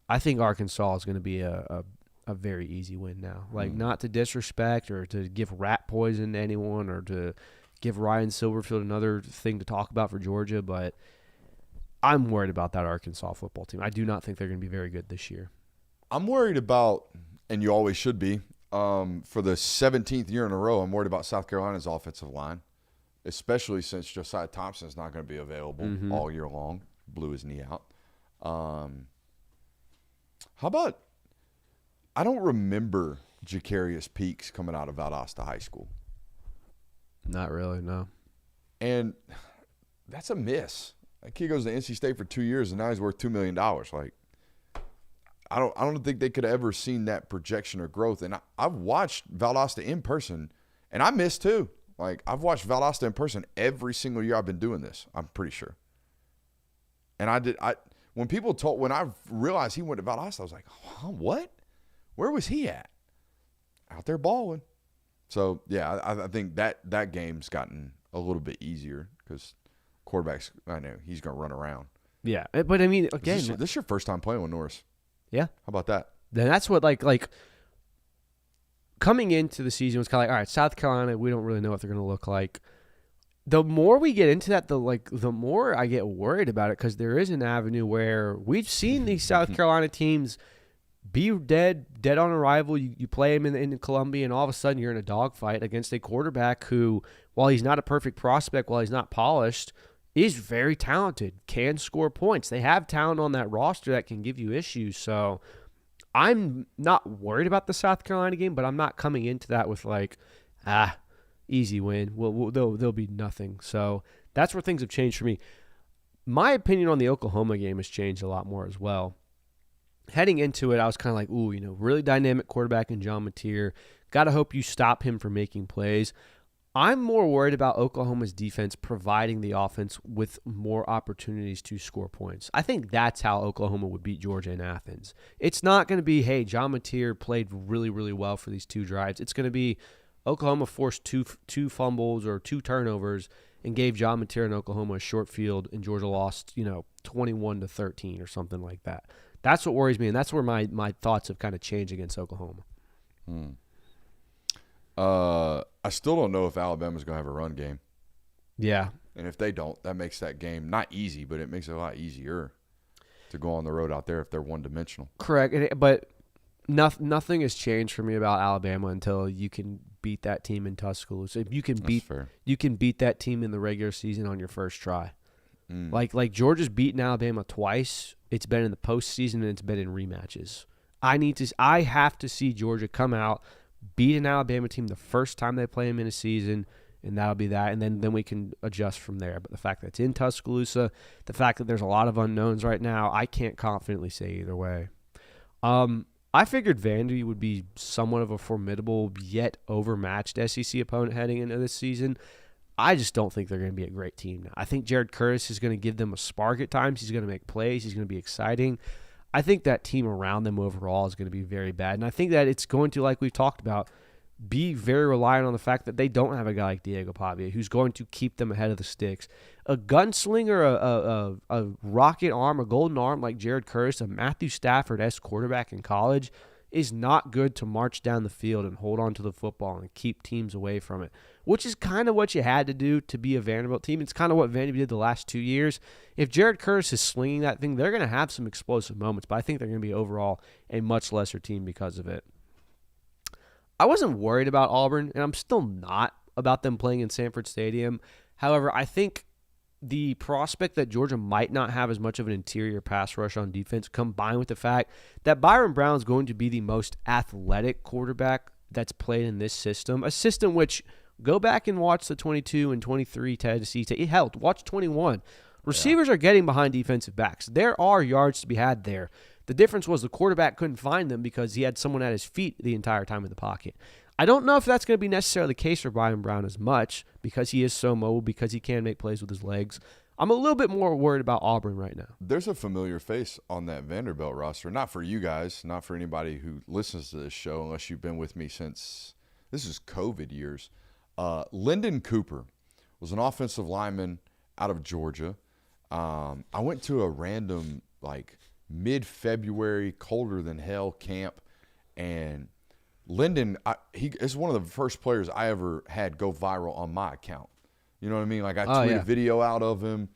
I think Arkansas is going to be a very easy win now. Like, not to disrespect or to give rat poison to anyone or to give Ryan Silverfield another thing to talk about for Georgia, but I'm worried about that Arkansas football team. I do not think they're going to be very good this year. I'm worried about, and you always should be, for the 17th year in a row, I'm worried about South Carolina's offensive line, especially since Josiah Thompson is not going to be available all year long. Blew his knee out. How about, I don't remember Jacarius Peaks coming out of Valdosta High School. Not really, no. And that's a miss. That kid goes to NC State for 2 years, and now he's worth $2 million. Like, I don't think they could have ever seen that projection or growth. And I've watched Valdosta in person, and I miss too. Like, I've watched Valdosta in person every single year I've been doing this, I'm pretty sure. And when I realized he went to Valdosta, I was like, huh, what? Where was he at? Out there balling. So, yeah, I think that game's gotten a little bit easier because quarterbacks, I know, he's going to run around. Yeah, but I mean, again. This is your first time playing with Norris. Yeah. How about that? Then that's what, like coming into the season was kind of like, all right, South Carolina, we don't really know what they're going to look like. The more we get into that, the more I get worried about it because there is an avenue where we've seen these South Carolina teams be dead on arrival. You play him in Columbia, and all of a sudden you're in a dogfight against a quarterback who, while he's not a perfect prospect, while he's not polished, is very talented, can score points. They have talent on that roster that can give you issues. So I'm not worried about the South Carolina game, but I'm not coming into that with like, easy win. There'll be nothing. So that's where things have changed for me. My opinion on the Oklahoma game has changed a lot more as well. Heading into it, I was kind of like, really dynamic quarterback in John Mateer. Got to hope you stop him from making plays. I'm more worried about Oklahoma's defense providing the offense with more opportunities to score points. I think that's how Oklahoma would beat Georgia in Athens. It's not going to be, hey, John Mateer played really, really well for these 2 drives. It's going to be Oklahoma forced two fumbles or 2 turnovers and gave John Mateer and Oklahoma a short field, and Georgia lost, 21-13 or something like that. That's what worries me, and that's where my thoughts have kind of changed against Oklahoma. I still don't know if Alabama's going to have a run game. Yeah. And if they don't, that makes that game not easy, but it makes it a lot easier to go on the road out there if they're one-dimensional. Correct, but nothing has changed for me about Alabama until you can beat that team in Tuscaloosa. If you can beat that team in the regular season on your first try. Like Georgia's beaten Alabama twice. It's been in the postseason and it's been in rematches. I have to see Georgia come out, beat an Alabama team the first time they play them in a season, and that'll be that. And then we can adjust from there. But the fact that it's in Tuscaloosa, the fact that there's a lot of unknowns right now, I can't confidently say either way. I figured Vandy would be somewhat of a formidable yet overmatched SEC opponent heading into this season. I just don't think they're going to be a great team now. I think Jared Curtis is going to give them a spark at times. He's going to make plays. He's going to be exciting. I think that team around them overall is going to be very bad. And I think that it's going to, like we've talked about, be very reliant on the fact that they don't have a guy like Diego Pavia who's going to keep them ahead of the sticks. A gunslinger, a rocket arm, a golden arm like Jared Curtis, a Matthew Stafford-esque quarterback in college is not good to march down the field and hold on to the football and keep teams away from it, which is kind of what you had to do to be a Vanderbilt team. It's kind of what Vanderbilt did the last 2 years. If Jared Curtis is slinging that thing, they're going to have some explosive moments, but I think they're going to be overall a much lesser team because of it. I wasn't worried about Auburn, and I'm still not about them playing in Sanford Stadium. However, I think the prospect that Georgia might not have as much of an interior pass rush on defense, combined with the fact that Byron Brown is going to be the most athletic quarterback that's played in this system, a system which, go back and watch the 22 and 23 Tennessee. It held. Watch 21. Receivers are getting behind defensive backs. There are yards to be had there. The difference was the quarterback couldn't find them because he had someone at his feet the entire time in the pocket. I don't know if that's going to be necessarily the case for Byron Brown as much because he is so mobile, because he can make plays with his legs. I'm a little bit more worried about Auburn right now. There's a familiar face on that Vanderbilt roster. Not for you guys, not for anybody who listens to this show, unless you've been with me since this is COVID years. Lyndon Cooper was an offensive lineman out of Georgia. I went to a random mid-February, colder than hell camp. And Lyndon, he is one of the first players I ever had go viral on my account. You know what I mean? Like I tweeted a video out of him,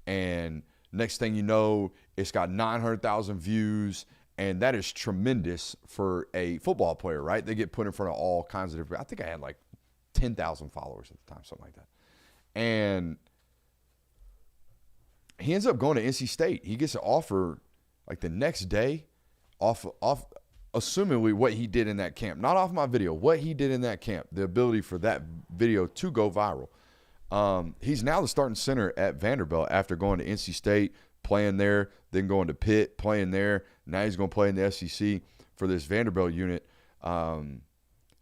and next thing you know, it's got 900,000 views, and that is tremendous for a football player, right? They get put in front of all kinds of different – I think I had like 10,000 followers at the time, something like that. And he ends up going to NC State. He gets an offer like the next day off assumingly what he did in that camp. Not off my video, what he did in that camp, the ability for that video to go viral. He's now the starting center at Vanderbilt after going to NC State, playing there, then going to Pitt, playing there. Now he's going to play in the SEC for this Vanderbilt unit.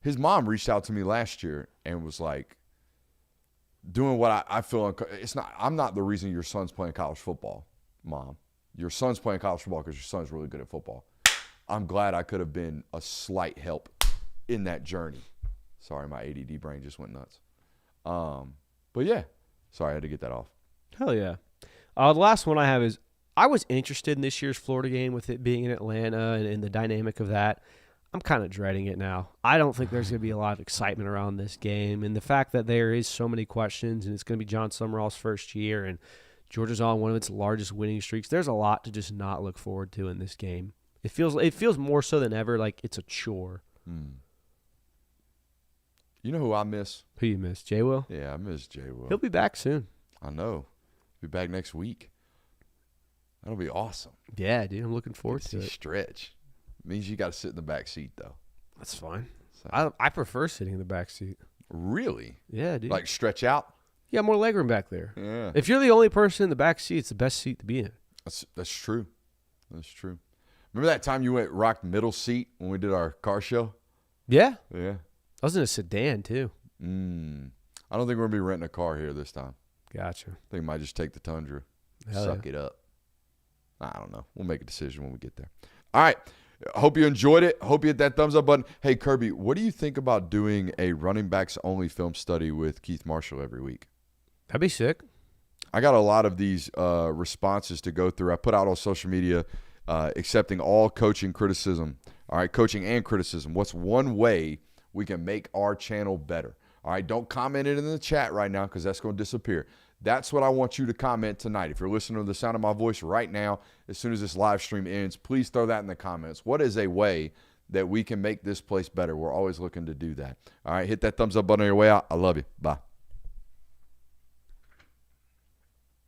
His mom reached out to me last year and was like, doing what I feel it's not. I'm not the reason your son's playing college football, Mom. Your son's playing college football because your son's really good at football. I'm glad I could have been a slight help in that journey. Sorry, my ADD brain just went nuts. But yeah, sorry, I had to get that off. Hell yeah. The last one I have is I was interested in this year's Florida game with it being in Atlanta and the dynamic of that. I'm kind of dreading it now. I don't think there's going to be a lot of excitement around this game. And the fact that there is so many questions, and it's going to be John Summerall's first year, and Georgia's on one of its largest winning streaks, there's a lot to just not look forward to in this game. It feels more so than ever like it's a chore. You know who I miss? Who you miss? J. Will? Yeah, I miss J. Will. He'll be back soon. I know. Be back next week. That'll be awesome. Yeah, dude. I'm looking forward to it. Stretch. Means you got to sit in the back seat, though. That's fine. So. I prefer sitting in the back seat. Really? Yeah, dude. Like stretch out? Yeah, more legroom back there. Yeah. If you're the only person in the back seat, it's the best seat to be in. That's true. That's true. Remember that time you went rock middle seat when we did our car show? Yeah. Yeah. I was in a sedan, too. I don't think we're going to be renting a car here this time. Gotcha. I think we might just take the Tundra. Suck it up. I don't know. We'll make a decision when we get there. All right. Hope you enjoyed it. Hope you hit that thumbs up button. Hey, Kirby, what do you think about doing a running backs only film study with Keith Marshall every week? That'd be sick. I got a lot of these responses to go through. I put out on social media accepting all coaching criticism. All right, coaching and criticism. What's one way we can make our channel better? All right, don't comment it in the chat right now because that's going to disappear. That's what I want you to comment tonight. If you're listening to the sound of my voice right now, as soon as this live stream ends, please throw that in the comments. What is a way that we can make this place better? We're always looking to do that. All right, hit that thumbs up button on your way out. I love you. Bye.